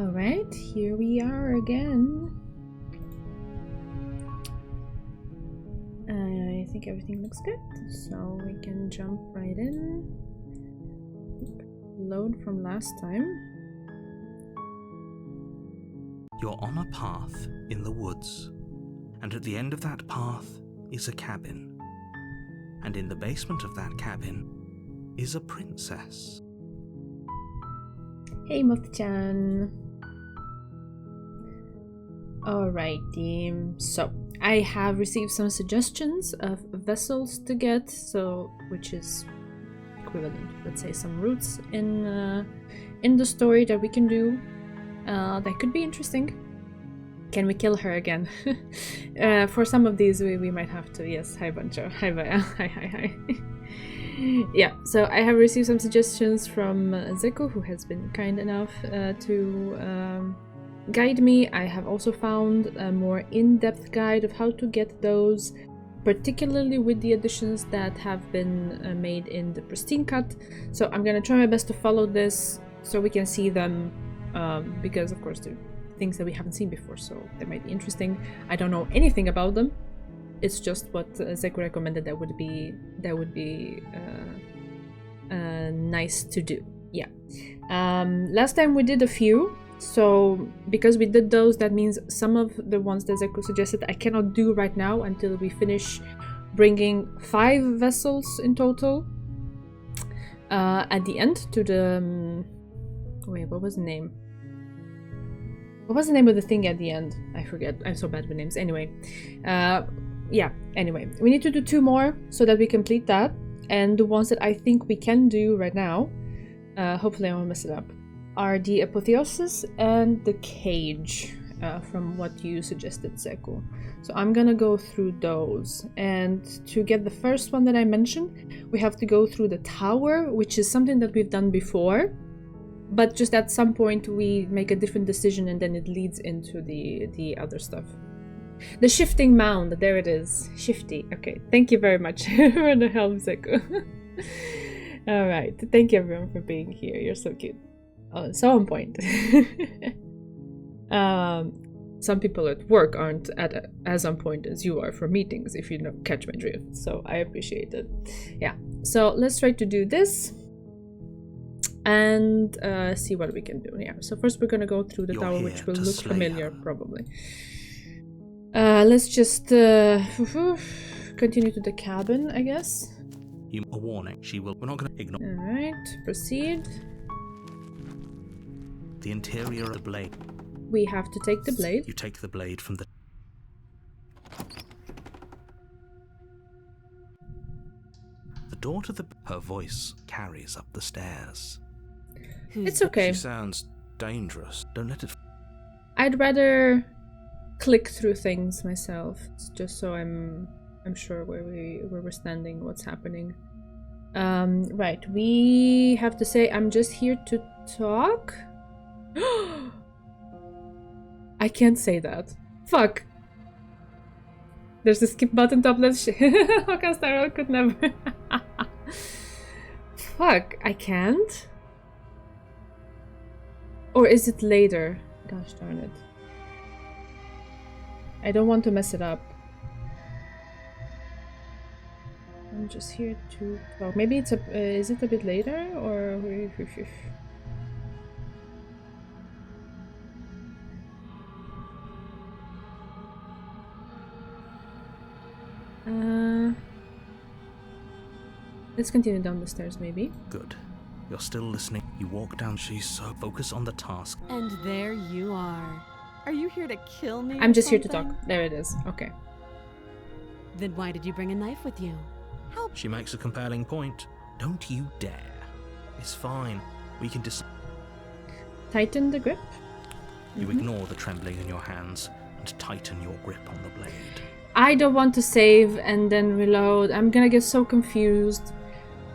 Alright, here we are again. I think everything looks good, so we can jump right in. Load from last time. You're on a path in the woods, and at the end of that path is a cabin. And in the basement of that cabin is a princess. Hey Moth-chan. Alrighty, so I have received some suggestions of vessels to get, which is equivalent, let's say, some routes in the story that we can do. That could be interesting. Can we kill her again? For some of these we might have to. Yes, hi Bancho. Hi Baya. Hi. Yeah, so I have received some suggestions from Zeku, who has been kind enough to guide me. I have also found a more in-depth guide of how to get those, particularly with the additions that have been made in the Pristine Cut. So I'm gonna try my best to follow this so we can see them, because of course they're things that we haven't seen before, so they might be interesting. I don't know anything about them. It's just what Zeku recommended that would be nice to do. Yeah. Last time we did a few, so because we did those, that means some of the ones that Zeku suggested I cannot do right now until we finish bringing 5 vessels in total at the end to the wait, what was the name? What was the name of the thing at the end? I forget. I'm so bad with names. Anyway, yeah, anyway. We need to do 2 more so that we complete that. And the ones that I think we can do right now, hopefully I won't mess it up, are the Apotheosis and the Cage, from what you suggested, Zeku. So I'm gonna go through those. And to get the first one that I mentioned, we have to go through the tower, which is something that we've done before. But just at some point we make a different decision and then it leads into the other stuff. The shifting mound, there it is. Shifty. Okay, thank you very much for the help, Zeku. Alright, thank you everyone for being here. You're so cute. Oh, so on point. Some people at work aren't as on point as you are for meetings, if you catch my drift. So I appreciate it. Yeah, so let's try to do this. And see what we can do. Yeah, so first we're gonna go through the tower, which will look familiar probably. Let's just continue to the cabin, I guess. A warning. We're not gonna ignore. Alright, proceed. The interior of the blade. We have to take the blade. You take the blade from the... The door to her voice carries up the stairs. It's okay. She sounds dangerous. Don't let it... I'd rather click through things myself, just so I'm sure where we're standing, what's happening. Right, we have to say I'm just here to talk. I can't say that. Fuck. There's a skip button top left. Hokastaro could never. Fuck, I can't? Or is it later? Gosh darn it. I don't want to mess it up. I'm just here to talk. Maybe it's is it a bit later or? Let's continue down the stairs, maybe. Good. You're still listening. You walk down. She's so focused on the task. And there you are. Are you here to kill me? I'm just here to talk. There it is. Okay. Then why did you bring a knife with you? Help. She makes a compelling point. Don't you dare. It's fine. We can Tighten the grip. You ignore the trembling in your hands and tighten your grip on the blade. I don't want to save and then reload. I'm gonna get so confused.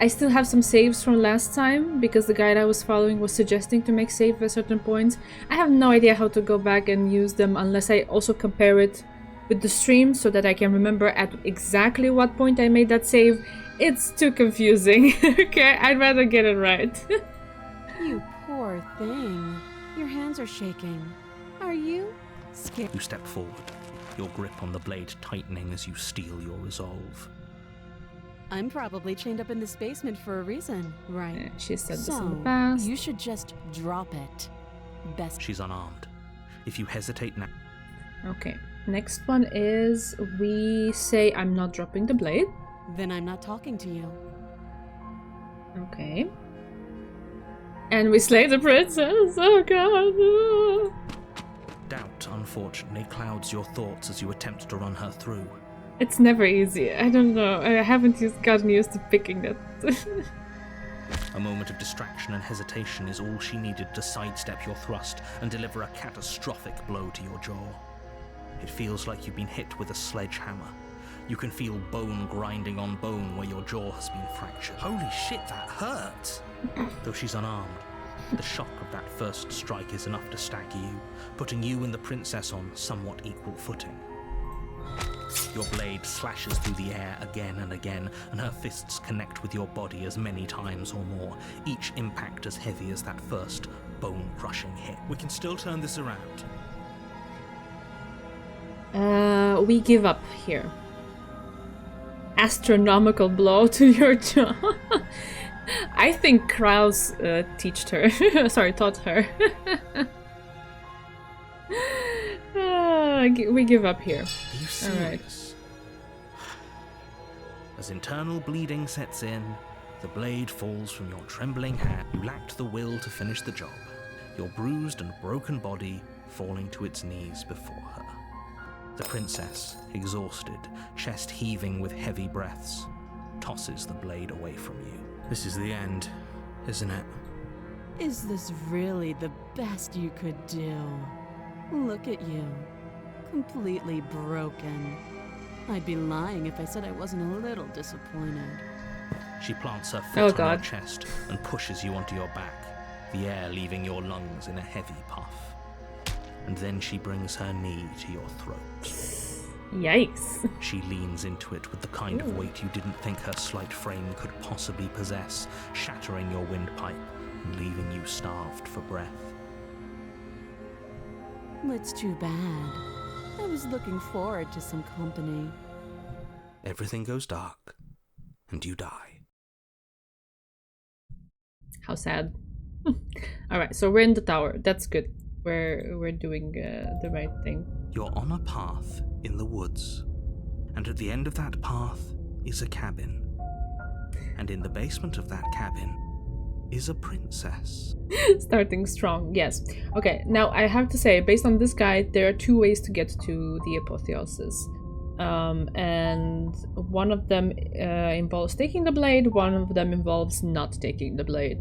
I still have some saves from last time because the guide I was following was suggesting to make save at certain points. I have no idea how to go back and use them unless I also compare it with the stream so that I can remember at exactly what point I made that save. It's too confusing. Okay, I'd rather get it right. You poor thing. Your hands hands are shaking. Are you scared? You step forward, your grip on the blade tightening as you steel your resolve. I'm probably chained up in this basement for a reason, right? Yeah, she said this in So, the past. you should just drop it. Best. She's unarmed. If you hesitate now, Okay, next one is we say I'm not dropping the blade. Then I'm not talking to you. Okay. And we slay the princess. Oh god. doubt, unfortunately, clouds your thoughts as you attempt to run her through. It's never easy. I don't know. I haven't gotten used to picking that. A moment of distraction and hesitation is all she needed to sidestep your thrust and deliver a catastrophic blow to your jaw. It feels like you've been hit with a sledgehammer. You can feel bone grinding on bone where your jaw has been fractured. Holy shit, that hurts! Though she's unarmed, the shock of that first strike is enough to stagger you, putting you and the princess on somewhat equal footing. Your blade slashes through the air again and again, and her fists connect with your body as many times or more, each impact as heavy as that first bone-crushing hit. We can still turn this around. We give up here. Astronomical blow to your jaw. I think Kraus taught her. We give up here. Are you serious? As internal bleeding sets in, the blade falls from your trembling hand. You lacked the will to finish the job, your bruised and broken body falling to its knees before her. The princess, exhausted, chest heaving with heavy breaths, tosses the blade away from you. This is the end, isn't it? Is this really the best you could do? Look at you. Completely broken. I'd be lying if I said I wasn't a little disappointed. She plants her foot on your chest and pushes you onto your back, the air leaving your lungs in a heavy puff. And then she brings her knee to your throat. Yikes. She leans into it with the kind of weight you didn't think her slight frame could possibly possess, shattering your windpipe and leaving you starved for breath. It's too bad. I was looking forward to some company. Everything goes dark, and you die. How sad. Alright, so we're in the tower. That's good. We're doing the right thing. You're on a path in the woods, and at the end of that path is a cabin. And in the basement of that cabin is a princess. Starting strong, yes. Okay, now I have to say, based on this guide, there are two ways to get to the apotheosis. And one of them involves taking the blade, one of them involves not taking the blade.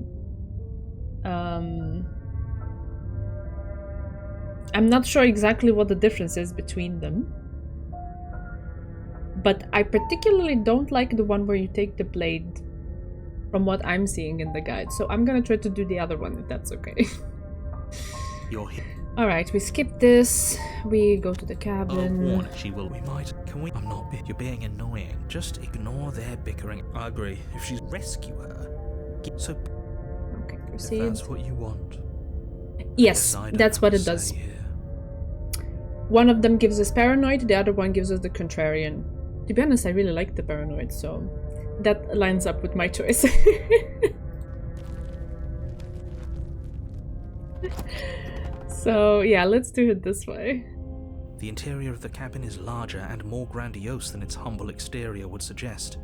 I'm not sure exactly what the difference is between them. But I particularly don't like the one where you take the blade from what I'm seeing in the guide. So I'm gonna try to do the other one if that's okay. You're here. Alright, we skip this. We go to the cabin. Oh, warn she will. We might. Can we? I'm not. You're being annoying. Just ignore their bickering. I agree. If she's rescue her. So. Okay, proceed. If that's what you want. Yes, that's what it does. One of them gives us paranoid, the other one gives us the contrarian. To be honest, I really like the paranoid, so that lines up with my choice. So yeah, let's do it this way. The interior of the cabin is larger and more grandiose than its humble exterior would suggest.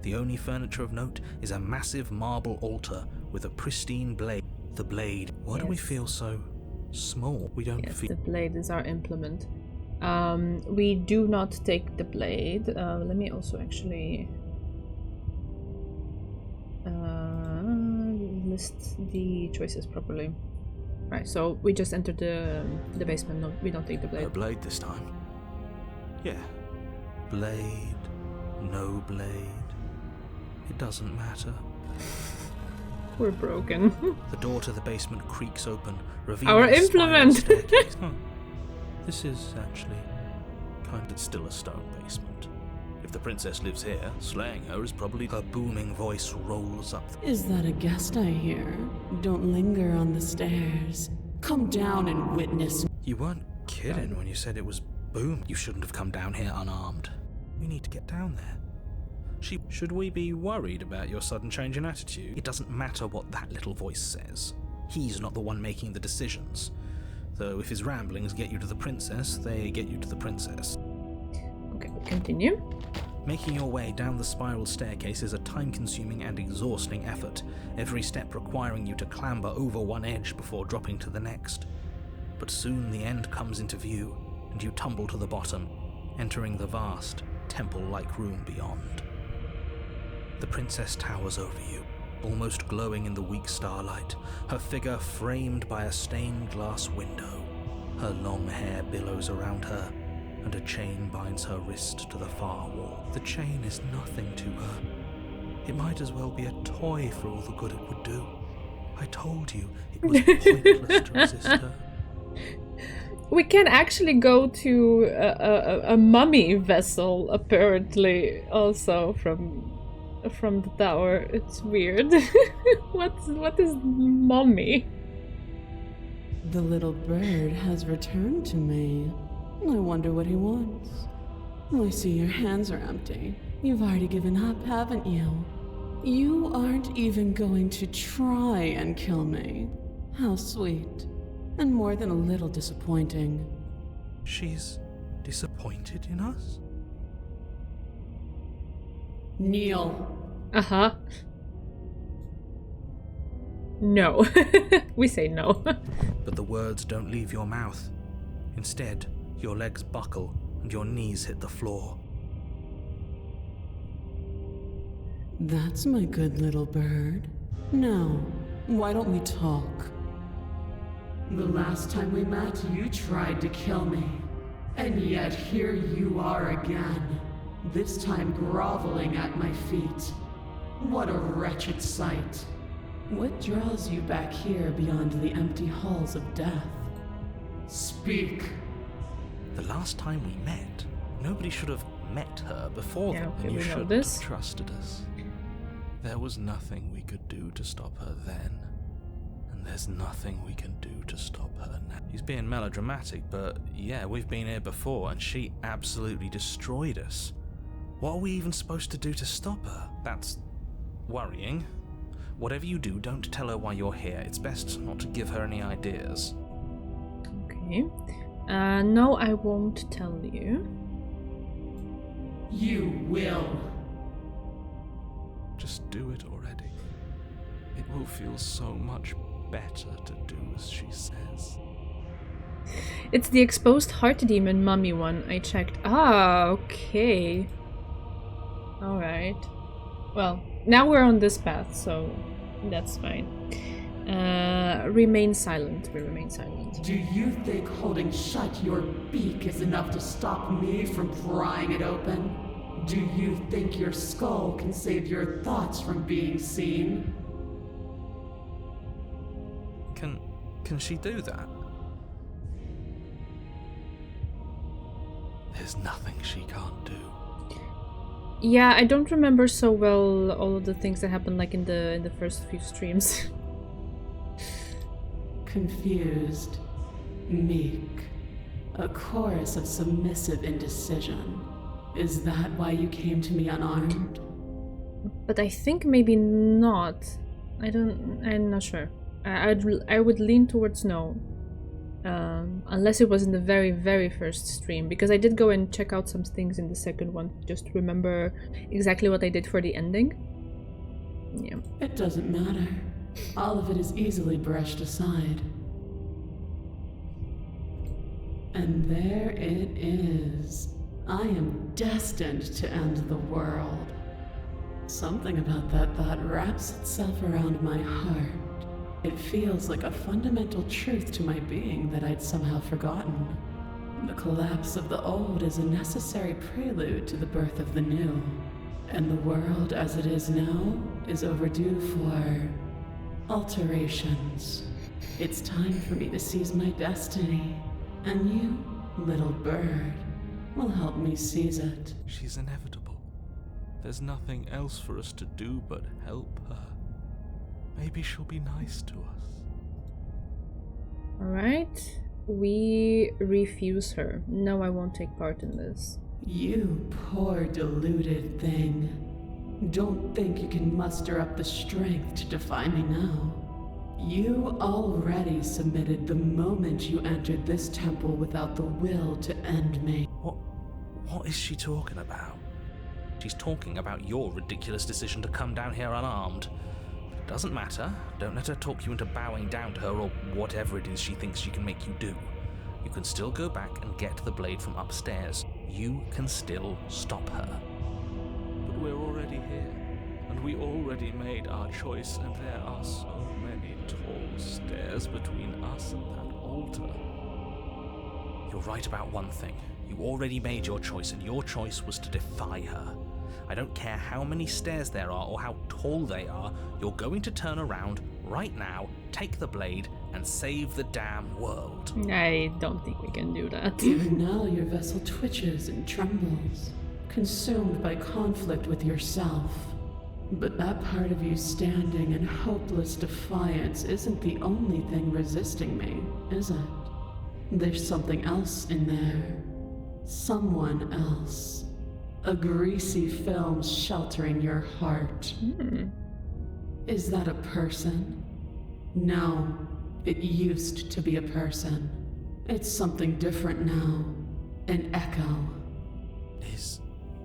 The only furniture of note is a massive marble altar with a pristine blade. The blade. Why do we feel so small? We don't feel. The blade is our implement. We do not take the blade. Let me also actually list the choices properly. Right, so we just entered the basement. No, we don't take the blade. No blade this time. Yeah. Blade. No blade. It doesn't matter. We're broken. The door to the basement creaks open, revealing our a implement. staircase. This is actually it's still a stone basement. If the princess lives here, slaying her is probably. Her booming voice rolls up. Is that a guest I hear? Don't linger on the stairs. Come down and witness. You weren't kidding when you said it was Boom. You shouldn't have come down here unarmed. We need to get down there. Should we be worried about your sudden change in attitude? It doesn't matter what that little voice says. He's not the one making the decisions. Though if his ramblings get you to the princess, they get you to the princess. Okay, continue. Making your way down the spiral staircase is a time-consuming and exhausting effort, every step requiring you to clamber over one edge before dropping to the next. But soon the end comes into view, and you tumble to the bottom, entering the vast, temple-like room beyond. The princess towers over you, almost glowing in the weak starlight, her figure framed by a stained glass window. Her long hair billows around her, and a chain binds her wrist to the far wall. The chain is nothing to her. It might as well be a toy for all the good it would do. I told you, it was pointless to resist her. We can actually go to a mummy vessel, apparently, also from the tower. It's weird. What is mummy? The little bird has returned to me. I wonder what he wants. I see your hands are empty. You've already given up, haven't you? You aren't even going to try and kill me. How sweet. And more than a little disappointing. She's disappointed in us? Kneel. Uh-huh. No. We say no. But the words don't leave your mouth. Instead, your legs buckle and your knees hit the floor. That's my good little bird. Now, why don't we talk? The last time we met, you tried to kill me. And yet here you are again. This time groveling at my feet. What a wretched sight. What draws you back here beyond the empty halls of death? Speak. The last time we met, nobody should have met her before Yeah, then. okay, And you we know shouldn't this. have trusted us. There was nothing we could do to stop her then. And there's nothing we can do to stop her now. He's being melodramatic, but yeah, we've been here before and she absolutely destroyed us. What are we even supposed to do to stop her? That's worrying. Whatever you do, don't tell her why you're here. It's best not to give her any ideas. Okay. No, I won't tell you. You will. Just do it already. It will feel so much better to do as she says. It's the exposed heart demon mummy one. I checked. Ah, okay. Alright. Well, now we're on this path, so that's fine. Remain silent. We remain silent. Do you think holding shut your beak is enough to stop me from prying it open? Do you think your skull can save your thoughts from being seen? Can she do that? There's nothing she can't do. Yeah, I don't remember so well all of the things that happened like in the first few streams. Confused, meek, a chorus of submissive indecision. Is that why you came to me unarmed? But I think maybe not. I'm not sure. I would lean towards no. Unless it was in the very, very first stream, because I did go and check out some things in the second one, just to remember exactly what I did for the ending. Yeah. It doesn't matter. All of it is easily brushed aside. And there it is. I am destined to end the world. Something about that thought wraps itself around my heart. It feels like a fundamental truth to my being that I'd somehow forgotten. The collapse of the old is a necessary prelude to the birth of the new. And the world as it is now is overdue for alterations. It's time for me to seize my destiny. And you, little bird, will help me seize it. She's inevitable. There's nothing else for us to do but help her. Maybe she'll be nice to us. Alright. We refuse her. No, I won't take part in this. You poor deluded thing. Don't think you can muster up the strength to defy me now. You already submitted the moment you entered this temple without the will to end me. What is she talking about? She's talking about your ridiculous decision to come down here unarmed. Doesn't matter. Don't let her talk you into bowing down to her or whatever it is she thinks she can make you do. You can still go back and get the blade from upstairs. You can still stop her. But we're already here, and we already made our choice, and there are so many tall stairs between us and that altar. You're right about one thing. You already made your choice, and your choice was to defy her. I don't care how many stairs there are or how tall they are, you're going to turn around right now, take the blade, and save the damn world. I don't think we can do that. Even now your vessel twitches and trembles, consumed by conflict with yourself. But that part of you standing in hopeless defiance isn't the only thing resisting me, is it? There's something else in there. Someone else. A greasy film sheltering your heart. Is that a person? No, it used to be a person. It's something different now. An echo.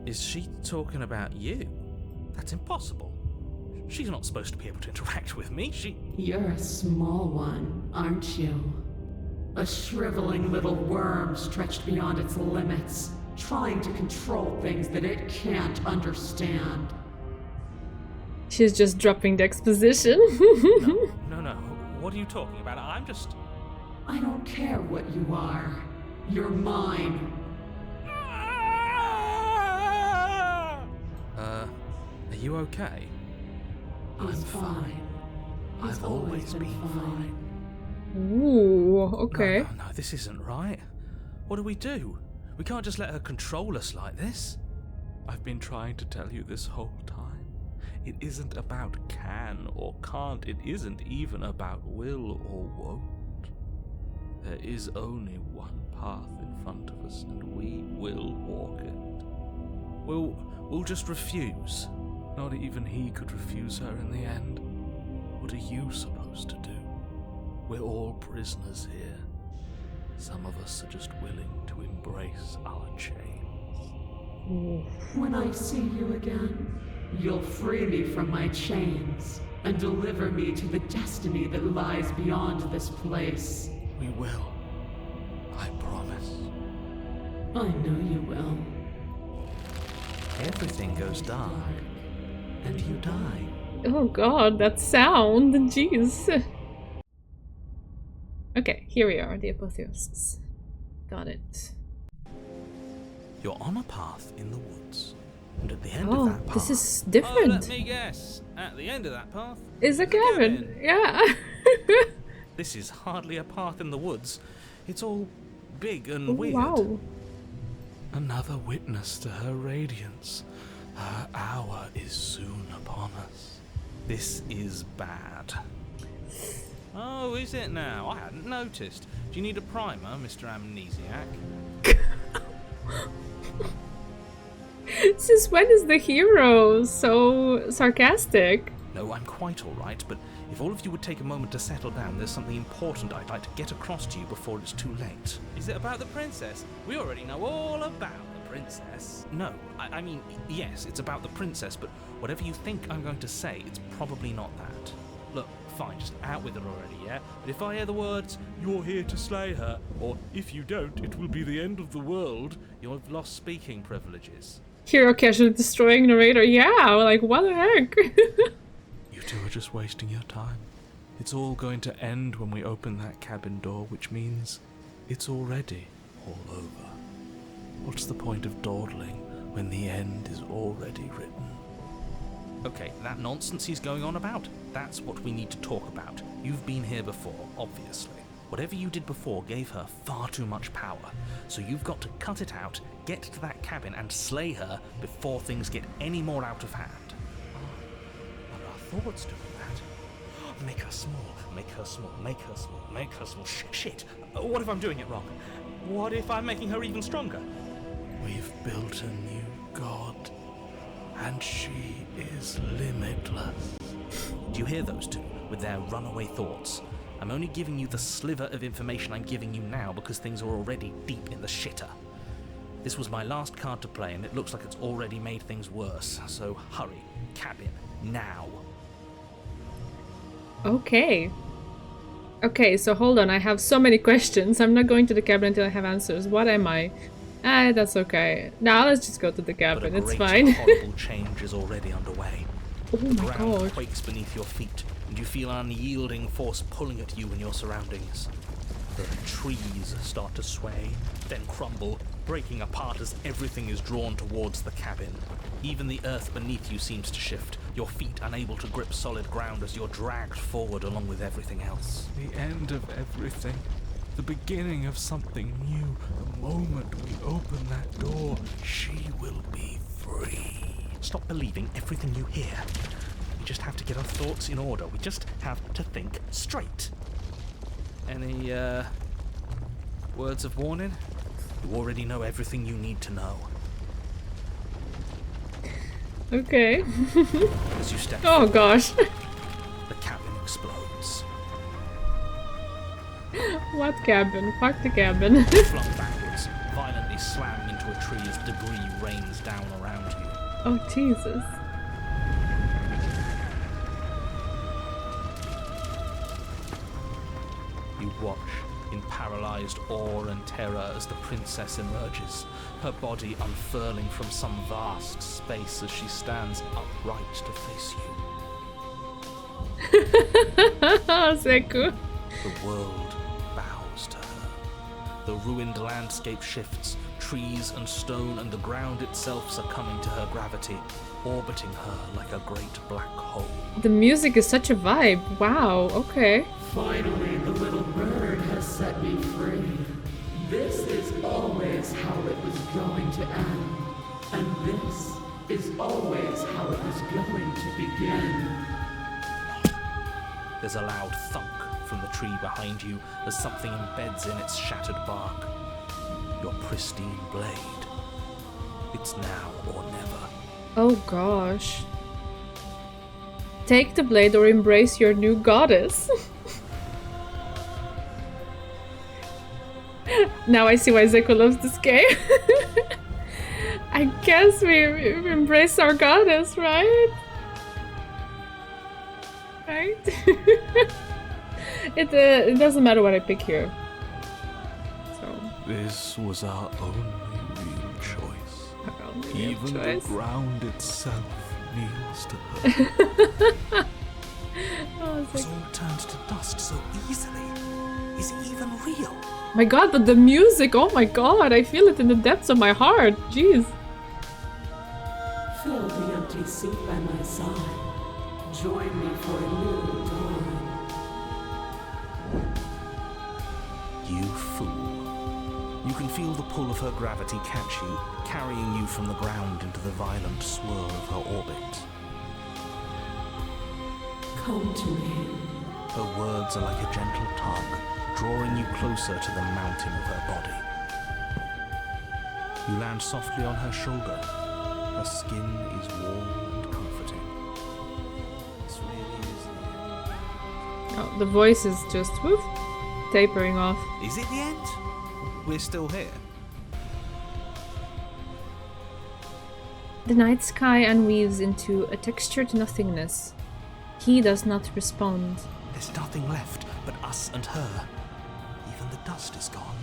Is she talking about you? That's impossible. She's not supposed to be able to interact with me. You're a small one, aren't you? A shriveling little worm stretched beyond its limits, trying to control things that it can't understand. She's just dropping the exposition. No. What are you talking about? I don't care what you are. You're mine. Are you okay? I'm fine. I've always been fine. Ooh, okay. No, this isn't right. What do? We can't just let her control us like this. I've been trying to tell you this whole time. It isn't about can or can't. It isn't even about will or won't. There is only one path in front of us, and we will walk it. We'll just refuse. Not even he could refuse her in the end. What are you supposed to do? We're all prisoners here. Some of us are just willing to embrace our chains. When I see you again, you'll free me from my chains and deliver me to the destiny that lies beyond this place. We will. I promise. I know you will. Everything goes dark, and you die. Oh god, that sound. Jeez. Okay, here we are, the apotheosis. Got it. You're on a path in the woods, and at the end Oh, of that path... this is Oh, different. let me guess. At the end of that path Is a cabin. Yeah. This is hardly a path in the woods. It's all big and Oh, weird. wow. Another witness to her radiance. Her hour is soon upon us. This is bad. Oh, is it now? I hadn't noticed. Do you need a primer, Mr. Amnesiac? Since when is the hero so sarcastic? No, I'm quite all right, but if all of you would take a moment to settle down, there's something important I'd like to get across to you before it's too late. Is it about the princess? We already know all about the princess. No, I mean, yes, it's about the princess, but whatever you think I'm going to say, it's probably not that. Look, fine, just out with it already, yeah? But if I hear the words, You're here to slay her, or if you don't, it will be the end of the world, you've lost speaking privileges. Hero casually destroying narrator. Yeah, like what the heck? you two are just wasting your time. It's all going to end when we open that cabin door, which means it's already all over. What's the point of dawdling when the end is already written? Okay, that nonsense he's going on about, that's what we need to talk about. You've been here before, obviously. Whatever you did before gave her far too much power, so you've got to cut it out, get to that cabin, and slay her before things get any more out of hand. Are our thoughts doing that? Make her small, make her small, make her small, make her small. Shit! What if I'm doing it wrong? What if I'm making her even stronger? We've built a new god, and she is limitless. Do you hear those two, with their runaway thoughts? I'm only giving you the sliver of information I'm giving you now because things are already deep in the shitter. This was my last card to play, and it looks like it's already made things worse. So hurry, cabin, now. Okay. Okay, so hold on. I have so many questions. I'm not going to the cabin until I have answers. What am I? That's okay. Now let's just go to the cabin. But a It's great, fine. horrible change is already underway. Oh The my ground god. quakes beneath your feet, and you feel an unyielding force pulling at you and your surroundings. The trees start to sway, then crumble, breaking apart as everything is drawn towards the cabin. Even the earth beneath you seems to shift, your feet unable to grip solid ground as you're dragged forward along with everything else. The end of everything. The beginning of something new. The moment we open that door, she will be free. Stop believing everything you hear. We just have to get our thoughts in order. We just have to think straight. Any, words of warning? You already know everything you need to know. Okay. As you step Oh forward, gosh. the cabin explodes. What cabin? Fuck the cabin. Flung backwards, violently slam into a tree as debris rains down around you. Oh Jesus. You watch in paralyzed awe and terror as the princess emerges, her body unfurling from some vast space as she stands upright to face you. Seku. The world bows to her. The ruined landscape shifts, trees and stone and the ground itself succumbing to her gravity, orbiting her like a great black hole. The music is such a vibe. Wow, okay. Finally, the little bird has set me free. This is always how it was going to end. And this is always how it was going to begin. There's a loud thunk from the tree behind you as something embeds in its shattered bark. Your pristine blade. It's now or never. Oh gosh. Take the blade or embrace your new goddess. Now I see why Zeko loves this game. I guess we embrace our goddess, right? Right? It doesn't matter what I pick here. So, This was our only real choice. our only real Even choice. the ground itself kneels to her. Oh, it's It was like, all turned to dust so easily. Is it even real? my god, but the music, oh my god, I feel it in the depths of my heart. Jeez. Fill the empty seat by my side. Join me for a new dawn. You fool. You can feel the pull of her gravity catch you, carrying you from the ground into the violent swirl of her orbit. Come to me. Her words are like a gentle tug, drawing you closer to the mountain of her body. You land softly on her shoulder. Her skin is warm and comforting. This really is the end. Oh, the voice is just woof, tapering off. Is it the end? We're still here. The night sky unweaves into a textured nothingness. He does not respond. There's nothing left but us and her. Even the dust is gone.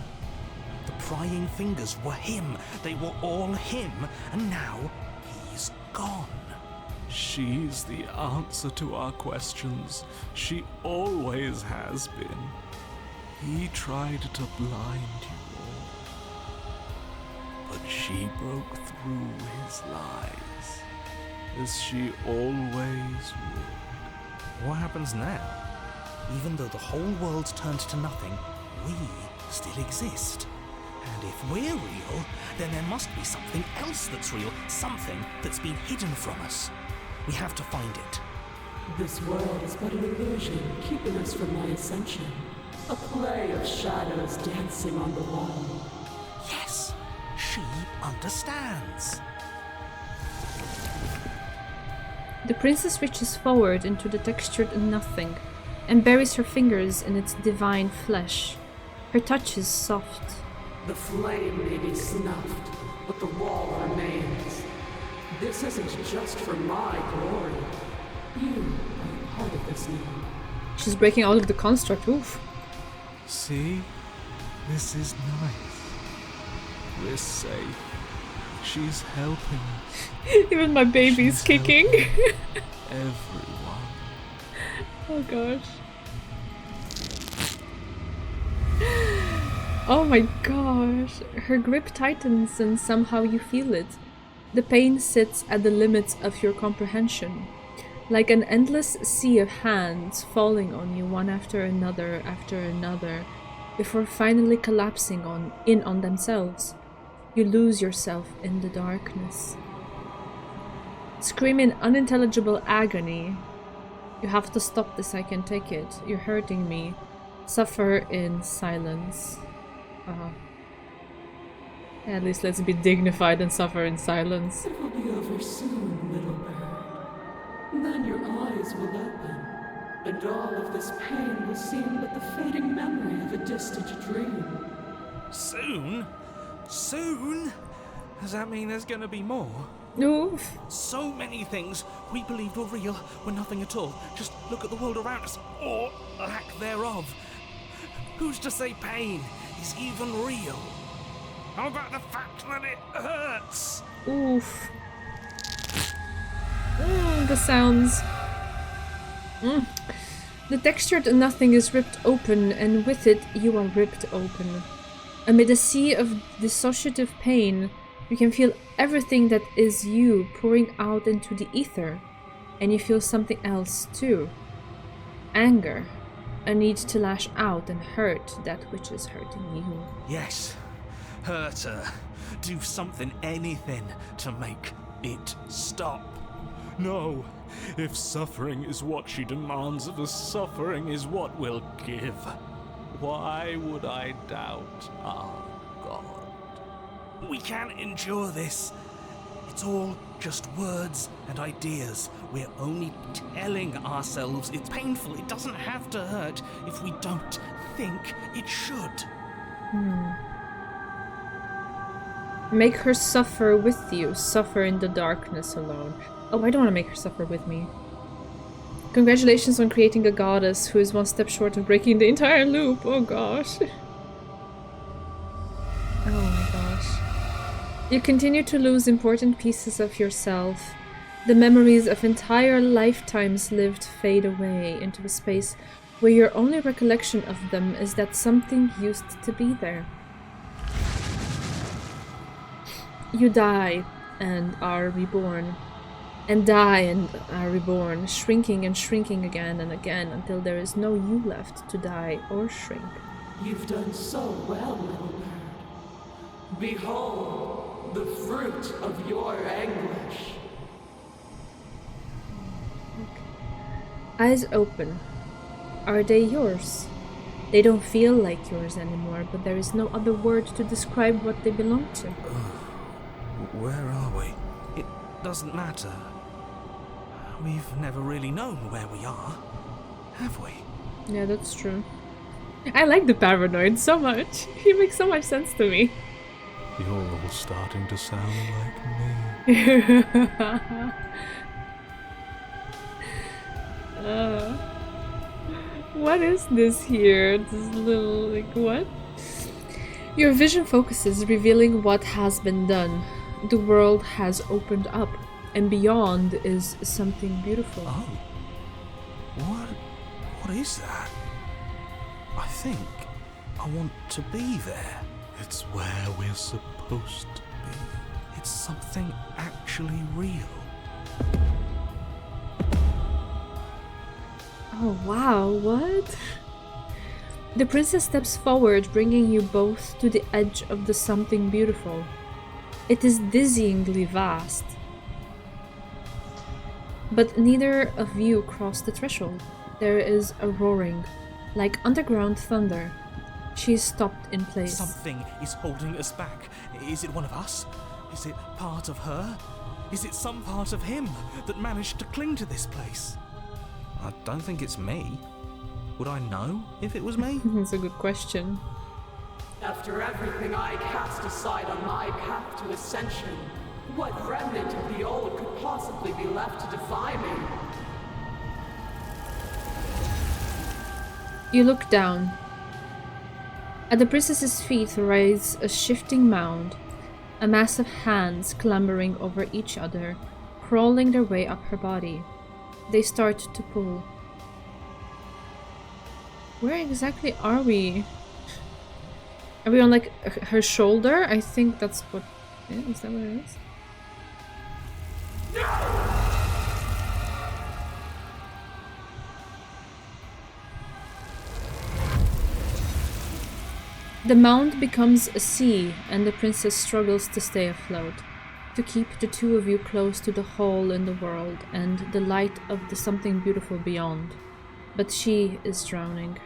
The prying fingers were him. They were all him. And now he's gone. She's the answer to our questions. She always has been. He tried to blind you all. But she broke through his lies, as she always would. What happens now? Even though the whole world's turned to nothing, we still exist. And if we're real, then there must be something else that's real, something that's been hidden from us. We have to find it. This world is but an illusion, keeping us from my ascension. A play of shadows dancing on the wall. Yes, she understands. The princess reaches forward into the textured nothing and buries her fingers in its divine flesh. Her touch is soft. The flame may be snuffed, but the wall remains. This isn't just for my glory. You are part of this now. She's breaking out of the construct. Oof. See? This is nice. We're safe. She's helping us. Even my baby's She's kicking. Everyone. Oh gosh. Oh my gosh. Her grip tightens and somehow you feel it. The pain sits at the limits of your comprehension. Like an endless sea of hands falling on you one after another, before finally collapsing in on themselves. You lose yourself in the darkness. Scream in unintelligible agony. You have to stop this, I can take it. You're hurting me. Suffer in silence. At least let's be dignified and suffer in silence. It will be over soon, little bird. Then your eyes will open, and all of this pain will seem but the fading memory of a distant dream. Soon? Soon? Does that mean there's gonna be more? Oof. So many things we believed were real were nothing at all. Just look at the world around us, or lack thereof. Who's to say pain is even real? How about the fact that it hurts? Oof. The sounds. The textured nothing is ripped open, and with it you are ripped open. Amid a sea of dissociative pain, you can feel everything that is you pouring out into the ether, and you feel something else too. Anger, a need to lash out and hurt that which is hurting you. Yes, hurt her. Do something, anything, to make it stop. No, if suffering is what she demands of us, suffering is what we'll give. Why would I doubt our God? We can't endure this. It's all just words and ideas. We're only telling ourselves it's painful. It doesn't have to hurt if we don't think it should. Make her suffer with you, suffer in the darkness alone. Oh, I don't want to make her suffer with me. Congratulations on creating a goddess who is one step short of breaking the entire loop. Oh gosh. Oh my gosh. You continue to lose important pieces of yourself. The memories of entire lifetimes lived fade away into a space where your only recollection of them is that something used to be there. You die and are reborn. And die and are reborn, shrinking and shrinking again and again until there is no you left to die or shrink. You've done so well, little bird. Behold, the fruit of your anguish. Eyes open. Are they yours? They don't feel like yours anymore, but there is no other word to describe what they belong to. Where are we? It doesn't matter. We've never really known where we are, have we? Yeah, that's true. I like the paranoid so much. He makes so much sense to me. You're all starting to sound like me. What is this here? This little, like, what? Your vision focuses, revealing what has been done. The world has opened up, and beyond is something beautiful. Oh. What is that? I think I want to be there. It's where we're supposed to be. It's something actually real. Oh wow, what? The princess steps forward, bringing you both to the edge of the something beautiful. It is dizzyingly vast. But neither of you cross the threshold. There is a roaring, like underground thunder. She is stopped in place. Something is holding us back. Is it one of us? Is it part of her? Is it some part of him that managed to cling to this place? I don't think it's me. Would I know if it was me? That's a good question. After everything I cast aside on my path to ascension, what remnant of the old could possibly be left to defy me? You look down. At the princess's feet rises a shifting mound, a mass of hands clambering over each other, crawling their way up her body. They start to pull. Where exactly are we? Are we on like her shoulder? I think that's what... Yeah, is that what it is? The mound becomes a sea, and the princess struggles to stay afloat, to keep the two of you close to the hole in the world and the light of the something beautiful beyond. But she is drowning.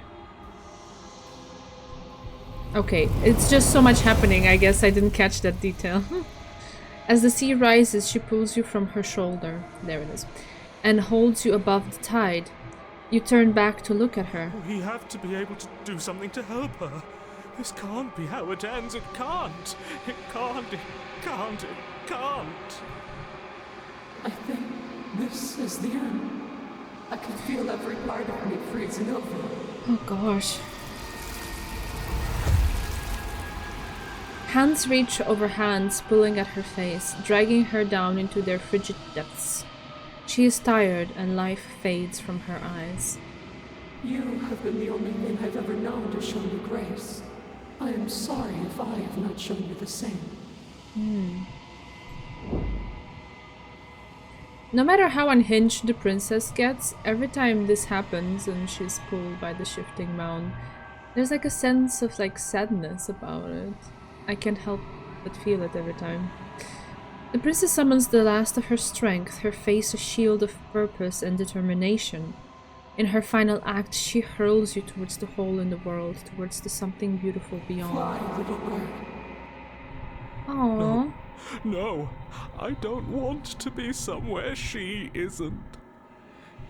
Okay, it's just so much happening, I guess I didn't catch that detail. As the sea rises, she pulls you from her shoulder, there it is, and holds you above the tide. You turn back to look at her. We have to be able to do something to help her. This can't be how it ends. It can't. It can't. It can't. It can't. I think this is the end. I can feel every part of me freezing over. Oh gosh. Hands reach over hands, pulling at her face, dragging her down into their frigid depths. She is tired, and life fades from her eyes. You have been the only thing I've ever known to show me grace. I am sorry if I have not shown you the same. No matter how unhinged the princess gets, every time this happens and she's pulled by the shifting mound, there's like a sense of like sadness about it. I can't help but feel it every time. The princess summons the last of her strength, her face a shield of purpose and determination. In her final act, she hurls you towards the hole in the world, towards the something beautiful beyond. Fly, little bird. Aww. No, I don't want to be somewhere she isn't.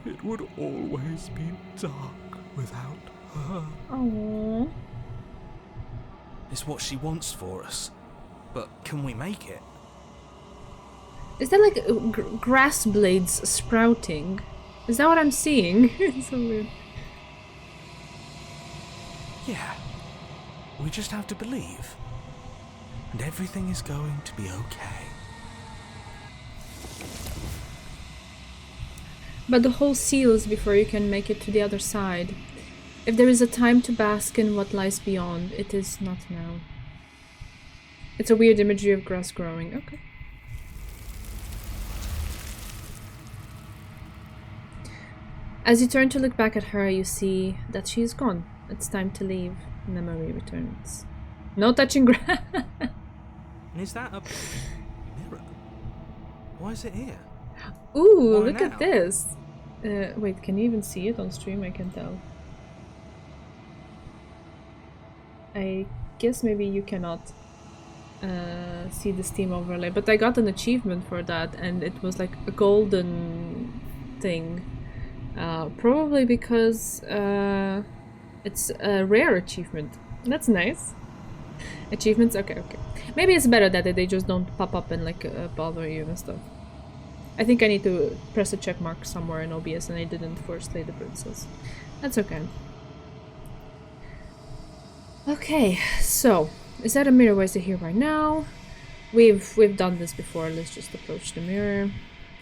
It would always be dark without her. Aww. It's what she wants for us. But can we make it? Is that like grass blades sprouting? Is that what I'm seeing? It's so weird. Yeah. We just have to believe. And everything is going to be okay. But the hole seals before you can make it to the other side. If there is a time to bask in what lies beyond, it is not now. It's a weird imagery of grass growing. Okay. As you turn to look back at her, you see that she is gone. It's time to leave. Memory returns. No touching grass. And is that a mirror? Why is it here? Ooh, Why look now? at this. Wait, can you even see it on stream? I can tell. I guess maybe you cannot see the Steam overlay, but I got an achievement for that, and it was like a golden thing. Probably because it's a rare achievement. That's nice. Achievements? Okay. Maybe it's better that they just don't pop up and like bother you and stuff. I think I need to press a check mark somewhere in OBS and I didn't for Slay the Princess. That's okay. Okay, so is that a mirror? Why is it here right now? We've done this before. Let's just approach the mirror.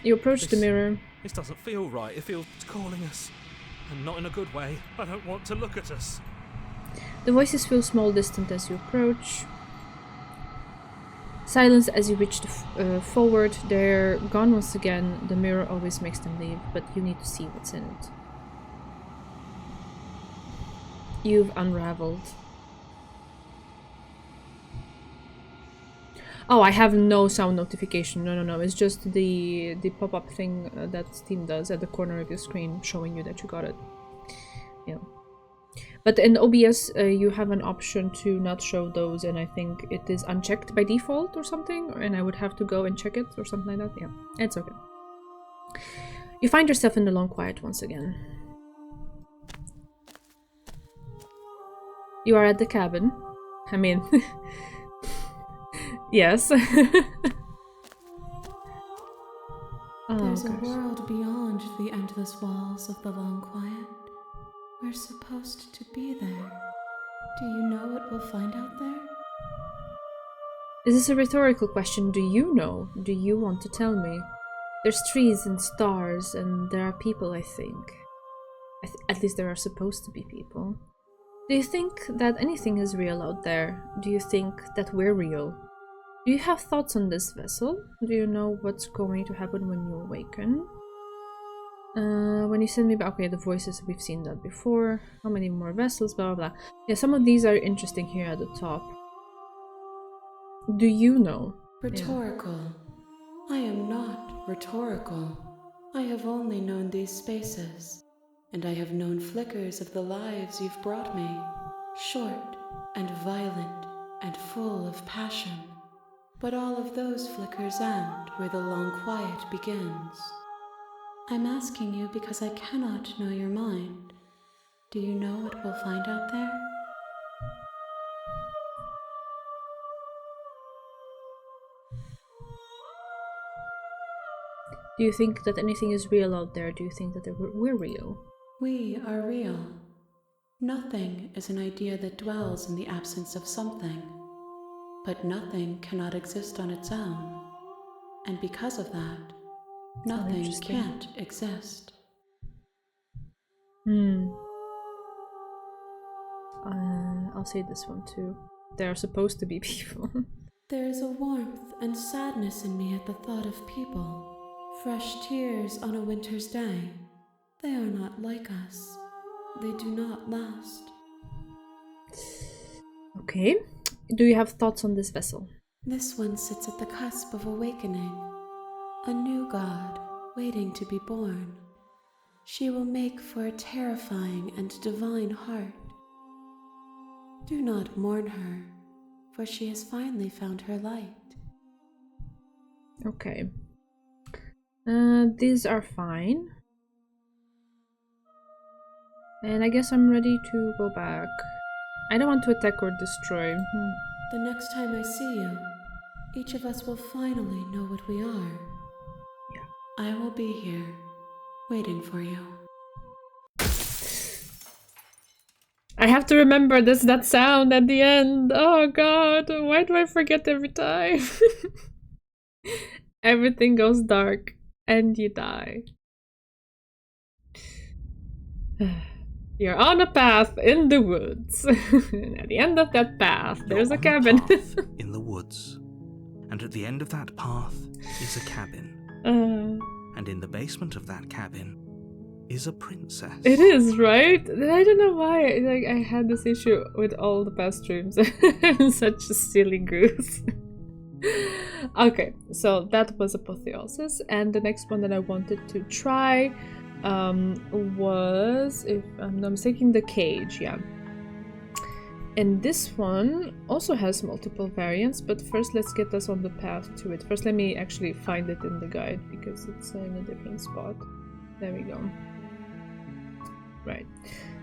You approach the mirror. This doesn't feel right. It feels calling us. And not in a good way. I don't want to look at us. The voices feel small, distant as you approach. Silence as you reach forward. They're gone once again. The mirror always makes them leave, but you need to see what's in it. You've unraveled. Oh, I have no sound notification. No. It's just the pop-up thing that Steam does at the corner of your screen, showing you that you got it. Yeah. But in OBS, you have an option to not show those, and I think it is unchecked by default or something, and I would have to go and check it or something like that. Yeah, it's okay. You find yourself in the long quiet once again. You are at the cabin. I mean, yes. There's a world beyond the endless walls of the long quiet. We're supposed to be there. Do you know what we'll find out there? Is this a rhetorical question? Do you know? Do you want to tell me? There's trees and stars, and there are people, I think. At least there are supposed to be people. Do you think that anything is real out there? Do you think that we're real? Do you have thoughts on this vessel? Do you know what's going to happen when you awaken? When you send me back, okay, the voices, we've seen that before. How many more vessels, blah, blah, blah. Yeah, some of these are interesting here at the top. Do you know? Rhetorical. Yeah. I am not rhetorical. I have only known these spaces, and I have known flickers of the lives you've brought me. Short and violent and full of passion. But all of those flickers end where the long quiet begins. I'm asking you because I cannot know your mind. Do you know what we'll find out there? Do you think that anything is real out there? Do you think that we're real? We are real. Nothing is an idea that dwells in the absence of something. But nothing cannot exist on its own. And because of that, nothing can't exist. I'll say this one too. There are supposed to be people. There is a warmth and sadness in me at the thought of people. Fresh tears on a winter's day. They are not like us. They do not last. Okay. Do you have thoughts on this vessel? This one sits at the cusp of awakening. A new god waiting to be born. She will make for a terrifying and divine heart. Do not mourn her, for she has finally found her light. Okay. These are fine. And I guess I'm ready to go back. I don't want to attack or destroy. The next time I see you, each of us will finally know what we are. Yeah. I will be here, waiting for you. I have to remember that sound at the end. Oh god, why do I forget every time? Everything goes dark and you die. You're on a path in the woods. And at the end of that path, there's a cabin. In the woods. And at the end of that path is a cabin. And in the basement of that cabin is a princess. It is, right? I don't know why. Like, I had this issue with all the past streams. I'm such a silly goose. Okay, so that was Apotheosis. And the next one that I wanted to try was, if I'm not mistaken, the cage, yeah. And this one also has multiple variants, but first let's get us on the path to it. First let me actually find it in the guide, because it's in a different spot. There we go. Right.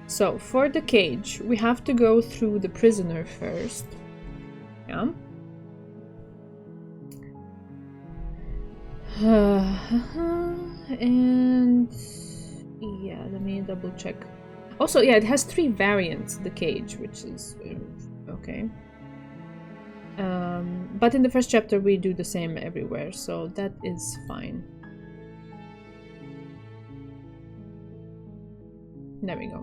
So, for the cage, we have to go through the prisoner first. Yeah. And yeah, let me double check. Also, yeah, it has 3 variants, the cage, which is okay. But in the first chapter we do the same everywhere, so that is fine. There we go.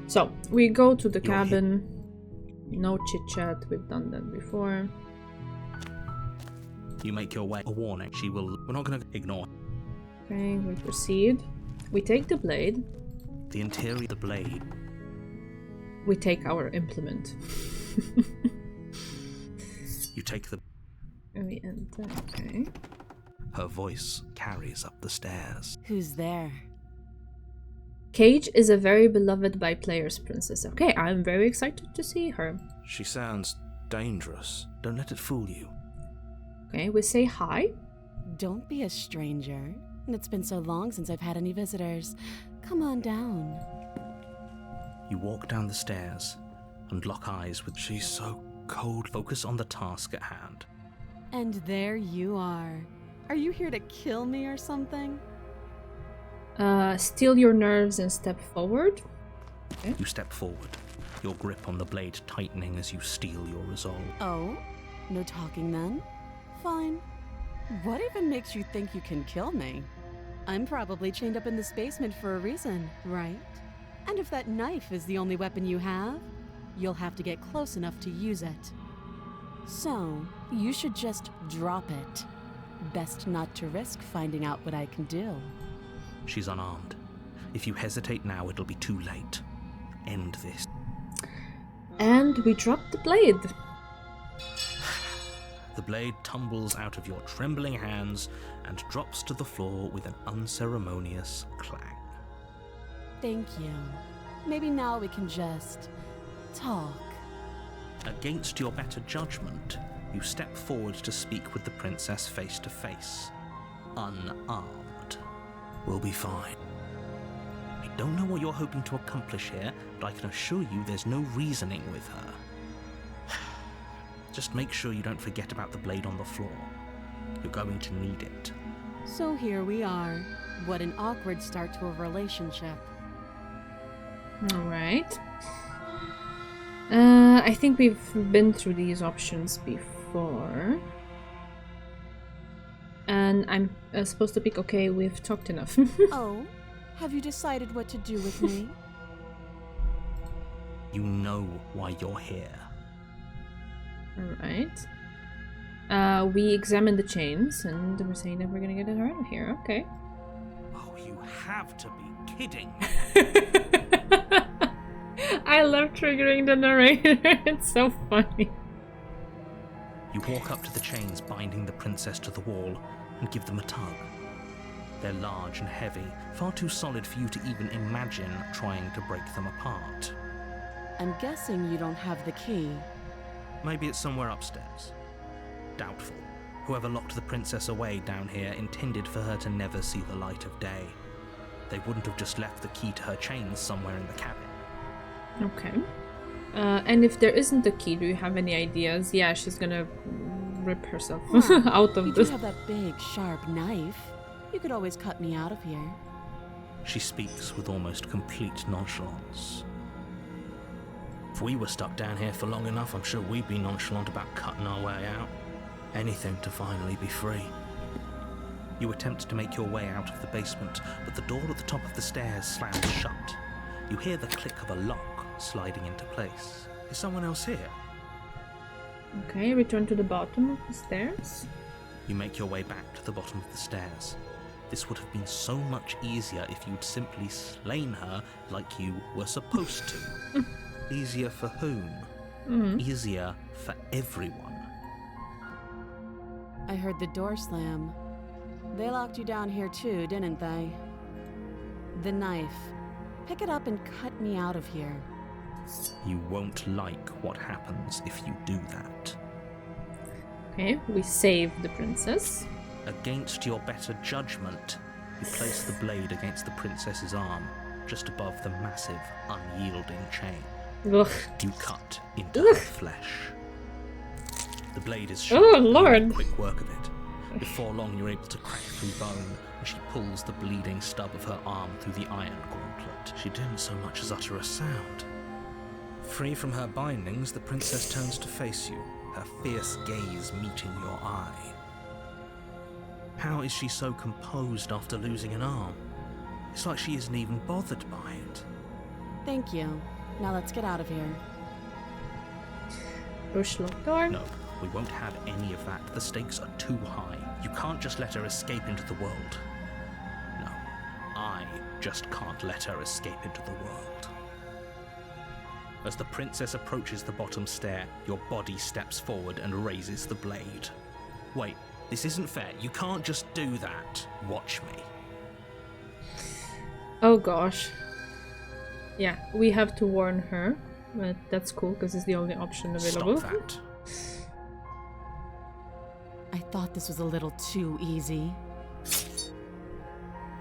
So, we go to the cabin. No chit-chat, we've done that before. You make your way. A warning. She will... We're not going to ignore. Okay, we proceed. We take the blade. The interior of the blade. We take our implement. take the... We enter, okay. Her voice carries up the stairs. Who's there? Cage is a very beloved by players princess. Okay, I'm very excited to see her. She sounds dangerous. Don't let it fool you. Okay, we say hi. Don't be a stranger. It's been so long since I've had any visitors. Come on down. You walk down the stairs and lock eyes with... She's so cold. Focus on the task at hand. And there you are. Are you here to kill me or something? Steel your nerves and step forward. Okay. You step forward, your grip on the blade tightening as you steel your resolve. Oh? No talking then? Fine. What even makes you think you can kill me? I'm probably chained up in this basement for a reason, right? And if that knife is the only weapon you have, you'll have to get close enough to use it. So, you should just drop it. Best not to risk finding out what I can do. She's unarmed. If you hesitate now, it'll be too late. End this. And we drop the blade. The blade tumbles out of your trembling hands and drops to the floor with an unceremonious clang. Thank you. Maybe now we can just talk. Against your better judgment, you step forward to speak with the princess face to face. Unarmed. We'll be fine. I don't know what you're hoping to accomplish here, but I can assure you there's no reasoning with her. Just make sure you don't forget about the blade on the floor. You're going to need it. So here we are. What an awkward start to a relationship. Alright. I think we've been through these options before. And I'm supposed to pick, okay, we've talked enough. Oh, have you decided what to do with me? You know why you're here. Alright. We examine the chains, and we're saying that we're gonna get her out of here. Okay. Oh, you have to be kidding. I love triggering the narrator. It's so funny. You walk up to the chains binding the princess to the wall and give them a tug. They're large and heavy, far too solid for you to even imagine trying to break them apart. I'm guessing you don't have the key. Maybe it's somewhere upstairs. Doubtful. Whoever locked the princess away down here intended for her to never see the light of day. They wouldn't have just left the key to her chains somewhere in the cabin. Okay. And if there isn't a key, do you have any ideas? Yeah, she's gonna rip herself out of You this. do have that big, sharp knife. You could always cut me out of here. She speaks with almost complete nonchalance. If we were stuck down here for long enough, I'm sure we'd be nonchalant about cutting our way out. Anything to finally be free. You attempt to make your way out of the basement, but the door at the top of the stairs slams shut. You hear the click of a lock sliding into place. Is someone else here? Okay, return to the bottom of the stairs. You make your way back to the bottom of the stairs. This would have been so much easier if you'd simply slain her like you were supposed to. Easier for whom? Easier for everyone. I heard the door slam. They locked you down here too, didn't they? The knife. Pick it up and cut me out of here. You won't like what happens if you do that. Okay, we save the princess. Against your better judgment, you place the blade against the princess's arm, just above the massive, unyielding chain. Ugh. You cut into her flesh. The blade is sharp. Oh, and you Lord. make quick work of it. Before long, you're able to crack through bone, and she pulls the bleeding stub of her arm through the iron gauntlet. She didn't so much as utter a sound. Free from her bindings, the princess turns to face you, her fierce gaze meeting your eye. How is she so composed after losing an arm? It's like she isn't even bothered by it. Thank you. Now let's get out of here. Push lock door. No, we won't have any of that. The stakes are too high. You can't just let her escape into the world. No, I just can't let her escape into the world. As the princess approaches the bottom stair, your body steps forward and raises the blade. Wait, this isn't fair. You can't just do that. Watch me. Oh gosh. Yeah, we have to warn her, but that's cool because it's the only option available. Stop that. I thought this was a little too easy.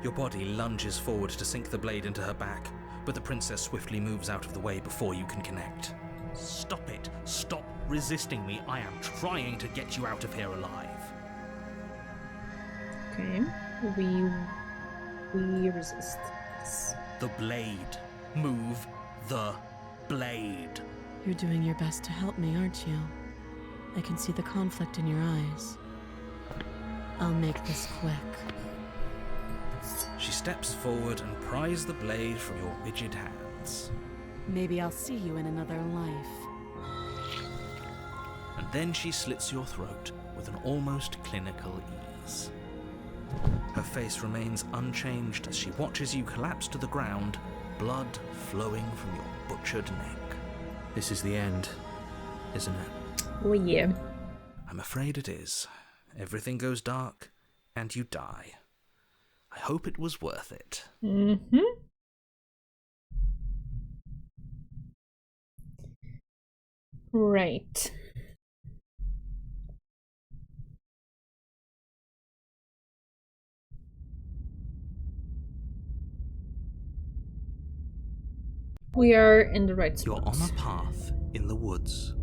Your body lunges forward to sink the blade into her back, but the princess swiftly moves out of the way before you can connect. Stop it. Stop resisting me. I am trying to get you out of here alive. Okay, we resist. Yes. The blade. Move the blade. You're doing your best to help me, aren't you? I can see the conflict in your eyes. I'll make this quick. She steps forward and pries the blade from your rigid hands. Maybe I'll see you in another life. And then she slits your throat with an almost clinical ease. Her face remains unchanged as she watches you collapse to the ground, blood flowing from your butchered neck. This is the end, isn't it? Oh yeah. I'm afraid it is. Everything goes dark, and you die. I hope it was worth it. Mm-hmm. Right. We are in the right spot. You're on a path in the woods,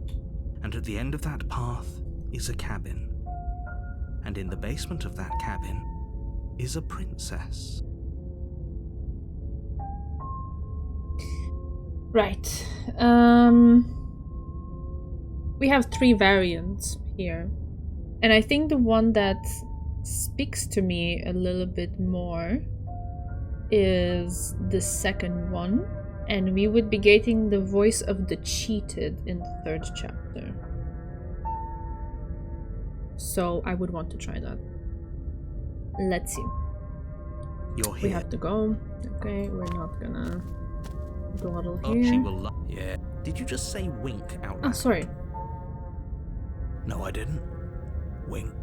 and at the end of that path is a cabin. And in the basement of that cabin is a princess. Right. We have 3 variants here. And I think the one that speaks to me a little bit more is the second one. And we would be getting the voice of the cheated in the 3rd chapter. So I would want to try that. Let's see. You're here. We have to go. Okay, we're not gonna dawdle Oh, here. she will yeah. Did you just say wink out loud? Oh, sorry. No, I didn't. Wink.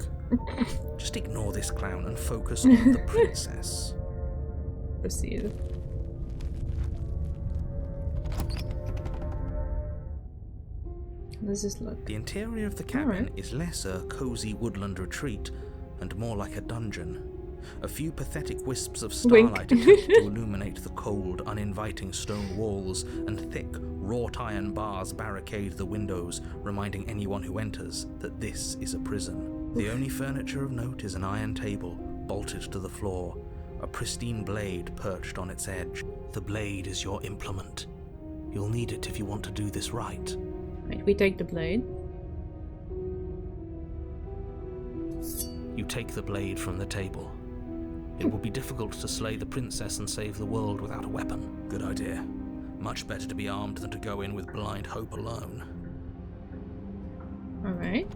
Just ignore this clown and focus on the princess. Proceed. How does this look? The interior of the cabin is less a cozy woodland retreat and more like a dungeon. A few pathetic wisps of starlight attempt to illuminate the cold, uninviting stone walls, and thick, wrought iron bars barricade the windows, reminding anyone who enters that this is a prison. The only furniture of note is an iron table, bolted to the floor, a pristine blade perched on its edge. The blade is your implement. You'll need it if you want to do this right. Right, we take the blade. You take the blade from the table. It will be difficult to slay the princess and save the world without a weapon. Good idea. Much better to be armed than to go in with blind hope alone. Alright.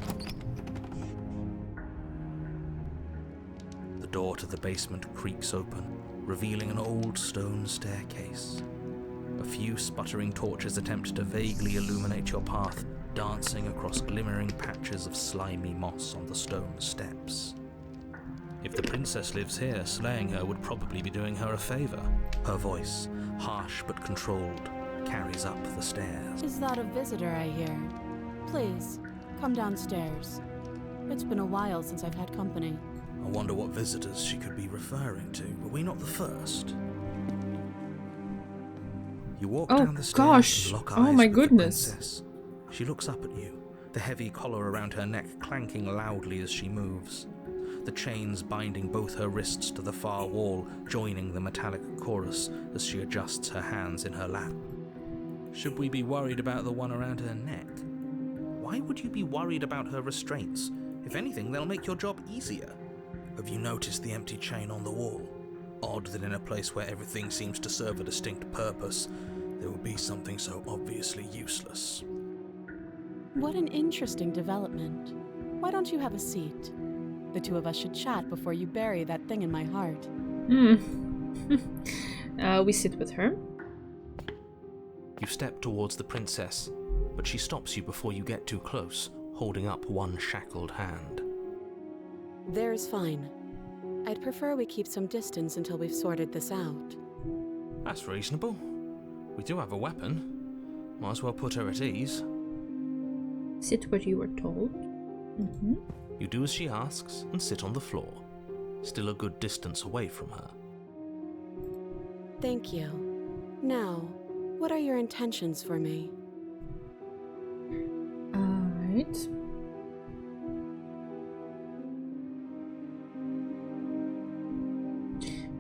The door to the basement creaks open, revealing an old stone staircase. A few sputtering torches attempt to vaguely illuminate your path, dancing across glimmering patches of slimy moss on the stone steps. If the princess lives here, slaying her would probably be doing her a favor. Her voice, harsh but controlled, carries up the stairs. Is that a visitor I hear? Please, come downstairs. It's been a while since I've had company. I wonder what visitors she could be referring to. Were we not the first? You walk down the stairs gosh. and lock eyes Oh my with the goodness. princess. She looks up at you, the heavy collar around her neck clanking loudly as she moves. The chains binding both her wrists to the far wall, joining the metallic chorus as she adjusts her hands in her lap. Should we be worried about the one around her neck? Why would you be worried about her restraints? If anything, they'll make your job easier. Have you noticed the empty chain on the wall? Odd that in a place where everything seems to serve a distinct purpose, there would be something so obviously useless. What an interesting development. Why don't you have a seat? The two of us should chat before you bury that thing in my heart. We sit with her. You step towards the princess, but she stops you before you get too close, holding up one shackled hand. There's fine. I'd prefer we keep some distance until we've sorted this out. That's reasonable. We do have a weapon. Might as well put her at ease. Sit where you were told. Mm-hmm. You do as she asks and sit on the floor, still a good distance away from her. Thank you. Now, what are your intentions for me? Alright.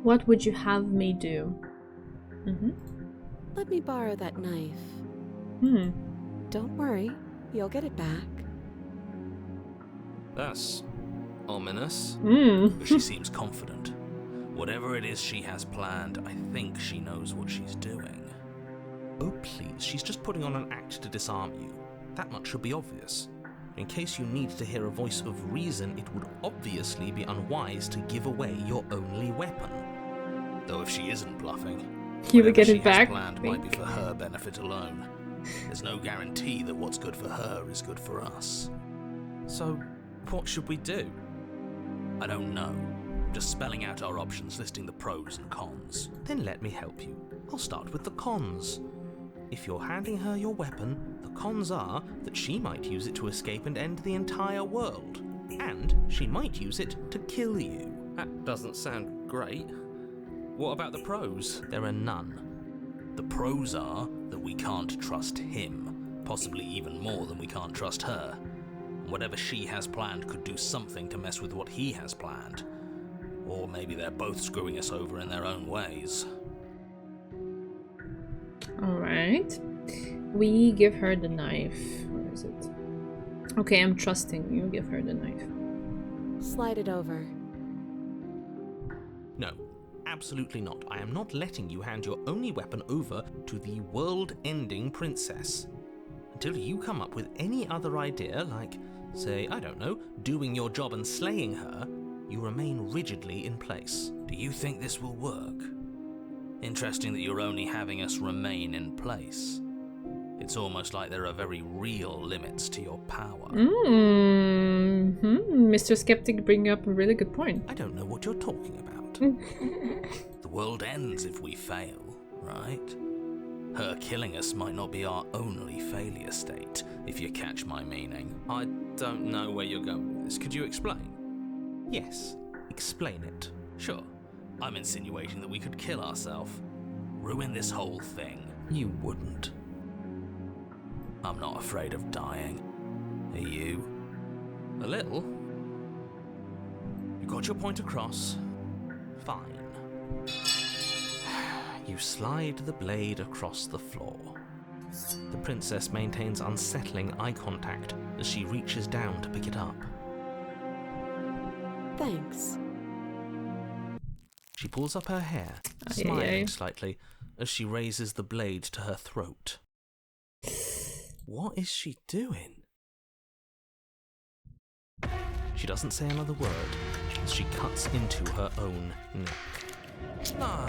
What would you have me do? Mm-hmm. Let me borrow that knife. Don't worry, you'll get it back. That's ominous. Mm. She seems confident. Whatever it is she has planned, I think she knows what she's doing. Oh please, she's just putting on an act to disarm you. That much should be obvious. In case you need to hear a voice of reason, it would obviously be unwise to give away your only weapon. Though if she isn't bluffing, You would get it whatever she has back. planned might be for her benefit alone. There's no guarantee that what's good for her is good for us. So, what should we do? I don't know. Just spelling out our options, listing the pros and cons. Then let me help you. I'll start with the cons. If you're handing her your weapon, the cons are that she might use it to escape and end the entire world. And she might use it to kill you. That doesn't sound great. What about the pros? There are none. The pros are that we can't trust him, possibly even more than we can't trust her. Whatever she has planned could do something to mess with what he has planned. Or maybe they're both screwing us over in their own ways. Alright. We give her the knife. Where is it? Okay, I'm trusting you. Give her the knife. Slide it over. No, absolutely not. I am not letting you hand your only weapon over to the world-ending princess. Until you come up with any other idea, like, say, I don't know, doing your job and slaying her, you remain rigidly in place. Do you think this will work? Interesting that you're only having us remain in place. It's almost like there are very real limits to your power. Mr. Skeptic bring up a really good point. I don't know what you're talking about. The world ends if we fail, right? Her killing us might not be our only failure state, if you catch my meaning. I don't know where you're going with this. Could you explain? Yes, explain it. Sure, I'm insinuating that we could kill ourselves. Ruin this whole thing. You wouldn't. I'm not afraid of dying. Are you? A little. You got your point across. Fine. You slide the blade across the floor. The princess maintains unsettling eye contact as she reaches down to pick it up. Thanks. She pulls up her hair, Aye, smiling aye. slightly as she raises the blade to her throat. What is she doing? She doesn't say another word as she cuts into her own neck. No.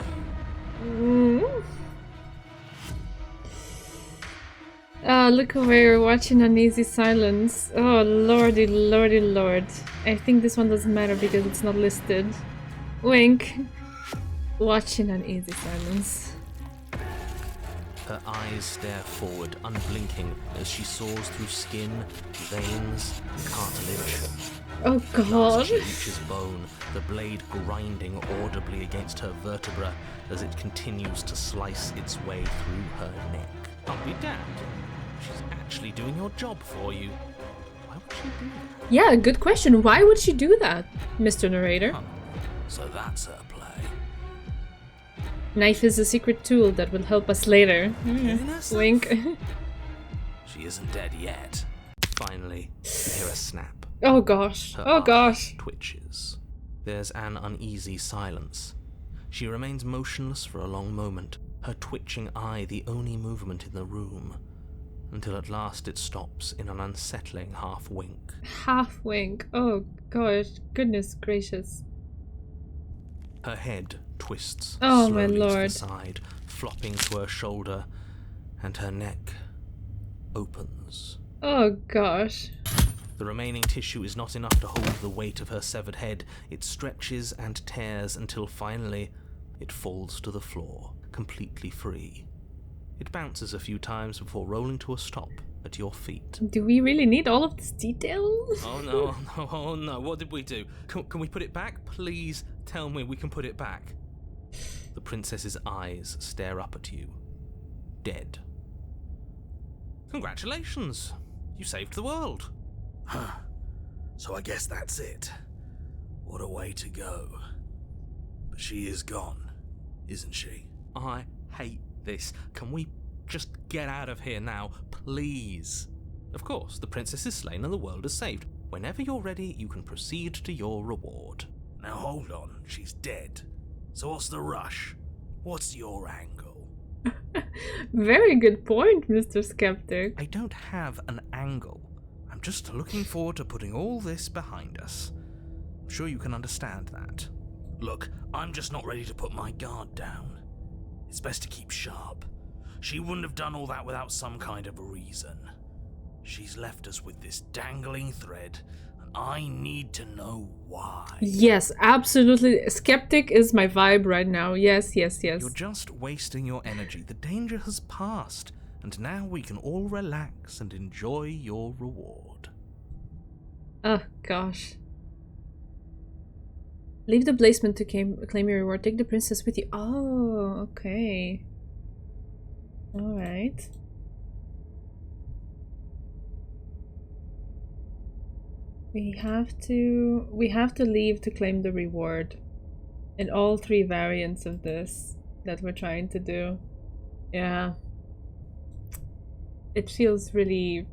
Look over, you're watching Uneasy Silence. Oh, lordy, lordy, lord. I think this one doesn't matter because it's not listed. Wink. Watching Uneasy Silence. Her eyes stare forward, unblinking, as she soars through skin, veins, cartilage. Oh god. As she reaches bone, the blade grinding audibly against her vertebra as it continues to slice its way through her neck. I'll be damned. She's actually doing your job for you. Why would she do that? Yeah, good question. Why would she do that, Mr. Narrator? Huh. So that's her play. Knife is a secret tool that will help us later. Killing herself? Wink. She isn't dead yet. Finally, you hear a snap. Oh gosh. Her Oh eye gosh. twitches. There's an uneasy silence. She remains motionless for a long moment, her twitching eye the only movement in the room, until at last it stops in an unsettling half wink. Half wink. Oh gosh. Goodness gracious. Her head twists Oh, my slowly to lord. the side, flopping to her shoulder, and her neck opens. Oh gosh. The remaining tissue is not enough to hold the weight of her severed head. It stretches and tears until finally it falls to the floor, completely free. It bounces a few times before rolling to a stop at your feet. Do we really need all of this detail? Oh no, oh no, what did we do? Can we put it back? Please tell me we can put it back. The princess's eyes stare up at you. Dead. Congratulations! You saved the world. Huh. So I guess that's it. What a way to go. But she is gone, isn't she? I hate this. Can we just get out of here now, please? Of course, the princess is slain and the world is saved. Whenever you're ready, you can proceed to your reward. Now hold on, she's dead. So what's the rush? What's your angle? Very good point, Mr. Skeptic. I don't have an angle. I'm just looking forward to putting all this behind us. I'm sure you can understand that. Look, I'm just not ready to put my guard down. It's best to keep sharp. She wouldn't have done all that without some kind of a reason. She's left us with this dangling thread, and I need to know why. Yes, absolutely. Skeptic is my vibe right now. Yes. You're just wasting your energy. The danger has passed, and now we can all relax and enjoy your reward. Oh, gosh. Leave the basement to claim your reward. Take the princess with you. Oh, okay. Alright. We have to leave to claim the reward. In all 3 variants of this that we're trying to do. Yeah. It feels really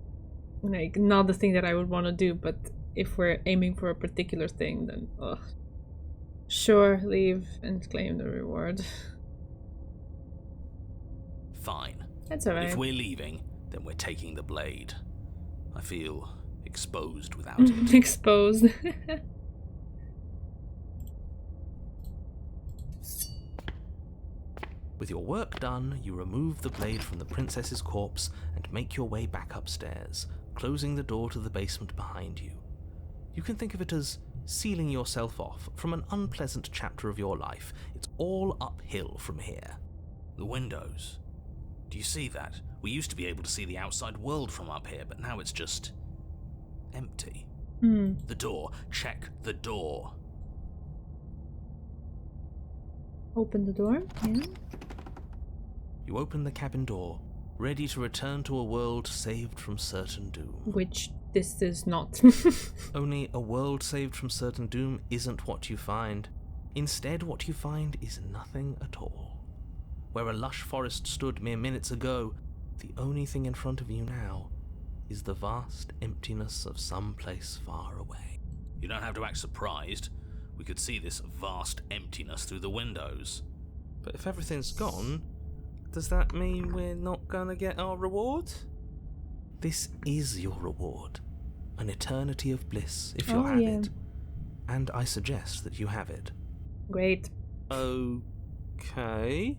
like not the thing that I would want to do, but if we're aiming for a particular thing, then ugh. Sure, leave and claim the reward. Fine. That's alright. If we're leaving, then we're taking the blade. I feel exposed without it. Exposed. With your work done, you remove the blade from the princess's corpse and make your way back upstairs, closing the door to the basement behind you. You can think of it as sealing yourself off from an unpleasant chapter of your life. It's all uphill from here. The windows. Do you see that? We used to be able to see the outside world from up here, but now it's just empty. The door. Check the door. Open the door. Yeah. You open the cabin door, ready to return to a world saved from certain doom. Which this is not. Only a world saved from certain doom isn't what you find. Instead, what you find is nothing at all. Where a lush forest stood mere minutes ago, the only thing in front of you now is the vast emptiness of some place far away. You don't have to act surprised. We could see this vast emptiness through the windows. But if everything's gone, does that mean we're not gonna get our reward? This is your reward. An eternity of bliss, if you'll have it. And I suggest that you have it. Great. Okay.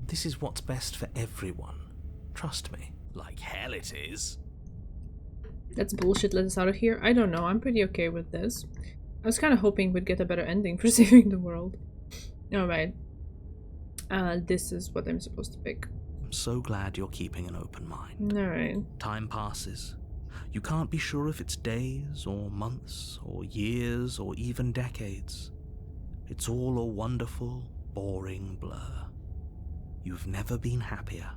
This is what's best for everyone. Trust me. Like hell it is. That's bullshit. Let us out of here. I don't know. I'm pretty okay with this. I was kind of hoping we'd get a better ending for saving the world. Alright. This is what I'm supposed to pick. I'm so glad you're keeping an open mind. Alright. Time passes. You can't be sure if it's days, or months, or years, or even decades. It's all a wonderful, boring blur. You've never been happier.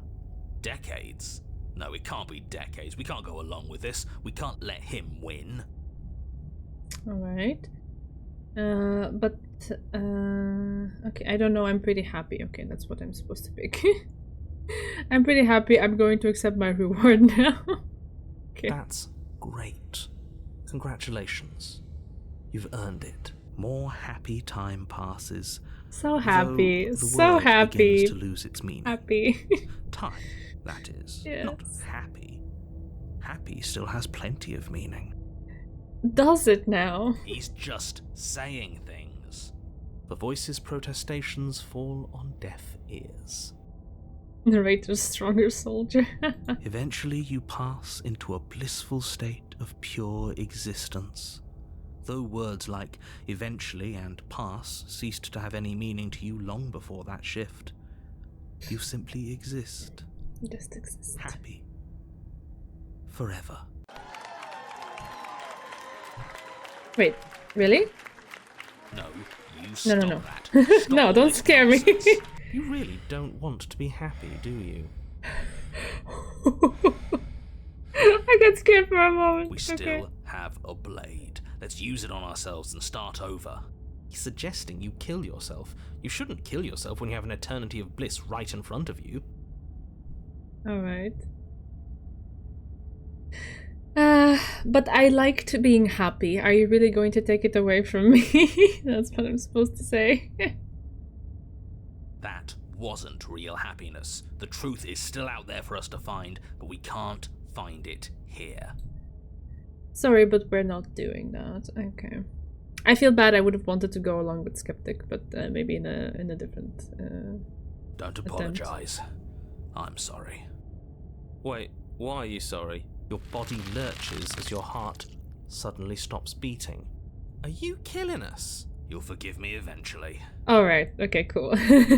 Decades? No, it can't be decades. We can't go along with this. We can't let him win. Alright. Okay, I don't know. I'm pretty happy. Okay, that's what I'm supposed to pick. I'm pretty happy. I'm going to accept my reward now. Okay. That's great. Congratulations. You've earned it. More happy time passes. So happy. The So word happy. begins to lose its meaning. Happy. Time, that is. Yes. Not happy. Happy still has plenty of meaning. Does it now? He's just saying things. The voice's protestations fall on deaf ears. Narrator's stronger soldier. Eventually, you pass into a blissful state of pure existence. Though words like eventually and pass ceased to have any meaning to you long before that shift, you simply exist. Just exist. Happy. Forever. Wait, really? No, you No, stop no, no. that. Stop No, all don't this scare me. nonsense. You really don't want to be happy, do you? I got scared for a moment. We still have a blade. Let's use it on ourselves and start over. He's suggesting you kill yourself. You shouldn't kill yourself when you have an eternity of bliss right in front of you. Alright. But I liked being happy. Are you really going to take it away from me? That's what I'm supposed to say. That wasn't real happiness. The truth is still out there for us to find, but we can't find it here. Sorry, but we're not doing that. Okay. I feel bad. I would have wanted to go along with Skeptic, but maybe in a different Don't apologize. I'm sorry. Wait, why are you sorry? Your body lurches as your heart suddenly stops beating. Are you killing us? You'll forgive me eventually. Alright, okay, cool.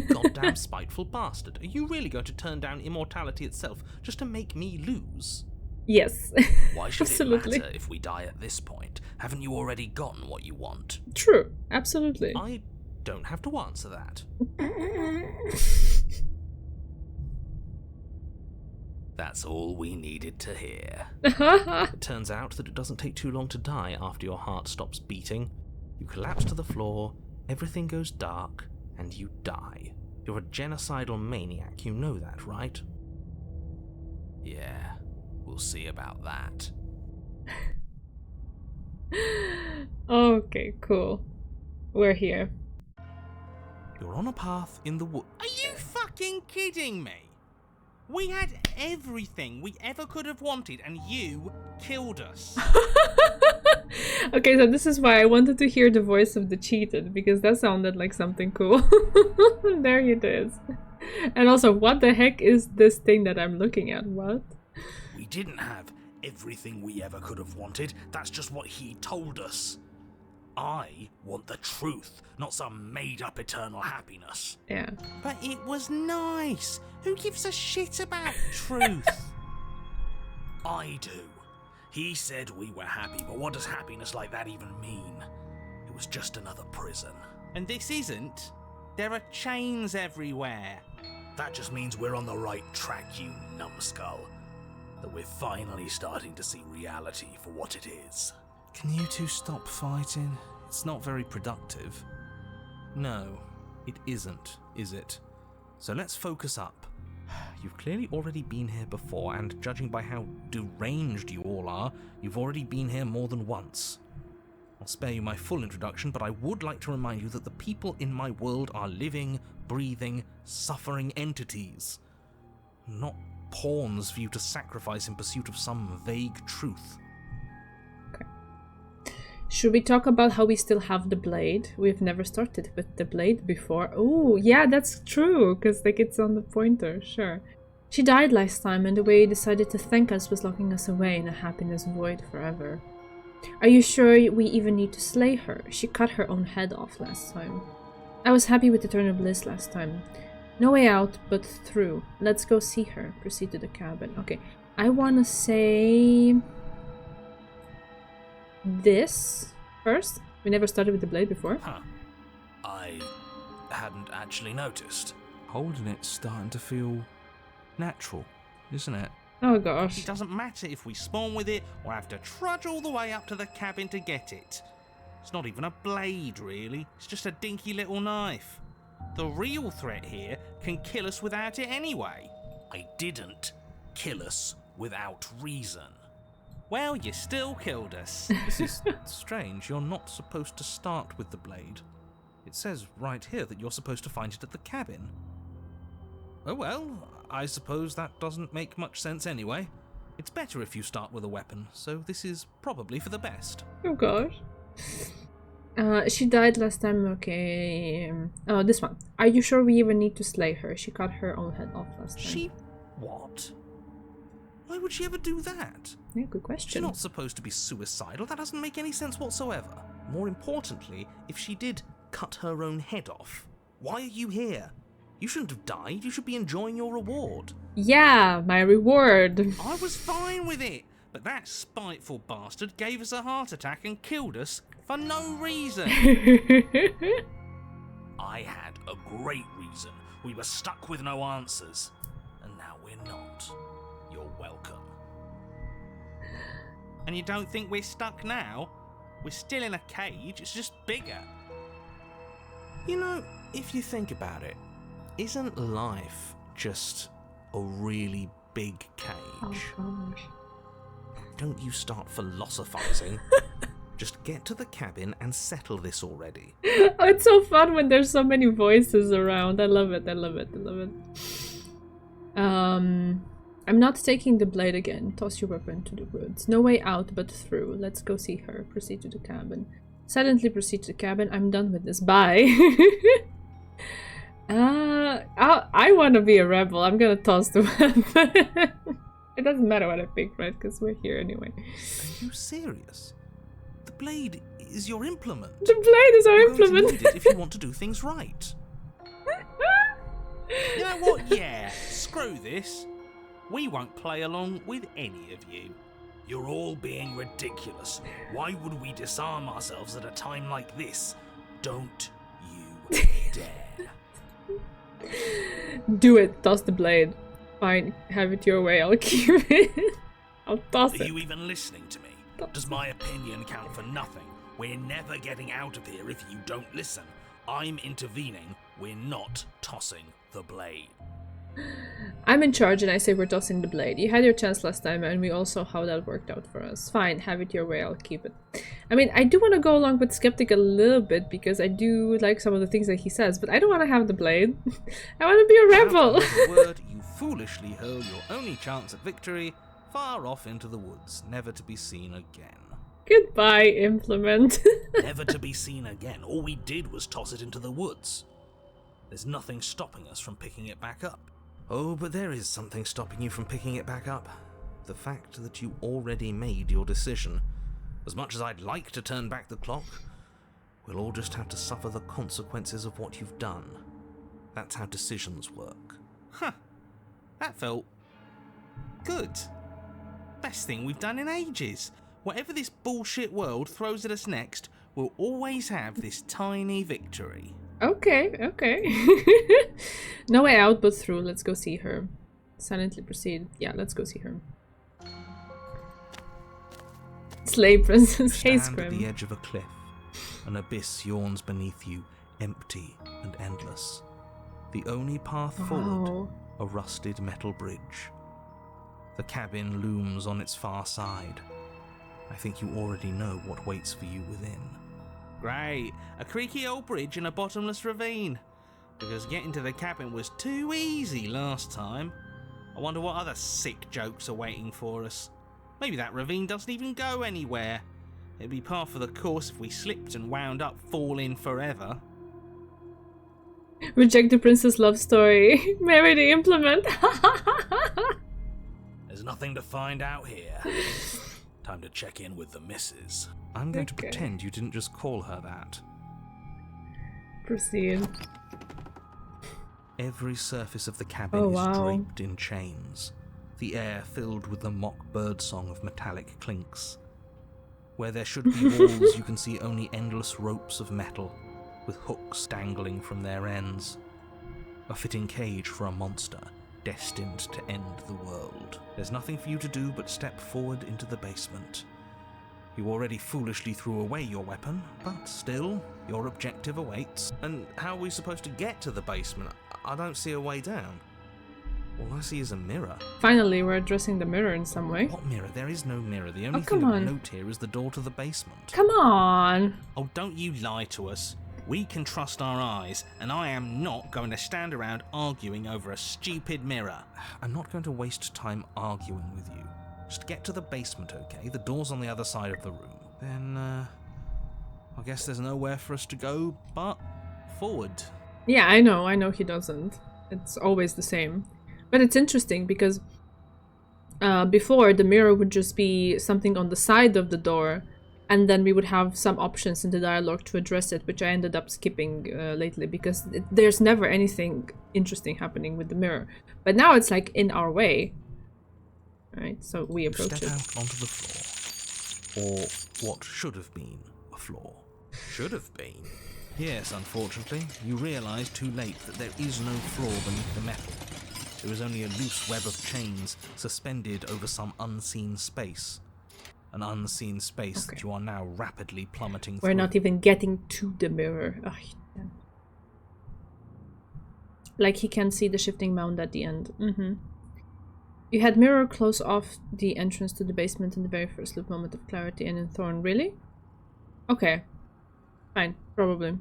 Goddamn spiteful bastard. Are you really going to turn down immortality itself just to make me lose? Yes. Why should Absolutely. it matter if we die at this point? Haven't you already gotten what you want? True, absolutely. I don't have to answer that. That's all we needed to hear. It turns out that it doesn't take too long to die after your heart stops beating. You collapse to the floor, everything goes dark, and you die. You're a genocidal maniac, you know that, right? Yeah, we'll see about that. Okay, cool. We're here. You're on a path in the wood. Are you fucking kidding me? We had everything we ever could have wanted, and you killed us. Okay, so this is why I wanted to hear the voice of the cheated, because that sounded like something cool. There it is. And also, what the heck is this thing that I'm looking at? What? We didn't have everything we ever could have wanted. That's just what he told us. I want the truth, not some made-up eternal happiness. Yeah. But it was nice. Who gives a shit about truth? I do. He said we were happy, but what does happiness like that even mean? It was just another prison. And this isn't. There are chains everywhere. That just means we're on the right track, you numbskull. That we're finally starting to see reality for what it is. Can you two stop fighting? It's not very productive. No, it isn't, is it? So let's focus up. You've clearly already been here before, and judging by how deranged you all are, you've already been here more than once. I'll spare you my full introduction, but I would like to remind you that the people in my world are living, breathing, suffering entities. Not pawns for you to sacrifice in pursuit of some vague truth. Should we talk about how we still have the blade? We've never started with the blade before. Oh, yeah, that's true, because like it's on the pointer, sure. She died last time, and the way you decided to thank us was locking us away in a happiness void forever. Are you sure we even need to slay her? She cut her own head off last time. I was happy with Eternal Bliss last time. No way out, but through. Let's go see her. Proceed to the cabin. Okay, I want to say this first. We never started with the blade before. Huh. I hadn't actually noticed. Holding it's starting to feel natural, isn't it? Oh gosh. It doesn't matter if we spawn with it or have to trudge all the way up to the cabin to get it. It's not even a blade, really. It's just a dinky little knife. The real threat here can kill us without it anyway. I didn't kill us without reason. Well, you still killed us. This is strange. You're not supposed to start with the blade. It says right here that you're supposed to find it at the cabin. Oh well, I suppose that doesn't make much sense anyway. It's better if you start with a weapon, so this is probably for the best. Oh gosh. She died last time, okay. Oh, this one. Are you sure we even need to slay her? She cut her own head off last time. She... what? Why would she ever do that? Yeah, good She's question. not supposed to be suicidal. That doesn't make any sense whatsoever. More importantly, if she did cut her own head off, why are you here? You shouldn't have died. You should be enjoying your reward. Yeah, my reward. I was fine with it, but that spiteful bastard gave us a heart attack and killed us for no reason. I had a great reason. We were stuck with no answers. And now we're not. You're welcome. And you don't think we're stuck now? We're still in a cage, it's just bigger. You know, if you think about it, isn't life just a really big cage? Oh gosh. Don't you start philosophizing. Just get to the cabin and settle this already. Oh, it's so fun when there's so many voices around. I love it, I love it, I love it. I'm not taking the blade again. Toss your weapon to the woods. No way out but through. Let's go see her. Proceed to the cabin. Silently proceed to the cabin. I'm done with this. Bye. I want to be a rebel. I'm gonna toss the weapon. It doesn't matter what I pick, right? Because we're here anyway. Are you serious? The blade is your implement. The blade is our You're going to implement. need it if you want to do things right. You know what? Yeah, screw this. We won't play along with any of you. You're all being ridiculous. Why would we disarm ourselves at a time like this? Don't you dare. Do it. Toss the blade. Fine. Have it your way. I'll keep it. I'll toss Are it. you even listening to me? Does my opinion count for nothing? We're never getting out of here if you don't listen. I'm intervening. We're not tossing the blade. I'm in charge and I say we're tossing the blade. You had your chance last time and we all saw how that worked out for us. Fine, have it your way, I'll keep it. I mean, I do want to go along with Skeptic a little bit because I do like some of the things that he says, but I don't want to have the blade. I want to be a rebel. Without another word, you foolishly hurl your only chance at victory far off into the woods, never to be seen again. Goodbye, implement. Never to be seen again. All we did was toss it into the woods. There's nothing stopping us from picking it back up. Oh, but there is something stopping you from picking it back up. The fact that you already made your decision. As much as I'd like to turn back the clock, we'll all just have to suffer the consequences of what you've done. That's how decisions work. Huh. That felt good. Best thing we've done in ages. Whatever this bullshit world throws at us next, we'll always have this tiny victory. Okay, okay. No way out but through. Let's go see her. Silently proceed. Yeah, let's go see her. Slay Princess. Hey, Stand at the Scrim. edge of a cliff. An abyss yawns beneath you, empty and endless. The only path forward, Wow. a rusted metal bridge. The cabin looms on its far side. I think you already know what waits for you within. Great, a creaky old bridge in a bottomless ravine. Because getting to the cabin was too easy last time. I wonder what other sick jokes are waiting for us. Maybe that ravine doesn't even go anywhere. It'd be par for the course if we slipped and wound up falling forever. Reject the princess love story. Marry the implement. There's nothing to find out here. Time to check in with the missus. I'm going to Okay. pretend you didn't just call her that. Proceed. Every surface of the cabin Oh, is wow. draped in chains, the air filled with the mock birdsong of metallic clinks. Where there should be walls, you can see only endless ropes of metal, with hooks dangling from their ends. A fitting cage for a monster, destined to end the world. There's nothing for you to do but step forward into the basement. You already foolishly threw away your weapon, but still, your objective awaits. And how are we supposed to get to the basement? I don't see a way down. All I see is a mirror. Finally, we're addressing the mirror in some way. What mirror? There is no mirror. The only come thing of on. note here is the door to the basement. Come on. Oh, don't you lie to us. We can trust our eyes, and I am not going to stand around arguing over a stupid mirror. I'm not going to waste time arguing with you. Just get to the basement, okay? The door's on the other side of the room. Then, I guess there's nowhere for us to go but forward. Yeah, I know he doesn't. It's always the same. But it's interesting because before the mirror would just be something on the side of the door, and then we would have some options in the dialogue to address it, which I ended up skipping lately because there's never anything interesting happening with the mirror. But now it's like in our way. Right, so we approach Step it. out onto the floor. Or what should have been a floor. Should have been. Yes, unfortunately, you realise too late that there is no floor beneath the metal. There is only a loose web of chains suspended over some unseen space. An unseen space that you are now rapidly plummeting through. We're not even getting to the mirror. Oh, damn. Like he can see the shifting mound at the end. You had mirror close off the entrance to the basement in the very first loop moment of clarity and in Thorn. Really? Okay. Fine. Probably.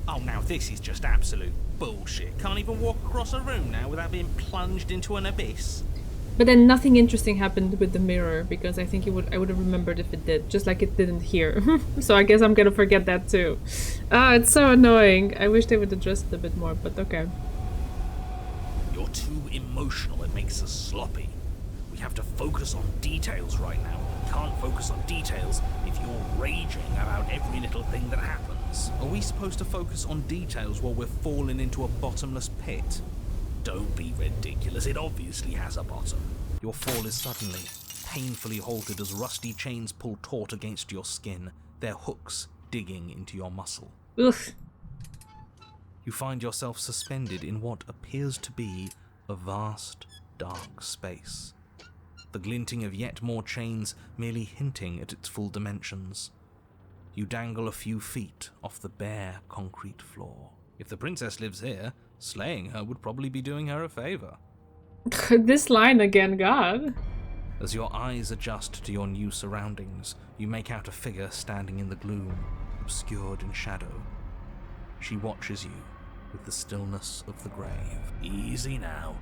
Oh, now this is just absolute bullshit. Can't even walk across a room now without being plunged into an abyss. But then nothing interesting happened with the mirror because I think I would have remembered if it did, just like it didn't here. So I guess I'm gonna forget that too. It's so annoying. I wish they would address it a bit more, but okay. You're too emotional. It makes us sloppy. We have to focus on details right now. We can't focus on details if you're raging about every little thing that happens. Are we supposed to focus on details while we're falling into a bottomless pit? Don't be ridiculous. It obviously has a bottom. Your fall is suddenly, painfully halted as rusty chains pull taut against your skin, their hooks digging into your muscle. Ugh. You find yourself suspended in what appears to be a vast, dark space. The glinting of yet more chains merely hinting at its full dimensions. You dangle a few feet off the bare concrete floor. If the princess lives here, slaying her would probably be doing her a favor. This line again, God. As your eyes adjust to your new surroundings, you make out a figure standing in the gloom, obscured in shadow. She watches you with the stillness of the grave. Easy now.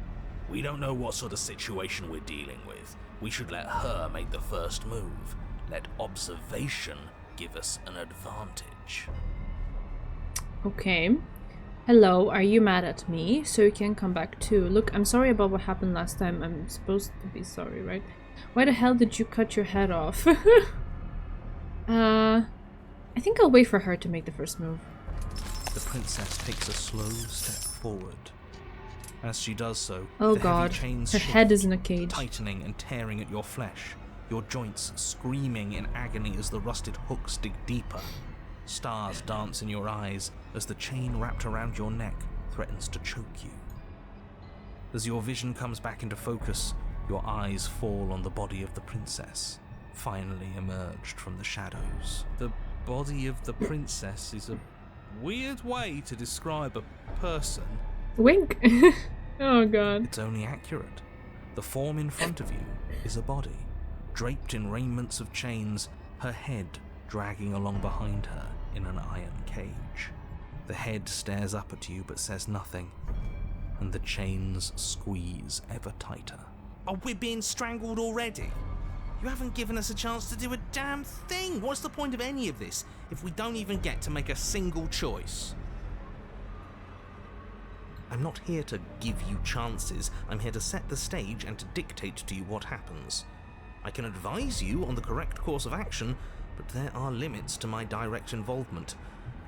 We don't know what sort of situation we're dealing with. We should let her make the first move. Let observation give us an advantage. Okay. Hello, are you mad at me? So you can come back too. Look, I'm sorry about what happened last time. I'm supposed to be sorry, right? Why the hell did you cut your head off? I think I'll wait for her to make the first move. The princess takes a slow step forward. As she does so, oh the God, heavy chains her shift, head is in a cage. tightening and tearing at your flesh, your joints screaming in agony as the rusted hooks dig deeper. Stars dance in your eyes as the chain wrapped around your neck threatens to choke you. As your vision comes back into focus, your eyes fall on the body of the princess, finally emerged from the shadows. The body of the princess is a weird way to describe a person. Wink! Oh God. It's only accurate. The form in front of you is a body, draped in raiments of chains, her head dragging along behind her in an iron cage. The head stares up at you but says nothing, and the chains squeeze ever tighter. Oh, we're being strangled already? You haven't given us a chance to do a damn thing. What's the point of any of this if we don't even get to make a single choice? I'm not here to give you chances. I'm here to set the stage and to dictate to you what happens. I can advise you on the correct course of action, but there are limits to my direct involvement.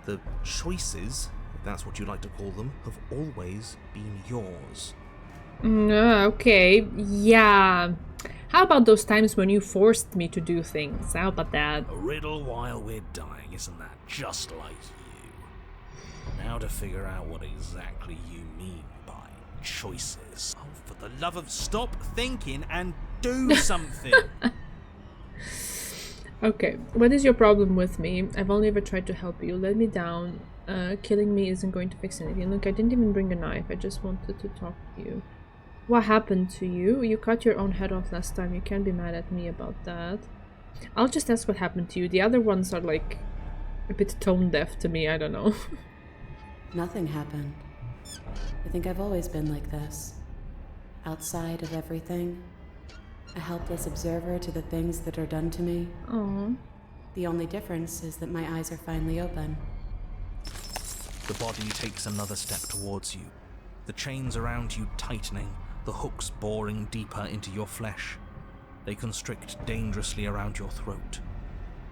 The choices, if that's what you like to call them, have always been yours. Okay, yeah. How about those times when you forced me to do things? How about that? A riddle while we're dying, isn't that just like you? Now to figure out what exactly you mean by choices. Oh, for the love of stop thinking and do something! Okay, what is your problem with me? I've only ever tried to help you. Let me down. Killing me isn't going to fix anything. Look, I didn't even bring a knife. I just wanted to talk to you. What happened to you? You cut your own head off last time. You can't be mad at me about that. I'll just ask what happened to you. The other ones are like a bit tone deaf to me. I don't know. Nothing happened. I think I've always been like this. Outside of everything. A helpless observer to the things that are done to me. Aww. The only difference is that my eyes are finally open. The body takes another step towards you, the chains around you tightening, the hooks boring deeper into your flesh. They constrict dangerously around your throat.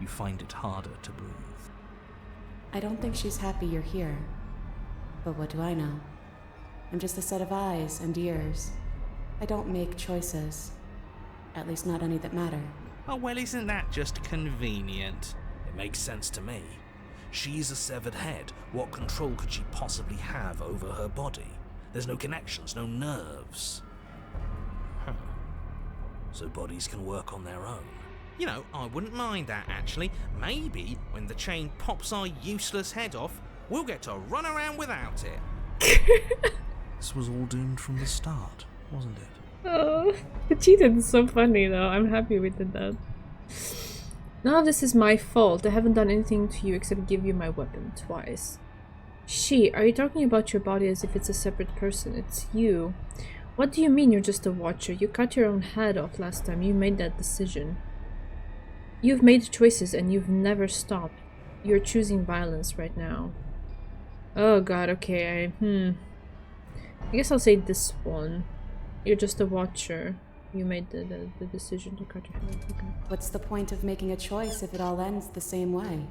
You find it harder to breathe. I don't think she's happy you're here. But what do I know? I'm just a set of eyes and ears. I don't make choices. At least not any that matter. Oh, well, isn't that just convenient? It makes sense to me. She's a severed head. What control could she possibly have over her body? There's no connections, no nerves. So bodies can work on their own. You know, I wouldn't mind that, actually. Maybe when the chain pops our useless head off, we'll get to run around without it. This was all doomed from the start, wasn't it? Oh, the cheated is so funny though. I'm happy we did that. None of this is my fault. I haven't done anything to you except give you my weapon twice. She, are you talking about your body as if it's a separate person? It's you. What do you mean you're just a watcher? You cut your own head off last time. You made that decision. You've made choices and you've never stopped. You're choosing violence right now. Oh god, okay. I guess I'll say this one. You're just a watcher. You made the decision to cut your head off. Okay. What's the point of making a choice if it all ends the same way?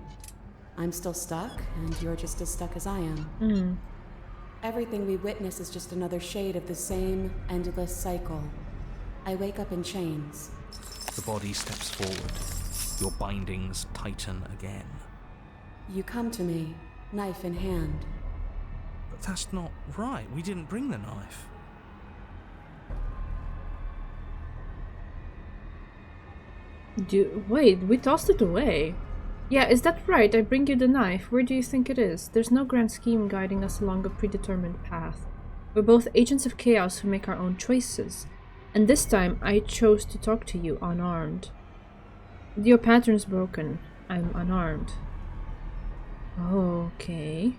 I'm still stuck, and you're just as stuck as I am. Everything we witness is just another shade of the same endless cycle. I wake up in chains. The body steps forward. Your bindings tighten again. You come to me, knife in hand. But that's not right. We didn't bring the knife. Wait, we tossed it away. Yeah, is that right? I bring you the knife. Where do you think it is? There's no grand scheme guiding us along a predetermined path. We're both agents of chaos who make our own choices. And this time, I chose to talk to you unarmed. Your pattern's broken. I'm unarmed. Okay.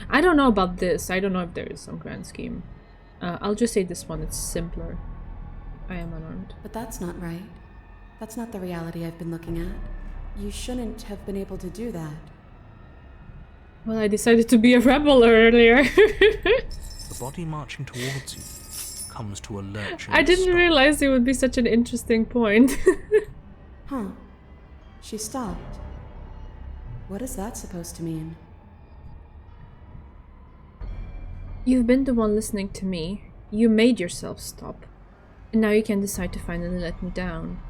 I don't know about this. I don't know if there is some grand scheme. I'll just say this one. It's simpler. I am unarmed. But that's not right. That's not the reality I've been looking at. You shouldn't have been able to do that. Well, I decided to be a rebel earlier. The body marching towards you comes to a lurch. I didn't realize it would be such an interesting point. Huh. She stopped. What is that supposed to mean? You've been the one listening to me. You made yourself stop. And now you can decide to finally let me down.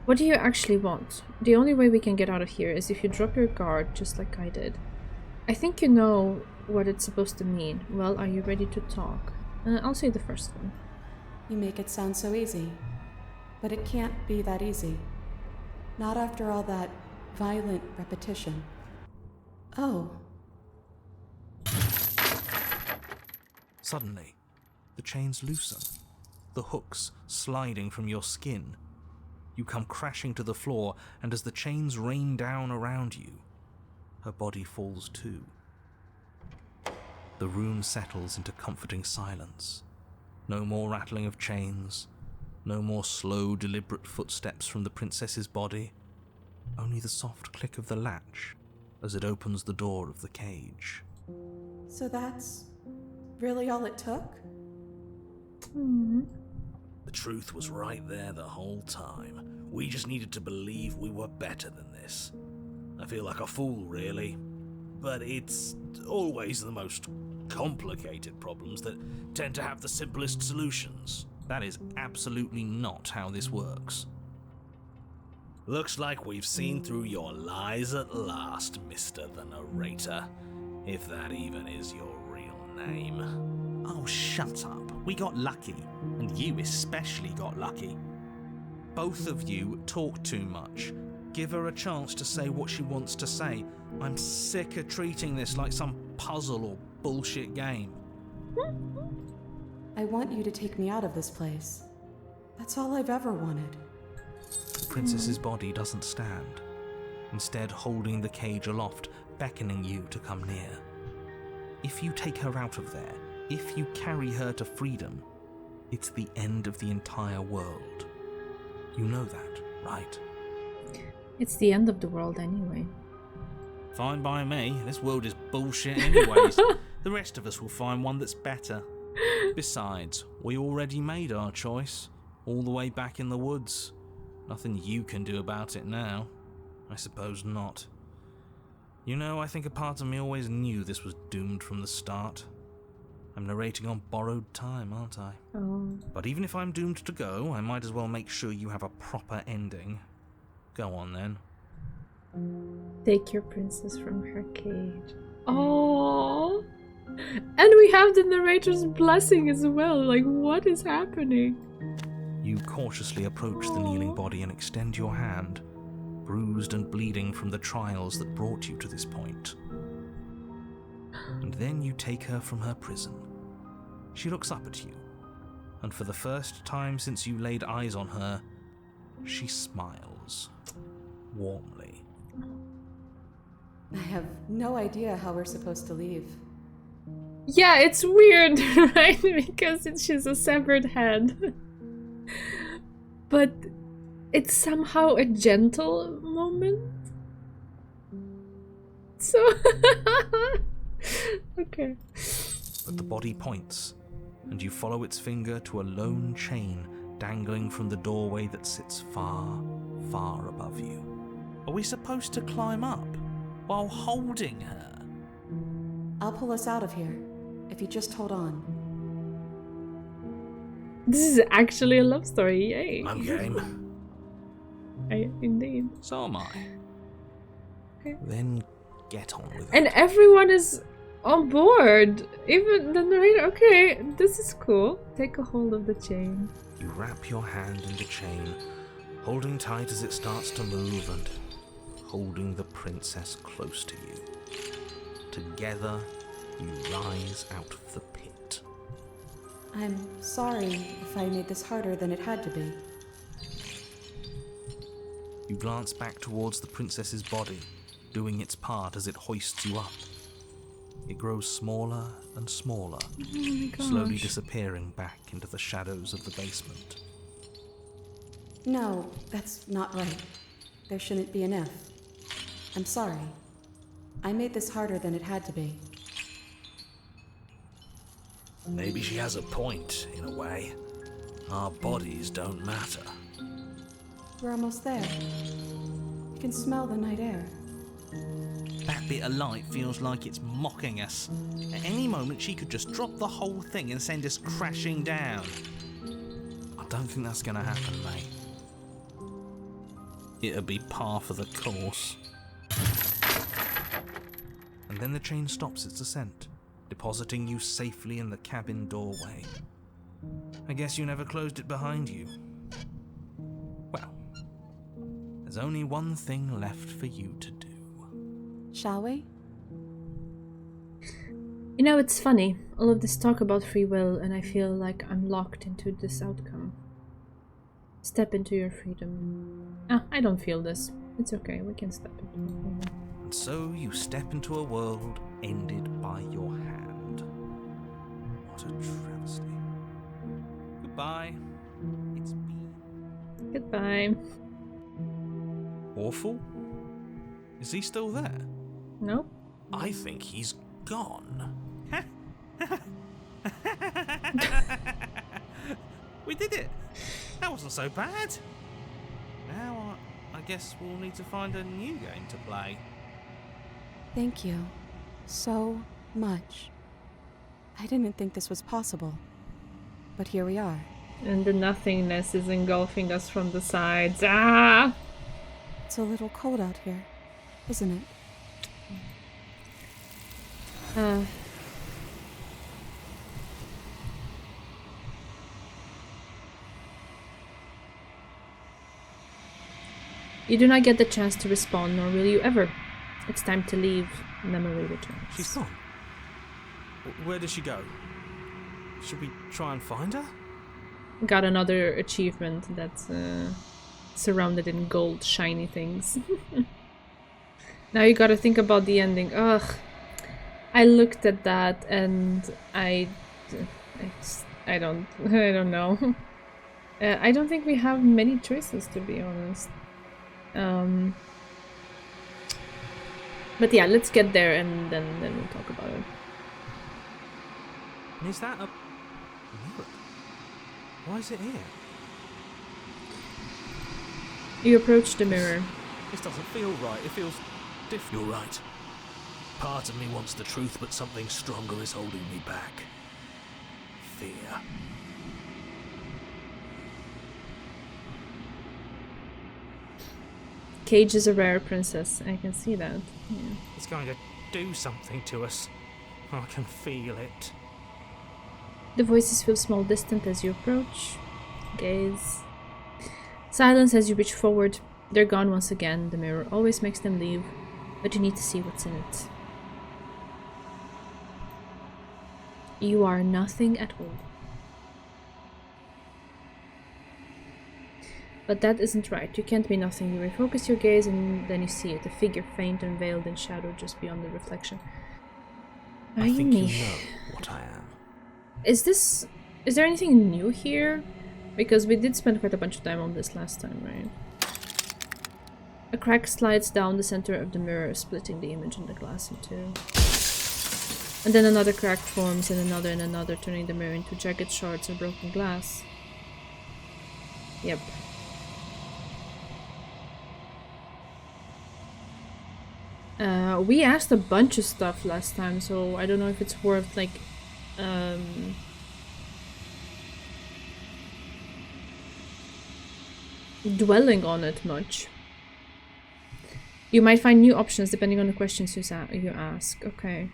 What do you actually want? The only way we can get out of here is if you drop your guard, just like I did. I think you know what it's supposed to mean. Well, are you ready to talk? I'll say the first one. You make it sound so easy. But it can't be that easy. Not after all that violent repetition. Oh. Suddenly, the chains loosen, the hooks sliding from your skin. You come crashing to the floor, and as the chains rain down around you, her body falls too. The room settles into comforting silence. No more rattling of chains, no more slow, deliberate footsteps from the princess's body, only the soft click of the latch as it opens the door of the cage. So that's really all it took? The truth was right there the whole time. We just needed to believe we were better than this. I feel like a fool, really. But it's always the most complicated problems that tend to have the simplest solutions. That is absolutely not how this works. Looks like we've seen through your lies at last, Mr. the Narrator. If that even is your real name. Oh, shut up. We got lucky. And you especially got lucky. Both of you talk too much. Give her a chance to say what she wants to say. I'm sick of treating this like some puzzle or bullshit game. I want you to take me out of this place. That's all I've ever wanted. The princess's body doesn't stand, instead holding the cage aloft, beckoning you to come near. If you take her out of there, if you carry her to freedom, it's the end of the entire world. You know that. right? It's the end of the world anyway. Fine by me. This world is bullshit anyways. The rest of us will find one that's better. Besides, we already made our choice. All the way back in the woods. Nothing you can do about it now. I suppose not. You know, I think a part of me always knew this was doomed from the start. I'm narrating on borrowed time, aren't I? Oh. But even if I'm doomed to go, I might as well make sure you have a proper ending. Go on then. Take your princess from her cage. Oh, and we have the narrator's blessing as well. Like, what is happening? You cautiously approach the kneeling body and extend your hand, bruised and bleeding from the trials that brought you to this point. And then you take her from her prison. She looks up at you, and for the first time since you laid eyes on her, she smiles warmly. I have no idea how we're supposed to leave. Yeah, it's weird, right? Because she's a severed head. But it's somehow a gentle moment. So... okay. But the body points, and you follow its finger to a lone chain dangling from the doorway that sits far, far above you. Are we supposed to climb up while holding her? I'll pull us out of here, if you just hold on. This is actually a love story, yay. I'm game. Indeed. So am I. Okay. Then get on with it. And everyone is on board. Even the narrator. Okay, this is cool. Take a hold of the chain. You wrap your hand in the chain, holding tight as it starts to move and holding the princess close to you. Together, you rise out of the pit. I'm sorry if I made this harder than it had to be. You glance back towards the princess's body, doing its part as it hoists you up. It grows smaller and smaller, slowly disappearing back into the shadows of the basement. No, that's not right. There shouldn't be an F. I'm sorry. I made this harder than it had to be. Maybe she has a point, in a way. Our bodies don't matter. We're almost there. You can smell the night air. That bit of light feels like it's mocking us. At any moment, she could just drop the whole thing and send us crashing down. I don't think that's gonna happen, mate. It'll be par for the course. And then the chain stops its ascent, depositing you safely in the cabin doorway. I guess you never closed it behind you. Well, there's only one thing left for you to do. Shall we? You know, it's funny. All of this talk about free will, and I feel like I'm locked into this outcome. Step into your freedom. Ah, I don't feel this. It's okay, we can step into it. And so you step into a world ended by your hand. What a travesty. Goodbye. It's been Goodbye. awful. Is he still there? No? I think he's gone. We did it! That wasn't so bad. Now I guess we'll need to find a new game to play. Thank you so much. I didn't think this was possible, but here we are. And the nothingness is engulfing us from the sides. Ah! It's a little cold out here, isn't it? You do not get the chance to respond, nor will you ever. It's time to leave. Memory returns. She's gone. Where did she go? Should we try and find her? Got another achievement that's surrounded in gold, shiny things. Now you gotta think about the ending. Ugh. I looked at that and I don't know. I don't think we have many choices, to be honest. But yeah, let's get there and then we'll talk about it. And is that a mirror? Why is it here? You approach the mirror. This doesn't feel right. It feels different. You're right. Part of me wants the truth, but something stronger is holding me back. Fear. Cage is a rare princess. I can see that. Yeah. It's going to do something to us. I can feel it. The voices feel small, distant as you approach. Gaze. Silence as you reach forward. They're gone once again. The mirror always makes them leave, but you need to see what's in it. You are nothing at all. But that isn't right. You can't be nothing. You refocus your gaze and then you see it. A figure faint and veiled in shadow just beyond the reflection. Are I think me? you know what I am. Is there anything new here? Because we did spend quite a bunch of time on this last time, right? A crack slides down the center of the mirror, splitting the image in the glass in two. And then another crack forms, and another, turning the mirror into jagged shards of broken glass. Yep. We asked a bunch of stuff last time, so I don't know if it's worth, like, dwelling on it much. You might find new options depending on the questions you ask. Okay.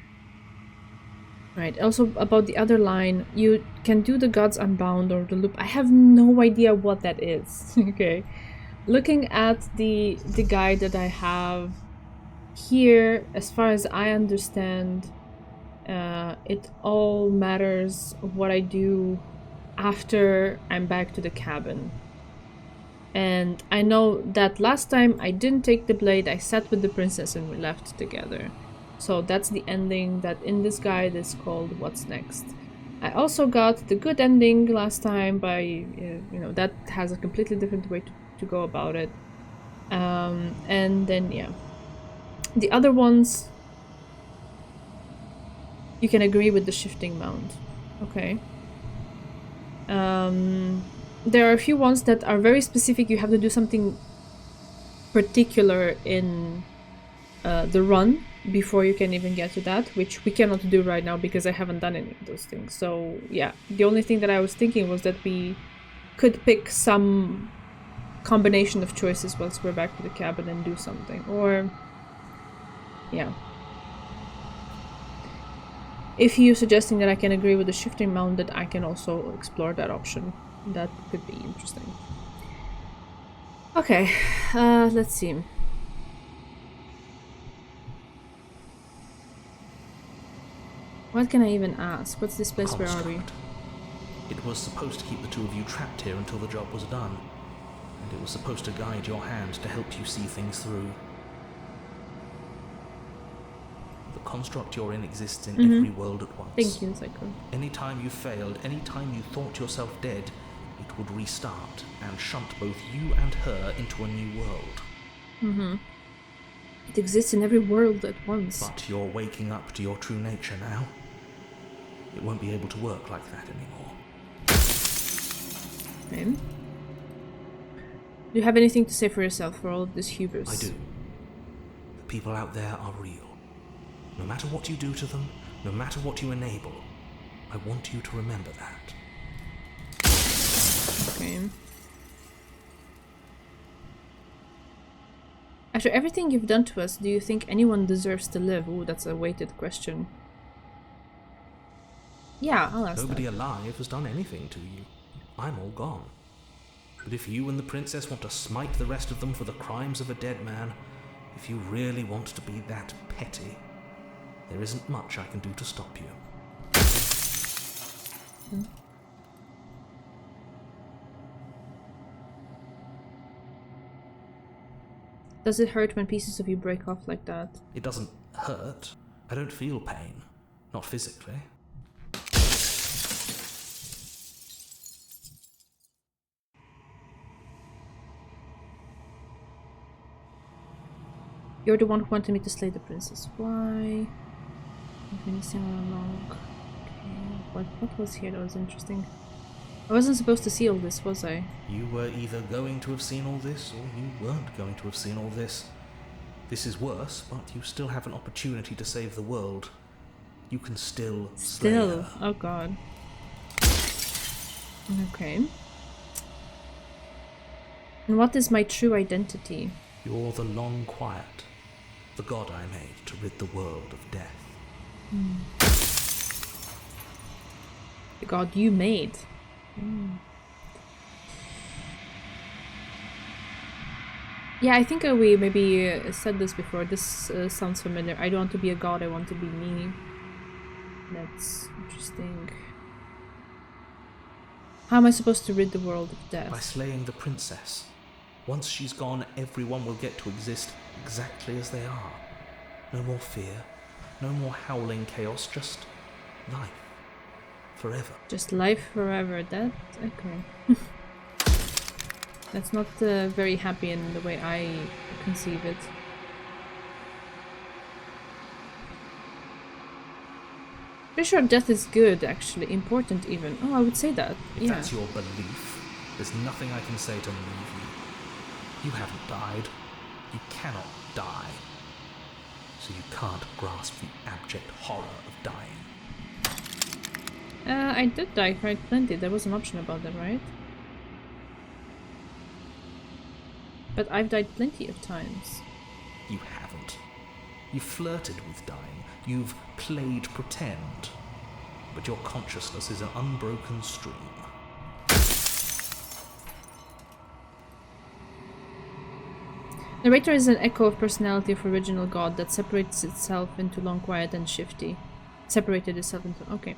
Right, also about the other line, you can do the Gods Unbound or the loop. I have no idea what that is. Okay. Looking at the guide that I have here, as far as I understand, it all matters what I do after I'm back to the cabin. And I know that last time I didn't take the blade, I sat with the princess and we left together. So that's the ending that in this guide is called What's Next. I also got the good ending last time by, you know, that has a completely different way to go about it. And then, yeah. The other ones, you can agree with the shifting mount. Okay. There are a few ones that are very specific. You have to do something particular in the run before you can even get to that, which we cannot do right now because I haven't done any of those things. So yeah, the only thing that I was thinking was that we could pick some combination of choices once we're back to the cabin and do something. Or yeah. If you're suggesting that I can agree with the shifting mount, that I can also explore that option. That could be interesting. Okay, let's see. What can I even ask? What's this place? Where are we? It was supposed to keep the two of you trapped here until the job was done. And it was supposed to guide your hand to help you see things through. The construct you're in exists in every world at once. Thank you, Psycho. Anytime you failed, anytime you thought yourself dead, it would restart and shunt both you and her into a new world. It exists in every world at once. But you're waking up to your true nature now. It won't be able to work like that anymore. Okay. Do you have anything to say for yourself for all of this hubris? I do. The people out there are real. No matter what you do to them, no matter what you enable, I want you to remember that. Okay. After everything you've done to us, do you think anyone deserves to live? Ooh, that's a weighted question. Yeah, I'll ask Nobody that. alive has done anything to you. I'm all gone. But if you and the princess want to smite the rest of them for the crimes of a dead man, if you really want to be that petty, there isn't much I can do to stop you. Does it hurt when pieces of you break off like that? It doesn't hurt. I don't feel pain. Not physically. You're the one who wanted me to slay the princess. Why? I've been seen all along. Okay. What was here that was interesting? I wasn't supposed to see all this, was I? You were either going to have seen all this, or you weren't going to have seen all this. This is worse, but you still have an opportunity to save the world. You can still slay her. Oh god. Okay. And what is my true identity? You're the Long Quiet, the god I made to rid the world of death. The god you made. Yeah, I think we maybe said this before. This sounds familiar. I don't want to be a god, I want to be me. That's interesting. How am I supposed to rid the world of death? By slaying the princess. Once she's gone, everyone will get to exist exactly as they are. No more fear, no more howling chaos, just life. Forever. Just life forever, that? Okay. That's not very happy in the way I conceive it. Pretty sure death is good, actually. Important, even. Oh, I would say that. If that's your belief, there's nothing I can say to move you. You haven't died. You cannot die. So you can't grasp the abject horror of dying. I did die quite plenty. There was an option about that, right? But I've died plenty of times. You haven't. You've flirted with dying. You've played pretend. But your consciousness is an unbroken stream. Narrator is an echo of personality of original god that separates itself into Long Quiet and Shifty. Separated itself into... Okay,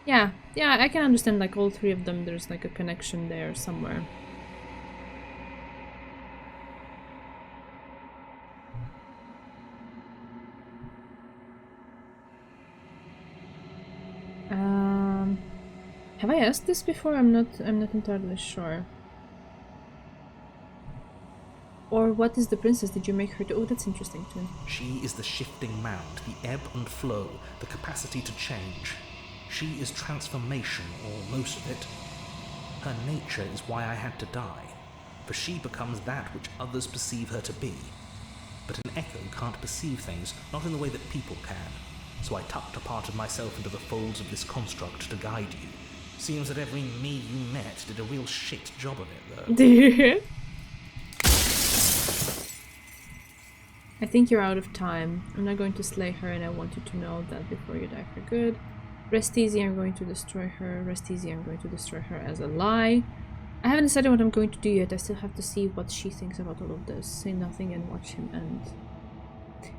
Yeah, I can understand, like, all three of them, there's like a connection there somewhere. Have I asked this before? I'm not entirely sure. Or what is the princess? Did you make her do? Oh, that's interesting too. She is the shifting mound, the ebb and flow, the capacity to change. She is transformation, or most of it. Her nature is why I had to die, for she becomes that which others perceive her to be. But an echo can't perceive things, not in the way that people can. So I tucked a part of myself into the folds of this construct to guide you. Seems that every me you met did a real shit job of it, though. I think you're out of time. I'm not going to slay her, and I want you to know that before you die for good. Rest easy, I'm going to destroy her. Rest easy, I'm going to destroy her as a lie. I haven't decided what I'm going to do yet. I still have to see what she thinks about all of this. Say nothing and watch him end.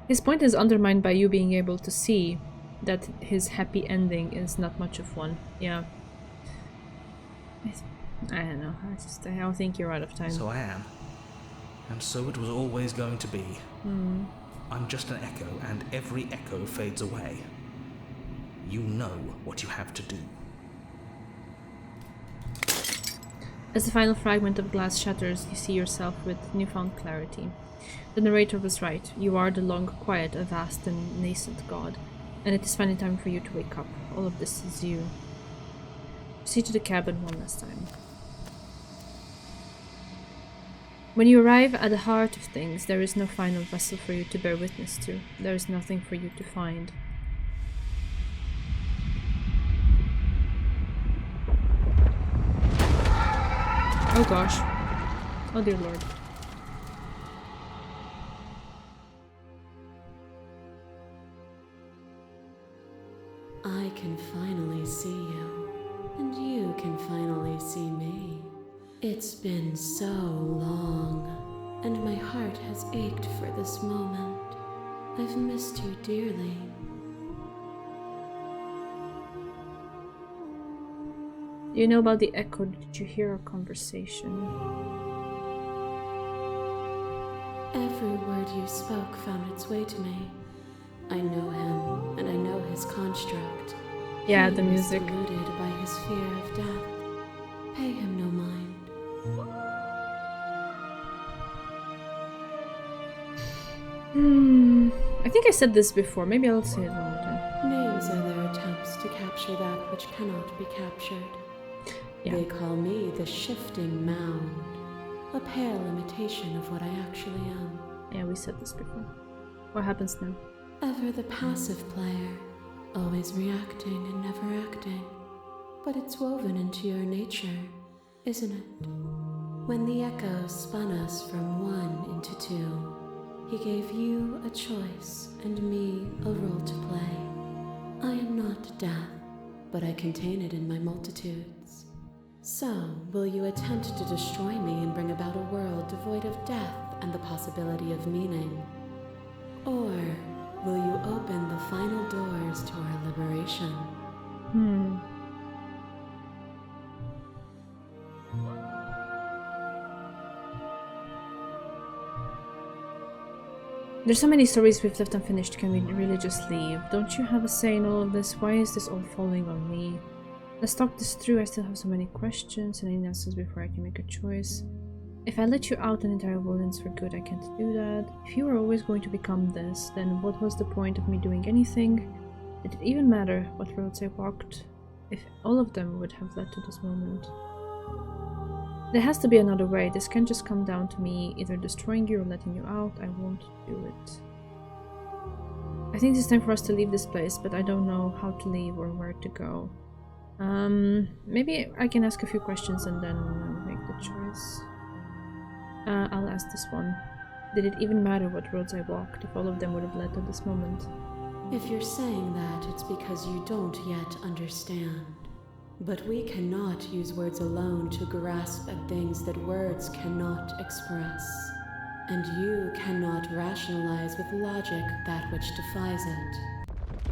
His point is undermined by you being able to see that his happy ending is not much of one. Yeah. I don't know. I don't think you're out of time. So I am. And so it was always going to be. I'm just an echo, and every echo fades away. You know what you have to do. As the final fragment of glass shatters, you see yourself with newfound clarity. The narrator was right. You are the Long Quiet, a vast and nascent god. And it is finally time for you to wake up. All of this is you. See to the cabin one last time. When you arrive at the heart of things, there is no final vessel for you to bear witness to. There is nothing for you to find. Oh gosh. Oh dear lord. I can finally see you, and you can finally see me. It's been so long, and my heart has ached for this moment. I've missed you dearly. Do you know about the echo? Did you hear our conversation? Every word you spoke found its way to me. I know him, and I know his construct. Yeah, He the music. is deluded by his fear of death. Pay him no mind. I think I said this before. Maybe I'll say it one more time. Names are their attempts to capture that which cannot be captured. Yeah. They call me the shifting mound, a pale imitation of what I actually am. Yeah, we said this before. What happens now? Ever the passive player, always reacting and never acting. But it's woven into your nature, isn't it? When the echo spun us from one into two, he gave you a choice and me a role to play. I am not death, but I contain it in my multitudes. So, will you attempt to destroy me and bring about a world devoid of death and the possibility of meaning? Or will you open the final doors to our liberation? There's so many stories we've left unfinished. Can we really just leave? Don't you have a say in all of this? Why is this all falling on me? Let's talk this through. I still have so many questions and answers before I can make a choice. If I let you out, an entire world ends for good. I can't do that. If you were always going to become this, then what was the point of me doing anything? Did it even matter what roads I walked? If all of them would have led to this moment. There has to be another way. This can't just come down to me either destroying you or letting you out. I won't do it. I think it's time for us to leave this place, but I don't know how to leave or where to go. Maybe I can ask a few questions and then make the choice. I'll ask this one. Did it even matter what roads I walked if all of them would have led to this moment? If you're saying that, it's because you don't yet understand. But we cannot use words alone to grasp at things that words cannot express. And you cannot rationalize with logic that which defies it.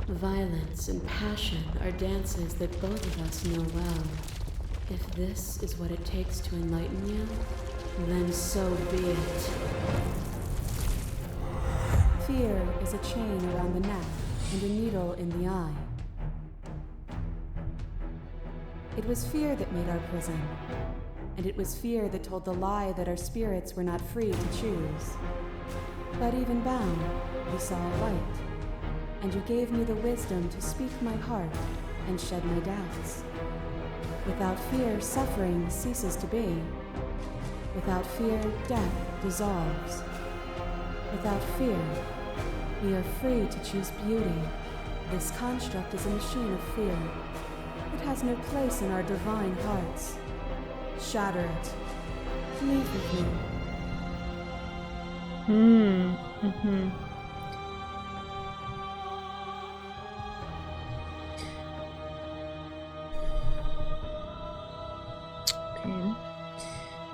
Violence and passion are dances that both of us know well. If this is what it takes to enlighten you, then so be it. Fear is a chain around the neck and a needle in the eye. It was fear that made our prison, and it was fear that told the lie that our spirits were not free to choose. But even bound, we saw light, and you gave me the wisdom to speak my heart and shed my doubts. Without fear, suffering ceases to be. Without fear, death dissolves. Without fear, we are free to choose beauty. This construct is a machine of fear. It has no place in our divine hearts. Shatter it. Leave with me. Okay.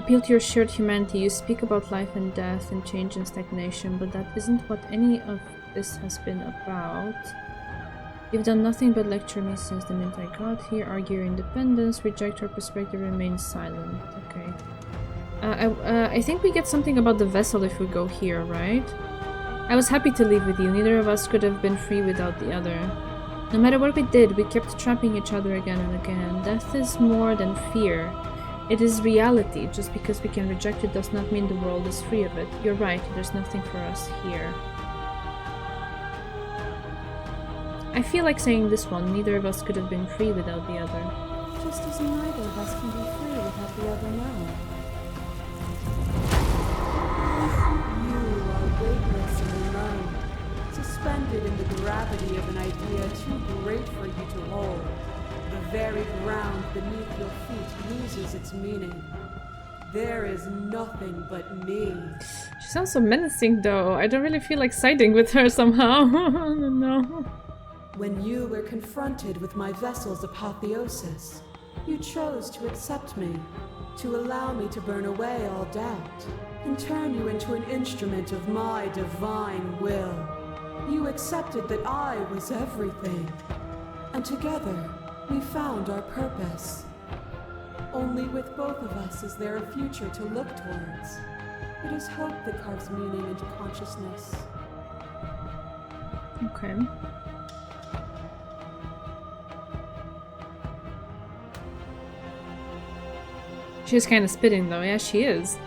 Appeal to your shared humanity. You speak about life and death and change and stagnation, but that isn't what any of this has been about. You've done nothing but lecture me since the minute I got here, argue your independence, reject our perspective, remain silent. Okay. I think we get something about the vessel if we go here, right? I was happy to leave with you. Neither of us could have been free without the other. No matter what we did, we kept trapping each other again and again. Death is more than fear. It is reality. Just because we can reject it does not mean the world is free of it. You're right, there's nothing for us here. I feel like saying this one. Neither of us could have been free without the other. Just as neither of us can be free without the other now. You are weightless and alone, suspended in the gravity of an idea too great for you to hold. The very ground beneath your feet loses its meaning. There is nothing but me. She sounds so menacing though. I don't really feel like siding with her somehow. I don't know. When you were confronted with my vessel's apotheosis, you chose to accept me, to allow me to burn away all doubt, and turn you into an instrument of my divine will. You accepted that I was everything, and together we found our purpose. Only with both of us is there a future to look towards. It is hope that carves meaning into consciousness. Okay. She's kind of spitting though. Yeah, she is.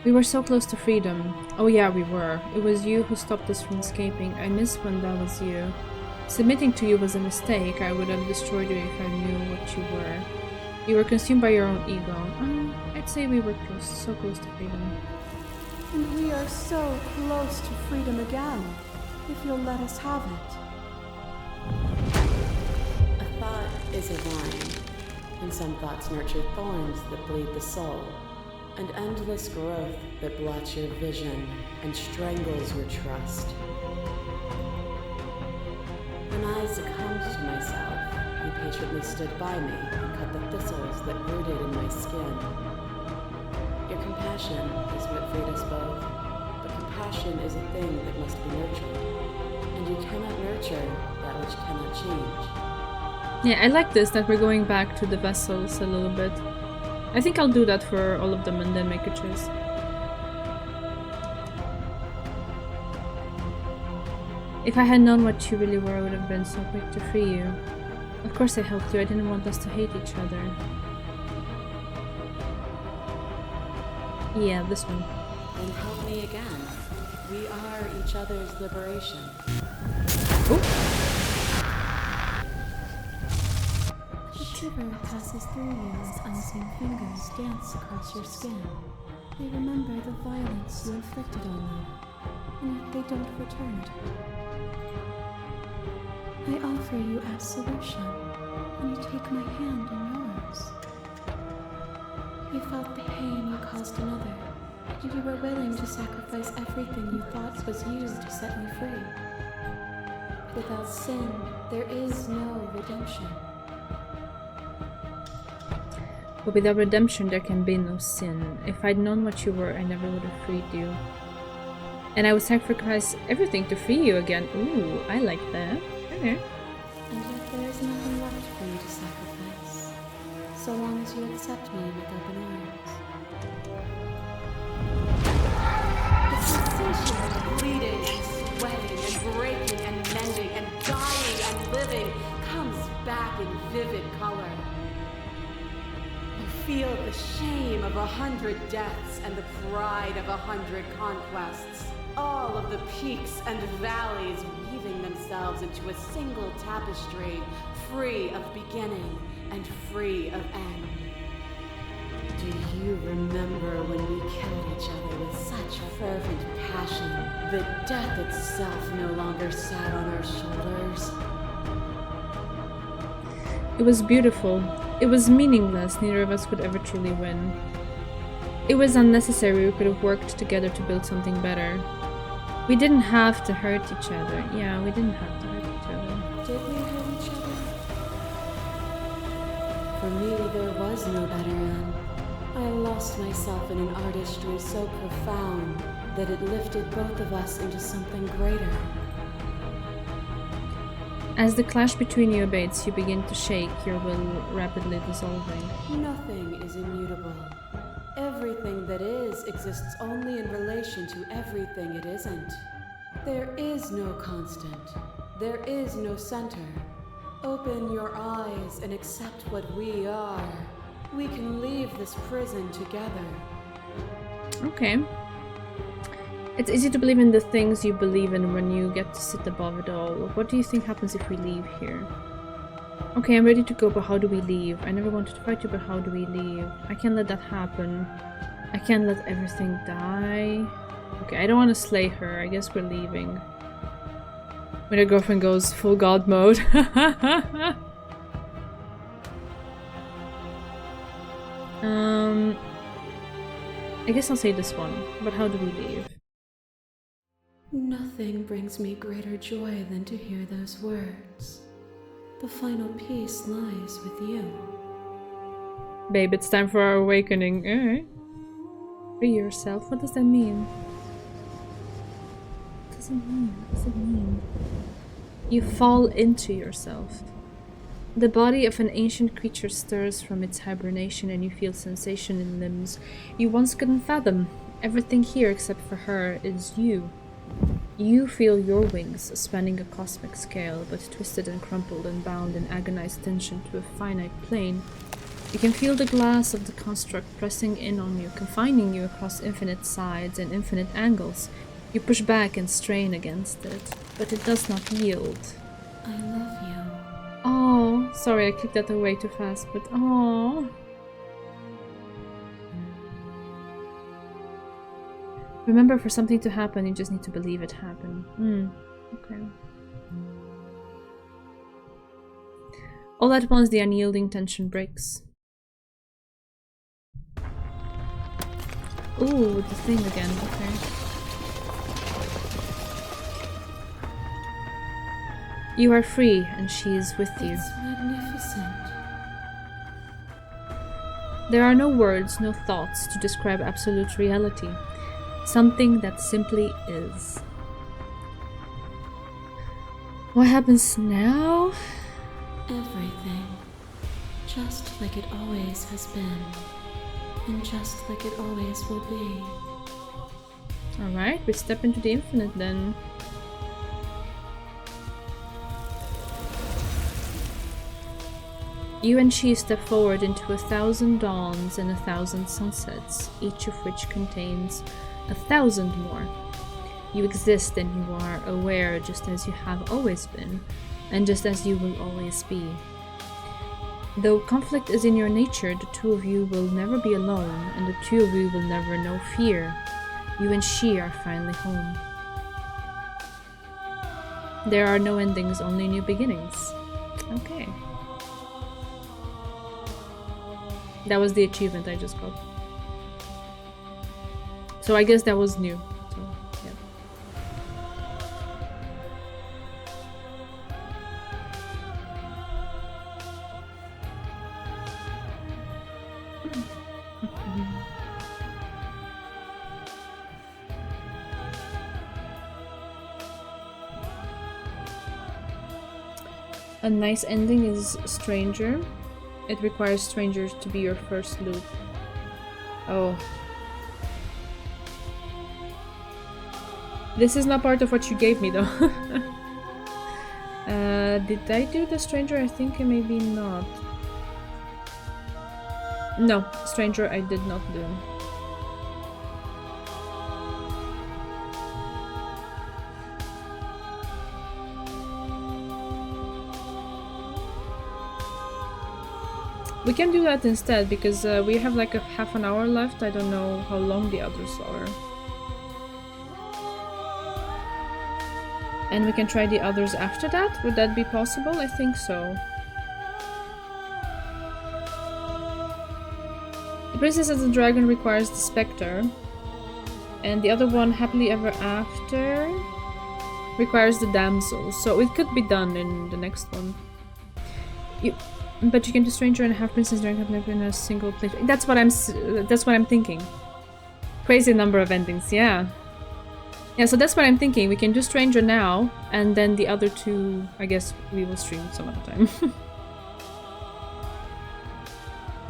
We were so close to freedom. Oh yeah, we were. It was you who stopped us from escaping. I miss when that was you. Submitting to you was a mistake. I would have destroyed you if I knew what you were. You were consumed by your own ego. I'd say we were close, so close to freedom. And we are so close to freedom again, if you'll let us have it. A thought is a vine, and some thoughts nurture thorns that bleed the soul, and endless growth that blots your vision and strangles your trust. When I succumbed to myself, you patiently stood by me and cut the thistles that rooted in my skin. Your compassion is what freed us both, but compassion is a thing that must be nurtured, and you cannot nurture that which cannot change. Yeah, I like this, that we're going back to the vessels a little bit. I think I'll do that for all of them and then make a choice. If I had known what you really were, I would have been so quick to free you. Of course I helped you, I didn't want us to hate each other. Yeah, this one. Then help me again. We are each other's liberation. Ooh. A shiver passes through you as unseen fingers dance across your skin. They remember the violence you inflicted on them, and yet they don't return it. I offer you absolution, and you take my hand in yours. You felt the pain you caused another, and you were willing to sacrifice everything you thought was you to set me free. Without sin, there is no redemption. But without redemption, there can be no sin. If I'd known what you were, I never would have freed you. And I would sacrifice everything to free you again. Ooh, I like that. Okay. And yet there is nothing left for you to sacrifice, so long as you accept me with open arms. The sensation of bleeding and sweating and breaking and mending and dying and living comes back in vivid color. You feel the shame of 100 deaths and the pride of 100 conquests. All of the peaks and valleys weaving themselves into a single tapestry, free of beginning and free of end. Do you remember when we killed each other with such fervent passion that death itself no longer sat on our shoulders? It was beautiful. It was meaningless. Neither of us could ever truly win. It was unnecessary. We could have worked together to build something better. We didn't have to hurt each other. Yeah, we didn't have to hurt each other. Did we hurt each other? For me, there was no better end. I lost myself in an artistry so profound that it lifted both of us into something greater. As the clash between you abates, you begin to shake, your will rapidly dissolving. Nothing is immutable. Everything that is exists only in relation to everything it isn't. There is no constant. There is no center. Open your eyes and accept what we are. We can leave this prison together. Okay. It's easy to believe in the things you believe in when you get to sit above it all. What do you think happens if we leave here? Okay, I'm ready to go, but how do we leave? I never wanted to fight you, but how do we leave? I can't let that happen. I can't let everything die. Okay, I don't want to slay her. I guess we're leaving. When her girlfriend goes full god mode. I guess I'll say this one, but how do we leave? Nothing brings me greater joy than to hear those words. The final peace lies with you. Babe, it's time for our awakening. Alright. Free yourself? What does that mean? What does it mean? What does it mean? You fall into yourself. The body of an ancient creature stirs from its hibernation and you feel sensation in limbs you once couldn't fathom. Everything here except for her is you. You feel your wings spanning a cosmic scale, but twisted and crumpled and bound in agonized tension to a finite plane. You can feel the glass of the construct pressing in on you, confining you across infinite sides and infinite angles. You push back and strain against it, but it does not yield. I love you. Oh, sorry, I clicked that away too fast, but oh. Remember, for something to happen, you just need to believe it happened. Okay. All at once, the unyielding tension breaks. Ooh, the thing again, okay. You are free, and she is with you. It's magnificent. There are no words, no thoughts to describe absolute reality. Something that simply is. What happens now? Everything. Just like it always has been. And just like it always will be. Alright, we step into the infinite then. You and she step forward into 1,000 dawns and 1,000 sunsets, each of which contains 1,000 more. You exist and you are aware just as you have always been, and just as you will always be. Though conflict is in your nature, the two of you will never be alone, and the two of you will never know fear. You and she are finally home. There are no endings, only new beginnings. Okay. That was the achievement I just got. So I guess that was new. So, yeah. A nice ending is Stranger. It requires strangers to be your first loop. Oh. This is not part of what you gave me though. Did I do the stranger? I think maybe not. No, stranger I did not do. We can do that instead because we have like a half an hour left. I don't know how long the others are. And we can try the others after that? Would that be possible? I think so. The Princess and the Dragon requires the Spectre. And the other one, Happily Ever After, requires the Damsel. So it could be done in the next one. But you can do Stranger and Half Princess Dragon have never in a single place. That's what I'm thinking. Crazy number of endings, yeah. Yeah, so that's what I'm thinking. We can do Stranger now, and then the other two, I guess we will stream some other time.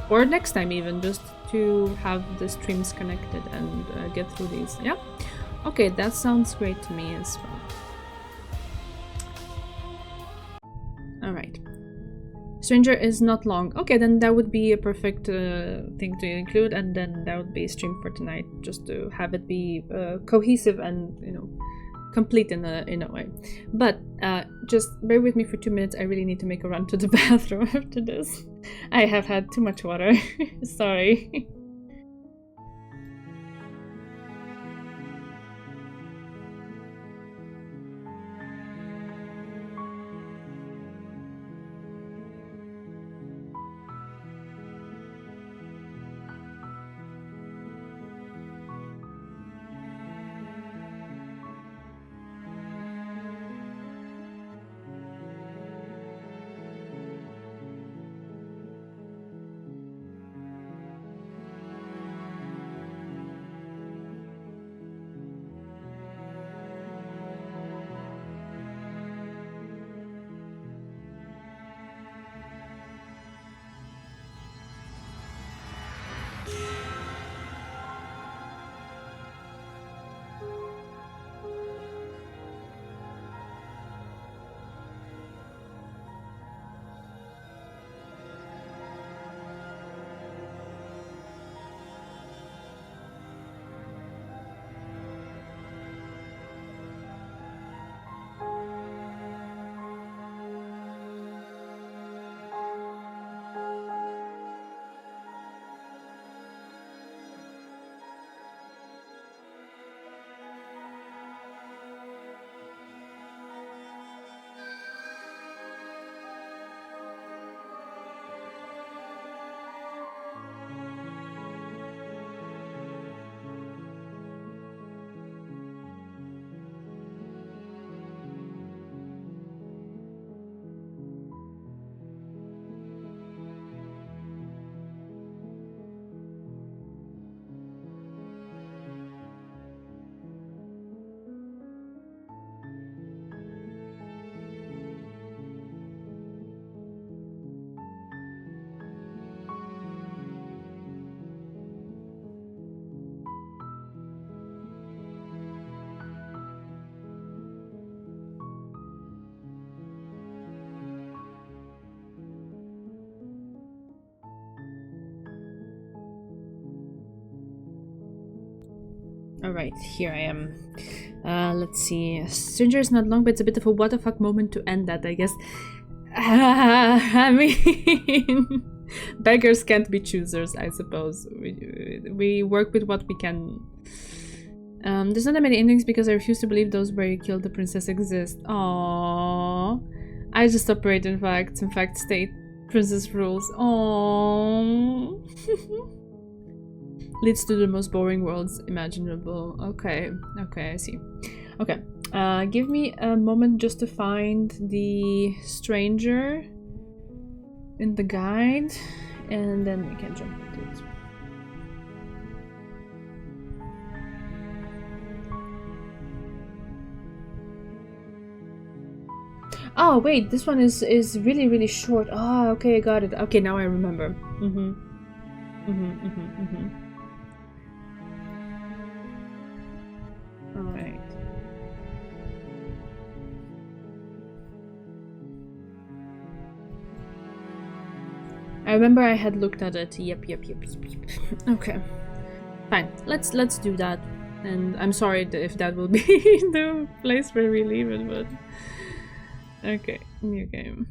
Or next time even, just to have the streams connected and get through these. Yeah? Okay, that sounds great to me as well. Alright. Stranger is not long. Okay, then that would be a perfect thing to include, and then that would be a stream for tonight, just to have it be cohesive and, you know, complete in a way. But just bear with me for 2 minutes. I really need to make a run to the bathroom after this. I have had too much water. Sorry. Alright, here I am. Let's see. Stranger is not long, but it's a bit of a what the fuck moment to end that, I guess. I mean, beggars can't be choosers, I suppose. We work with what we can. There's not that many endings because I refuse to believe those where you killed the princess exist. Aww. I just operate in facts. In fact, state princess rules. Aww. Leads to the most boring worlds imaginable. Okay, I see. Okay, give me a moment just to find the stranger in the guide, and then we can jump into it. Oh wait, this one is really short. Oh, okay, I got it. Okay, now I remember. Alright. I remember I had looked at it. Yep. Okay. Fine. Let's do that. And I'm sorry if that will be the place where we leave it, but okay, new game.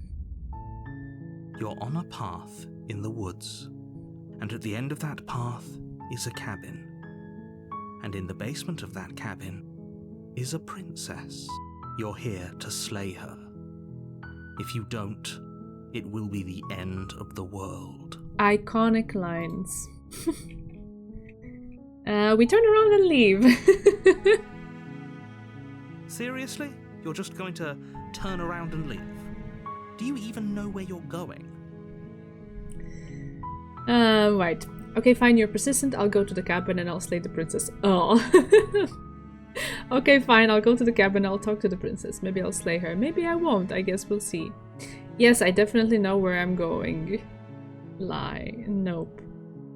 You're on a path in the woods, and at the end of that path is a cabin. And in the basement of that cabin is a princess. You're here to slay her. If you don't, it will be the end of the world. Iconic lines. We turn around and leave. Seriously? You're just going to turn around and leave? Do you even know where you're going? Right. Okay, fine, you're persistent. I'll go to the cabin and I'll slay the princess. Oh. Okay, fine, I'll go to the cabin, I'll talk to the princess. Maybe I'll slay her. Maybe I won't. I guess we'll see. Yes, I definitely know where I'm going. Lie. Nope.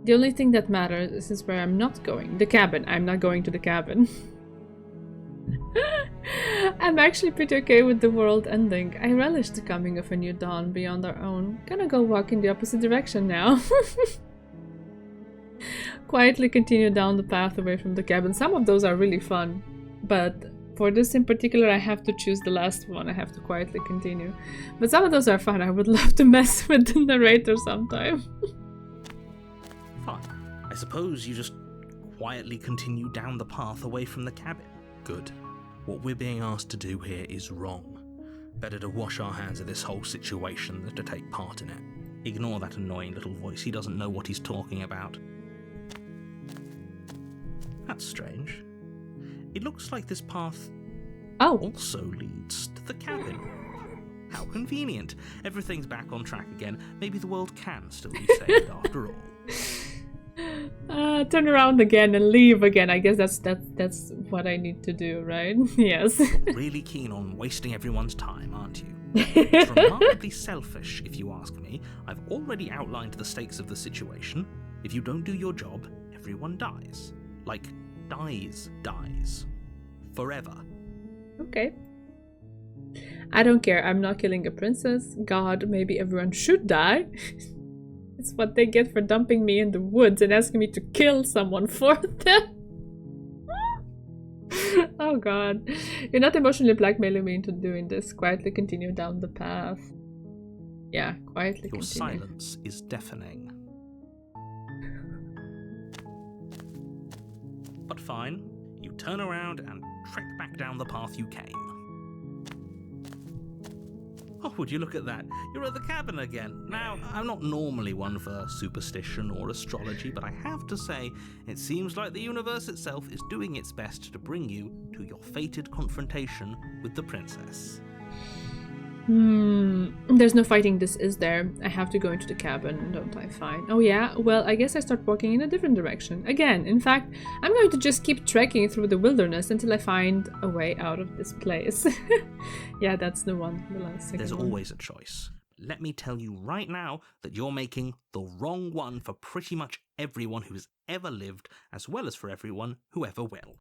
The only thing that matters is where I'm not going. The cabin. I'm not going to the cabin. I'm actually pretty okay with the world ending. I relish the coming of a new dawn beyond our own. Gonna go walk in the opposite direction now. Quietly continue down the path away from the cabin. Some of those are really fun, but for this in particular I have to choose the last one. I have to quietly continue. But some of those are fun. I would love to mess with the narrator sometime. Fine. I suppose you just quietly continue down the path away from the cabin. Good. What we're being asked to do here is wrong. Better to wash our hands of this whole situation than to take part in it. Ignore that annoying little voice. He doesn't know what he's talking about. That's strange. It looks like this path also leads to the cabin. How convenient. Everything's back on track again. Maybe the world can still be saved after all. Turn around again and leave again. I guess that's what I need to do, right? Yes. Really keen on wasting everyone's time, aren't you? It's remarkably selfish, if you ask me. I've already outlined the stakes of the situation. If you don't do your job, everyone dies. Like, dies. Forever. Okay. I don't care. I'm not killing a princess. God, maybe everyone should die. It's what they get for dumping me in the woods and asking me to kill someone for them. Oh god. You're not emotionally blackmailing me into doing this. Quietly continue down the path. Yeah, quietly Your continue. silence is deafening. But fine. You turn around and trek back down the path you came. Oh, would you look at that? You're at the cabin again. Now, I'm not normally one for superstition or astrology, but I have to say, it seems like the universe itself is doing its best to bring you to your fated confrontation with the princess. There's no fighting this, is there? I have to go into the cabin, don't I? Fine. Oh yeah? Well, I guess I start walking in a different direction. Again, in fact, I'm going to just keep trekking through the wilderness until I find a way out of this place. Yeah, that's the one. The last There's one. always a choice. Let me tell you right now that you're making the wrong one for pretty much everyone who's ever lived, as well as for everyone who ever will.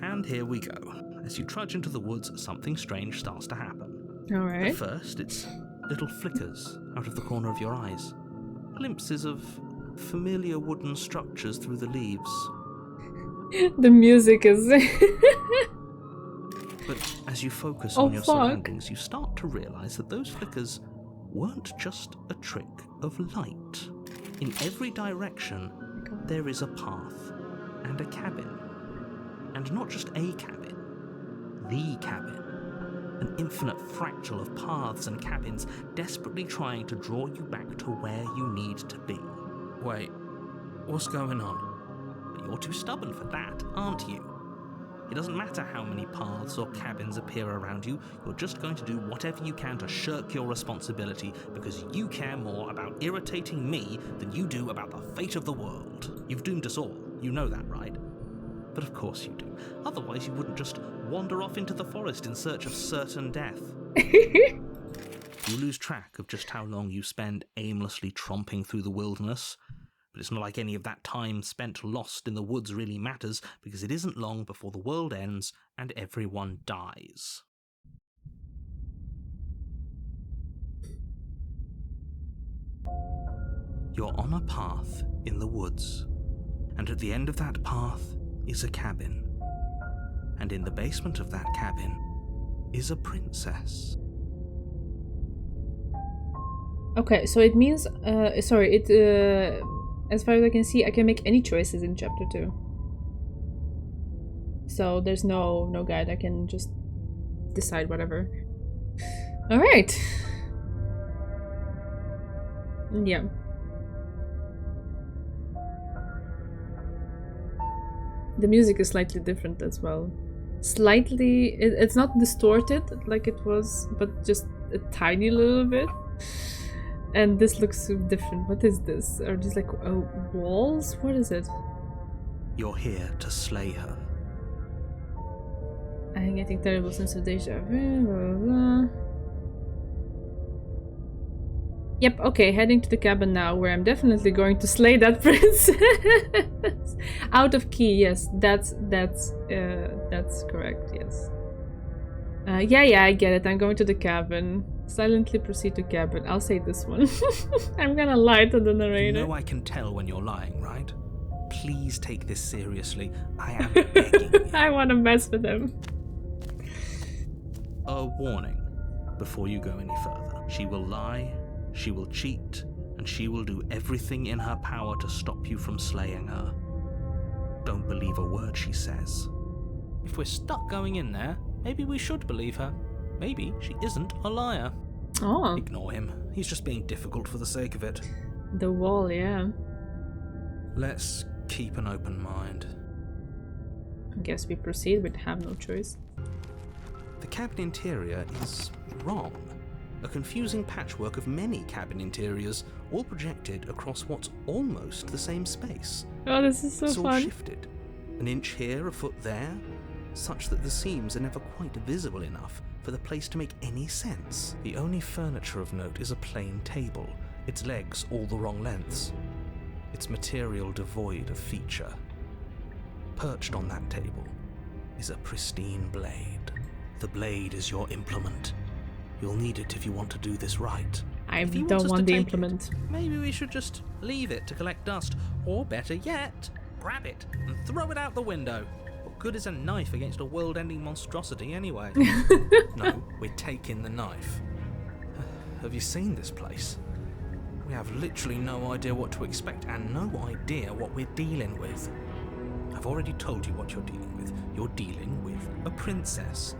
And here we go. As you trudge into the woods, something strange starts to happen. Alright. At first, it's little flickers out of the corner of your eyes. Glimpses of familiar wooden structures through the leaves. The music is... But as you focus Oh, on your fuck. surroundings, you start to realize that those flickers weren't just a trick of light. In every direction, there is a path and a cabin. And not just a cabin, the cabin. An infinite fractal of paths and cabins desperately trying to draw you back to where you need to be. Wait, what's going on? But you're too stubborn for that, aren't you? It doesn't matter how many paths or cabins appear around you, you're just going to do whatever you can to shirk your responsibility because you care more about irritating me than you do about the fate of the world. You've doomed us all, you know that, right? But of course you do. Otherwise you wouldn't just wander off into the forest in search of certain death. You lose track of just how long you spend aimlessly tromping through the wilderness. But it's not like any of that time spent lost in the woods really matters, because it isn't long before the world ends and everyone dies. You're on a path in the woods, and at the end of that path is a cabin. And in the basement of that cabin is a princess. Okay, so it means... as far as I can see, I can make any choices in chapter 2. So there's no guide, I can just decide whatever. Alright. Yeah. The music is slightly different as well. Slightly... it's not distorted like it was, but just a tiny little bit. And this looks so different. What is this? Are these like walls? What is it? You're here to slay her. I'm getting terrible sense of deja vu. Blah, blah, blah. Yep, okay, heading to the cabin now, where I'm definitely going to slay that princess. Out of key, yes, that's correct, yes. Yeah, I get it. I'm going to the cabin. Silently proceed to cabin. I'll say this one. I'm gonna lie to the narrator. You know I can tell when you're lying, right? Please take this seriously. I am begging you. I want to mess with him. A warning before you go any further. She will lie, she will cheat, and she will do everything in her power to stop you from slaying her. Don't believe a word she says. If we're stuck going in there, maybe we should believe her. Maybe she isn't a liar. Oh. Ignore him. He's just being difficult for the sake of it. The wall, yeah. Let's keep an open mind. I guess we proceed. We have no choice. The cabin interior is wrong. A confusing patchwork of many cabin interiors, all projected across what's almost the same space. Oh, this is so it's all fun. shifted. An inch here, a foot there, such that the seams are never quite visible enough for the place to make any sense. The only furniture of note is a plain table, its legs all the wrong lengths, its material devoid of feature. Perched on that table is a pristine blade. The blade is your implement. You'll need it if you want to do this right. I If you don't us to want the take implement. it, maybe we should just leave it to collect dust. Or better yet, grab it and throw it out the window. What good is a knife against a world-ending monstrosity anyway? No, we're taking the knife. Have you seen this place? We have literally no idea what to expect and no idea what we're dealing with. I've already told you what you're dealing with. You're dealing with a princess.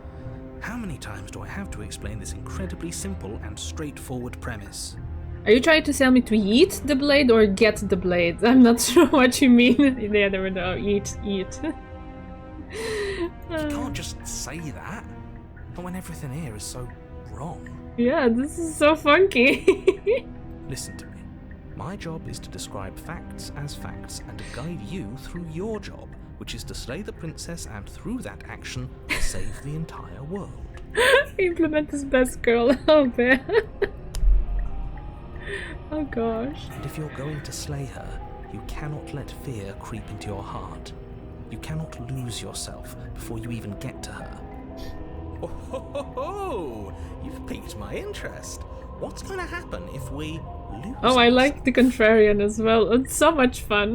How many times do I have to explain this incredibly simple and straightforward premise? Are you trying to tell me to eat the blade or get the blade? I'm not sure what you mean. Yeah, there we go. Eat. You can't just say that. Not when everything here is so wrong. Yeah, this is so funky. Listen to me. My job is to describe facts as facts and to guide you through your job, which is to slay the princess and through that action, save the entire world. Implement his best girl. Oh, man. Oh, gosh. And if you're going to slay her, you cannot let fear creep into your heart. You cannot lose yourself before you even get to her. Oh, ho, ho, ho. You've piqued my interest. What's going to happen if we lose Oh, I like the contrarian as well. It's so much fun.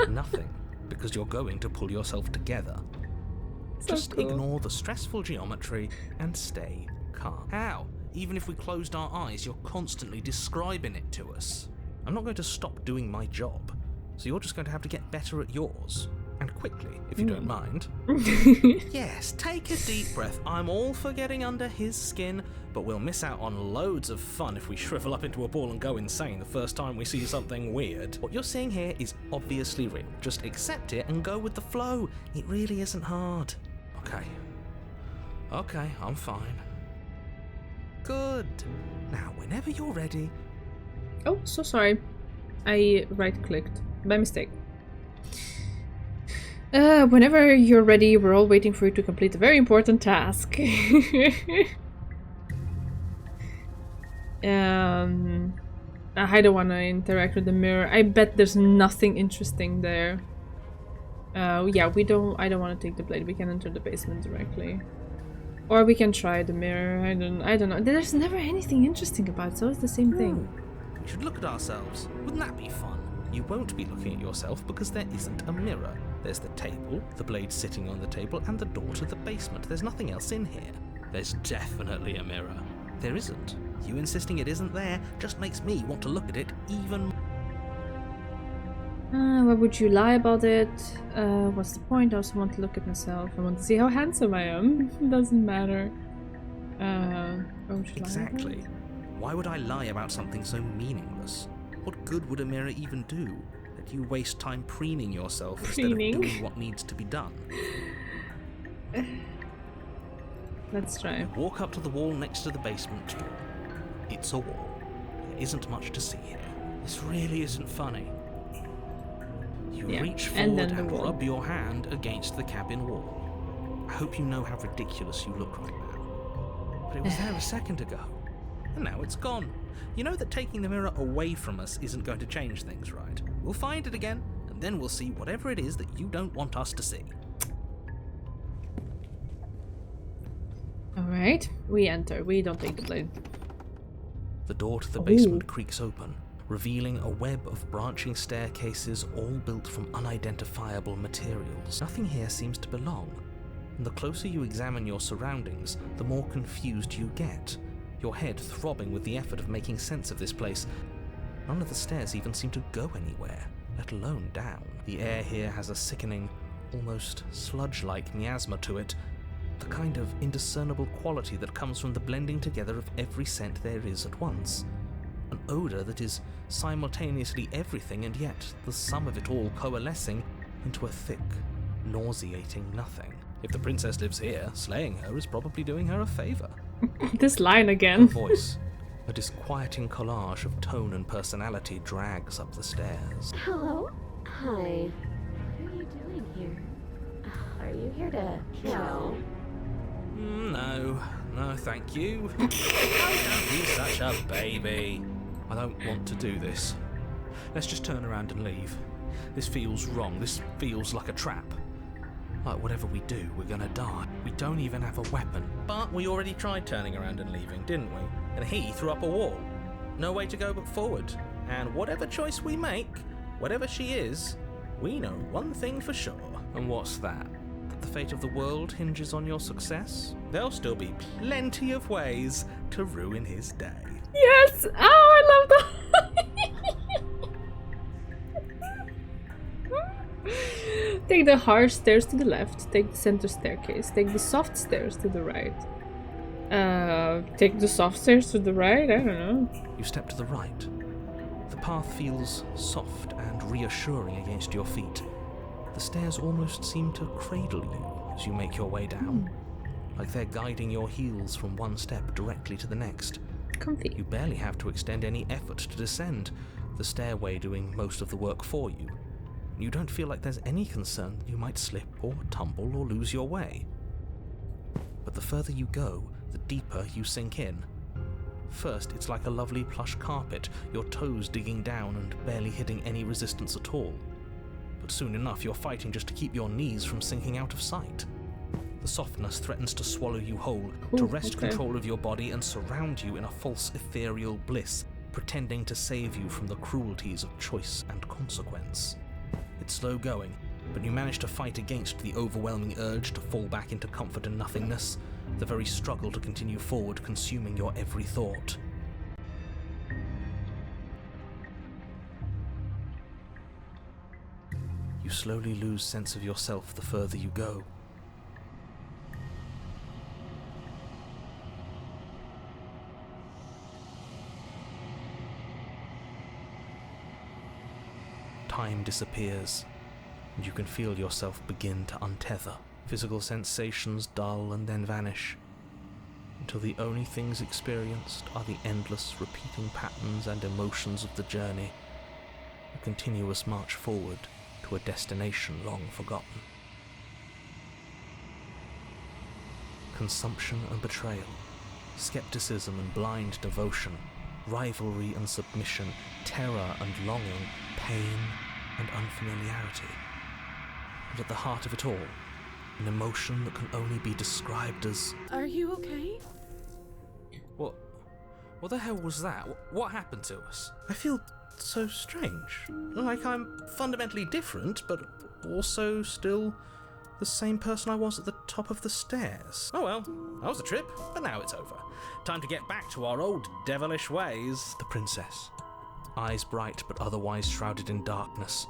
Nothing. because you're going to pull yourself together. So Just cool. ignore the stressful geometry and stay calm. How? Even if we closed our eyes, you're constantly describing it to us. I'm not going to stop doing my job, so you're just going to have to get better at yours. And quickly, if you don't mind. Yes, take a deep breath. I'm all for getting under his skin, but we'll miss out on loads of fun if we shrivel up into a ball and go insane the first time we see something weird. What you're seeing here is obviously real. Just accept it and go with the flow. It really isn't hard. Okay, I'm fine. Good. Now, whenever you're ready. Oh, so sorry. I right-clicked by mistake. Whenever you're ready, we're all waiting for you to complete a very important task. I don't want to interact with the mirror. I bet there's nothing interesting there. Yeah, I don't want to take the blade. We can enter the basement directly. Or we can try the mirror. I don't know. There's never anything interesting about it, so it's the same thing. We should look at ourselves. Wouldn't that be fun? You won't be looking at yourself because there isn't a mirror. There's the table, the blade sitting on the table, and the door to the basement. There's nothing else in here. There's definitely a mirror. There isn't. You insisting it isn't there just makes me want to look at it even more. Why would you lie about it? What's the point? I also want to look at myself. I want to see how handsome I am. It doesn't matter. Why would you lie Exactly. about it? Why would I lie about something so meaningless? What good would a mirror even do? That you waste time preening yourself instead of doing what needs to be done. Let's try. Walk up to the wall next to the basement door. It's a wall. There isn't much to see here. This really isn't funny. You reach forward and rub your hand against the cabin wall. I hope you know how ridiculous you look right now. But it was there a second ago. And now it's gone. You know that taking the mirror away from us isn't going to change things, right? We'll find it again, and then we'll see whatever it is that you don't want us to see. Alright, we enter. We don't take the blade. The door to the basement creaks open, revealing a web of branching staircases all built from unidentifiable materials. Nothing here seems to belong, and the closer you examine your surroundings, the more confused you get. Your head throbbing with the effort of making sense of this place. None of the stairs even seem to go anywhere, let alone down. The air here has a sickening, almost sludge-like miasma to it, the kind of indiscernible quality that comes from the blending together of every scent there is at once. An odour that is simultaneously everything and yet the sum of it all coalescing into a thick, nauseating nothing. If the princess lives here, slaying her is probably doing her a favour. This line Her again. voice, a disquieting collage of tone and personality, drags up the stairs. Hello? Hi. What are you doing here? Are you here to kill? No, thank you. Oh, don't be such a baby. I don't want to do this. Let's just turn around and leave. This feels wrong. This feels like a trap. Like whatever we do, we're gonna die. We don't even have a weapon. But we already tried turning around and leaving, didn't we? And he threw up a wall. No way to go but forward. And whatever choice we make, whatever she is, we know one thing for sure. And what's that? That the fate of the world hinges on your success? There'll still be plenty of ways to ruin his day. Yes! Oh, I love that! Take the hard stairs to the left, take the center staircase, take the soft stairs to the right. Take the soft stairs to the right? I don't know. You step to the right. The path feels soft and reassuring against your feet. The stairs almost seem to cradle you as you make your way down, like they're guiding your heels from one step directly to the next. Comfy. You barely have to extend any effort to descend, the stairway doing most of the work for you. You don't feel like there's any concern that you might slip or tumble or lose your way. But the further you go, the deeper you sink in. First, it's like a lovely plush carpet, your toes digging down and barely hitting any resistance at all. But soon enough, you're fighting just to keep your knees from sinking out of sight. The softness threatens to swallow you whole, to wrest control of your body and surround you in a false ethereal bliss, pretending to save you from the cruelties of choice and consequence. It's slow going, but you manage to fight against the overwhelming urge to fall back into comfort and nothingness, the very struggle to continue forward consuming your every thought. You slowly lose sense of yourself the further you go. Time disappears, and you can feel yourself begin to untether. Physical sensations dull and then vanish, until the only things experienced are the endless repeating patterns and emotions of the journey, a continuous march forward to a destination long forgotten. Consumption and betrayal, skepticism and blind devotion, rivalry and submission, terror and longing, pain and unfamiliarity. And at the heart of it all, an emotion that can only be described as... Are you okay? What the hell was that? What happened to us? I feel so strange. Like I'm fundamentally different, but also still the same person I was at the top of the stairs. Oh well, that was a trip, but now it's over. Time to get back to our old devilish ways. The princess, eyes bright but otherwise shrouded in darkness,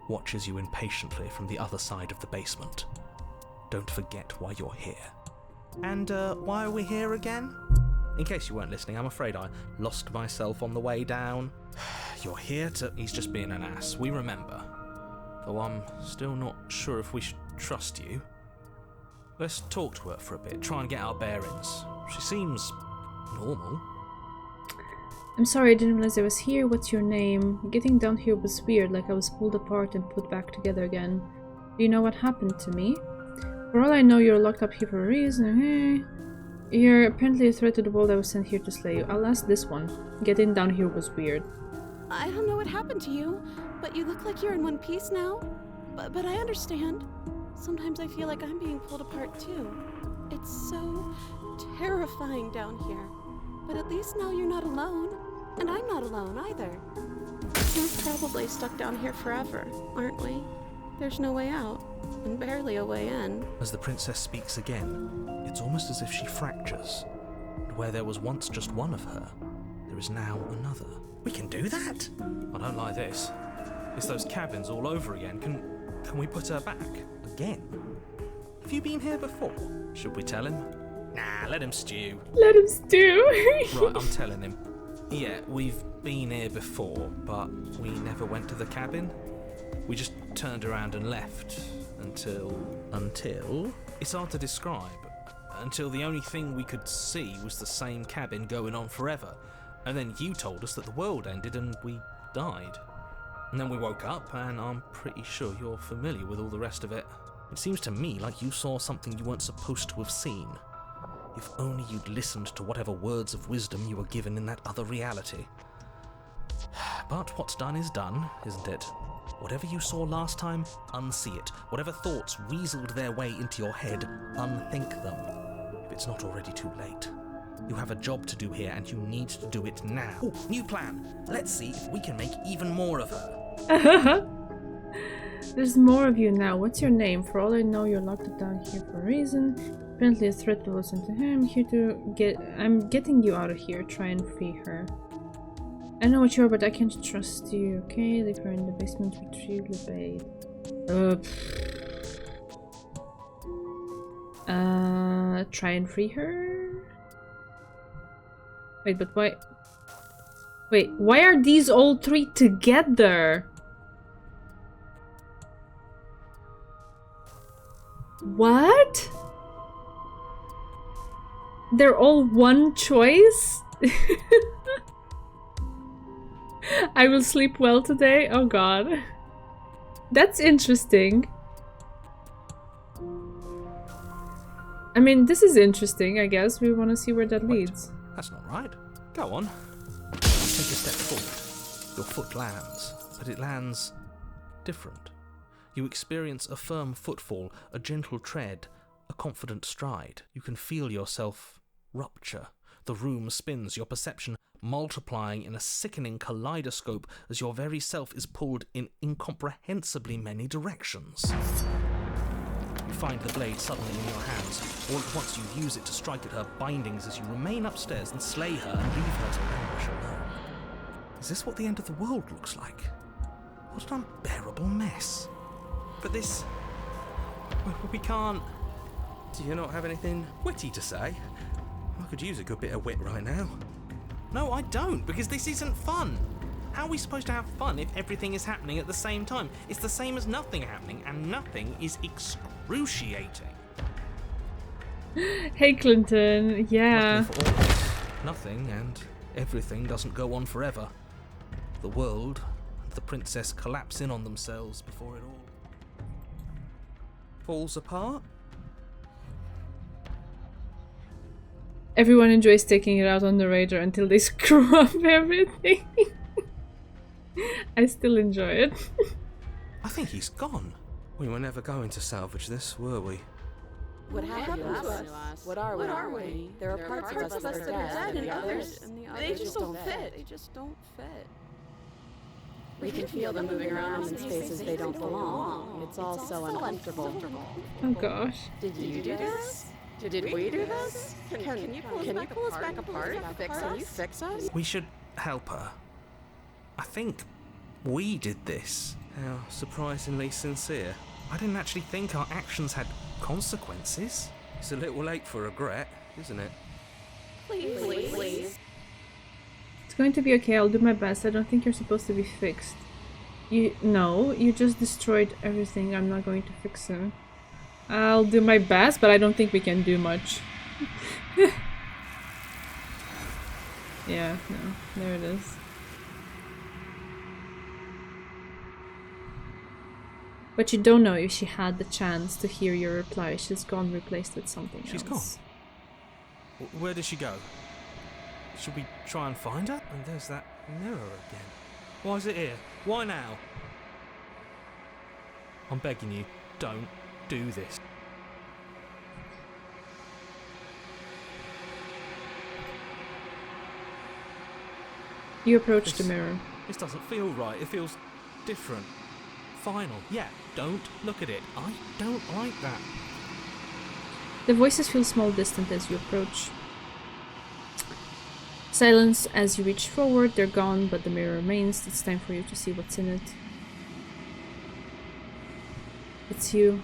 watches you impatiently from the other side of the basement. Don't forget why you're here. And why are we here again? In case you weren't listening, I'm afraid I lost myself on the way down. You're here to... He's just being an ass, we remember. Though I'm still not sure if we should trust you. Let's talk to her for a bit, try and get our bearings. She seems normal. I'm sorry, I didn't realize I was here. What's your name? Getting down here was weird, like I was pulled apart and put back together again. Do you know what happened to me? For all I know, you're locked up here for a reason. You're apparently a threat to the world. I was sent here to slay you. I'll ask this one. Getting down here was weird. I don't know what happened to you, but you look like you're in one piece now. But I understand. Sometimes I feel like I'm being pulled apart too. It's so terrifying down here. But at least now you're not alone. And I'm not alone either. We're probably stuck down here forever, aren't we? There's no way out, and barely a way in. As the princess speaks again, it's almost as if she fractures. And where there was once just one of her, there is now another. We can do that? I don't like this. It's those cabins all over again. Can we put her back? Again? Have you been here before? Should we tell him? Nah, let him stew. Let him stew. Right, I'm telling him. Yeah, we've been here before, but we never went to the cabin. We just turned around and left until... It's hard to describe. Until the only thing we could see was the same cabin going on forever. And then you told us that the world ended and we died. And then we woke up, and I'm pretty sure you're familiar with all the rest of it. It seems to me like you saw something you weren't supposed to have seen. If only you'd listened to whatever words of wisdom you were given in that other reality. But what's done is done, isn't it? Whatever you saw last time, unsee it. Whatever thoughts weaseled their way into your head, unthink them. If it's not already too late. You have a job to do here, and you need to do it now. Ooh, new plan. Let's see if we can make even more of her. There's more of you now. What's your name? For all I know, you're locked up down here for a reason. Apparently a threat was sent to him. I'm getting you out of here. Try and free her. I know what you are, but I can't trust you, okay? Leave her in the basement. Retrieve the bait. Try and free her? Wait, but why? Wait, why are these all three together? What? They're all one choice? I will sleep well today? Oh god. That's interesting. I mean, this is interesting, I guess. We want to see where that leads. That's not right. Go on. Take a step forward. Your foot lands, but it lands different. You experience a firm footfall, a gentle tread, a confident stride. You can feel yourself rupture. The room spins, your perception multiplying in a sickening kaleidoscope as your very self is pulled in incomprehensibly many directions. You find the blade suddenly in your hands. All at once you use it to strike at her bindings as you remain upstairs and slay her and leave her to languish alone. Is this what the end of the world looks like? What an unbearable mess. But this... we can't... Do you not have anything witty to say? I could use a good bit of wit right now. No, I don't, because this isn't fun. How are we supposed to have fun if everything is happening at the same time? It's the same as nothing happening, and nothing is excruciating. Hey, Clinton. Yeah. Luckily for all of us, nothing and everything doesn't go on forever. The world and the princess collapse in on themselves before it all falls apart. Everyone enjoys taking it out on the Raider until they screw up everything. I still enjoy it. I think he's gone. We were never going to salvage this, were we? What happened to us? What are we? There are parts of us that are dead, and the others, they just don't fit. They just don't fit. We can feel them moving around in spaces they don't belong. It's all so uncomfortable. Oh gosh. Did you do this? Did we do this? Can you pull us back apart? Can you fix us? We should help her. I think we did this. How surprisingly sincere. I didn't actually think our actions had consequences. It's a little late for regret, isn't it? Please. It's going to be okay. I'll do my best. I don't think you're supposed to be fixed. You just destroyed everything. I'm not going to fix him. I'll do my best, but I don't think we can do much. Yeah, no. There it is. But you don't know if she had the chance to hear your reply. She's gone, replaced with something else. She's gone. Where did she go? Should we try and find her? And there's that mirror again. Why is it here? Why now? I'm begging you, don't do this. You approach the mirror. This doesn't feel right. It feels different. Final. Yeah, don't look at it. I don't like that. The voices feel small, distant as you approach. Silence as you reach forward. They're gone, but the mirror remains. It's time for you to see what's in it. It's you.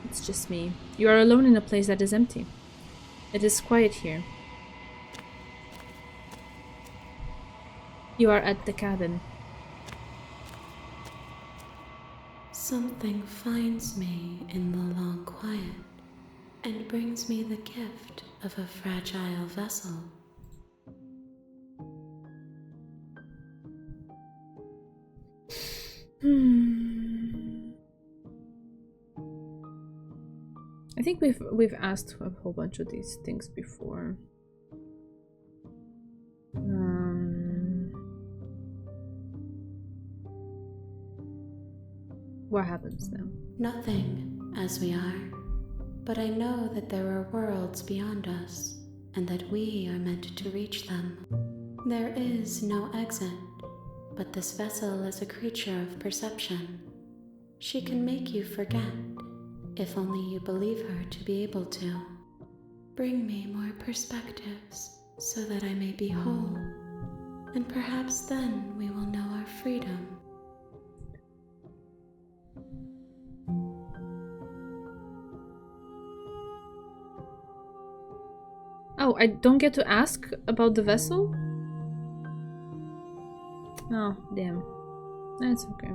It's just me. You are alone in a place that is empty. It is quiet here. You are at the cabin. Something finds me in the long quiet and brings me the gift of a fragile vessel. I think we've asked a whole bunch of these things before. What happens now? Nothing, as we are. But I know that there are worlds beyond us, and that we are meant to reach them. There is no exit, but this vessel is a creature of perception. She can make you forget, if only you believe her to be able to. Bring me more perspectives, so that I may be whole, and perhaps then we will know our freedom. Oh, I don't get to ask about the vessel? Oh, damn. That's okay.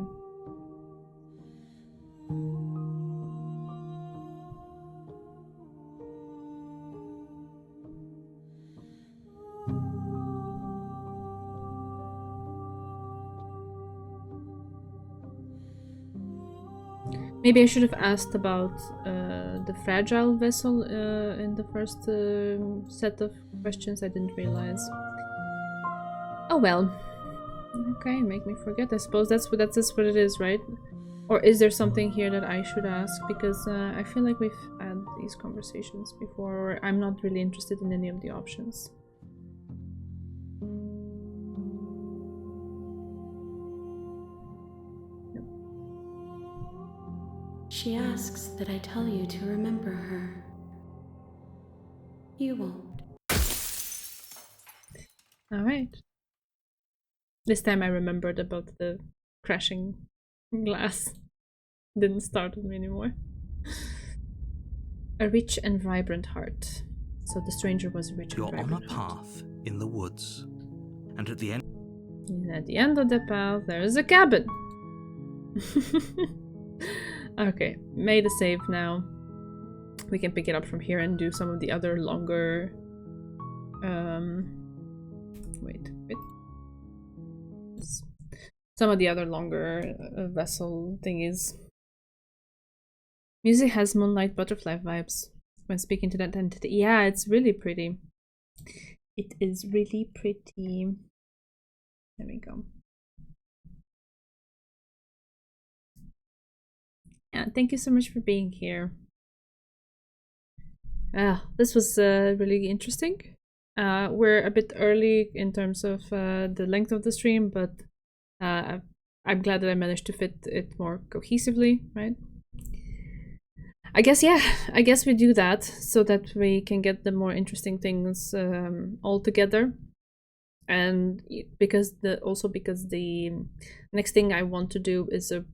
Maybe I should have asked about the fragile vessel in the first set of questions. I didn't realize. Oh well. Okay, make me forget. I suppose that's what it is, right? Or is there something here that I should ask? Because I feel like we've had these conversations before, or I'm not really interested in any of the options. She asks that I tell you to remember her. You won't. Alright. This time I remembered about the crashing glass. Didn't start with me anymore. A rich and vibrant heart. So the stranger was rich and You're on a vibrant. path in the woods, and at the end. And at the end of the path, there is a cabin. Okay, made a save now. We can pick it up from here and do some of the other longer. Wait. Some of the other longer vessel thingies. Music has moonlight butterfly vibes when speaking to that entity. Yeah, it's really pretty. It is really pretty. There we go. Yeah, thank you so much for being here. This was really interesting. We're a bit early in terms of the length of the stream, but I'm glad that I managed to fit it more cohesively, right? I guess we do that so that we can get the more interesting things all together. And because the next thing I want to do is a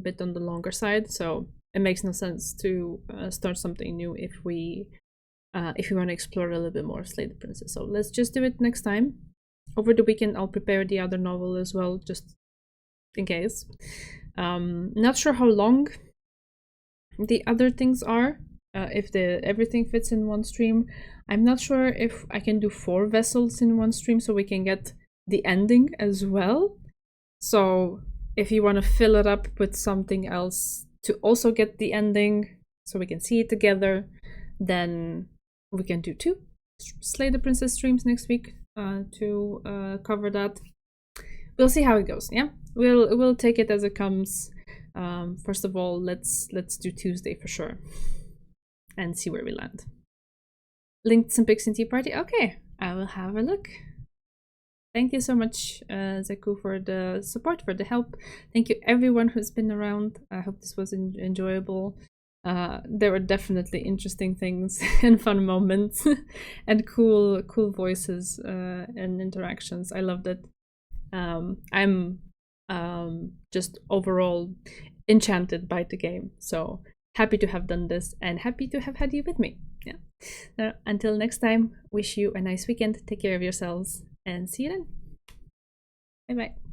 bit on the longer side, so it makes no sense to start something new if we want to explore a little bit more of Slay the Princess. So let's just do it next time. Over the weekend I'll prepare the other novel as well, just in case. Not sure how long the other things are, if everything fits in one stream. I'm not sure if I can do 4 vessels in one stream so we can get the ending as well. So if you want to fill it up with something else to also get the ending so we can see it together, then we can do 2 Slay the Princess streams next week to cover that. We'll see how it goes. Yeah, we'll take it as it comes. First of all, let's do Tuesday for sure and see where we land. Linked some pics in Tea Party. Okay, I will have a look. Thank you so much, Zeku, for the support, for the help. Thank you everyone who's been around. I hope this was enjoyable. There were definitely interesting things and fun moments and cool voices and interactions. I loved it. I'm just overall enchanted by the game. So happy to have done this and happy to have had you with me. Yeah. Until next time, wish you a nice weekend. Take care of yourselves and see you then. Bye bye.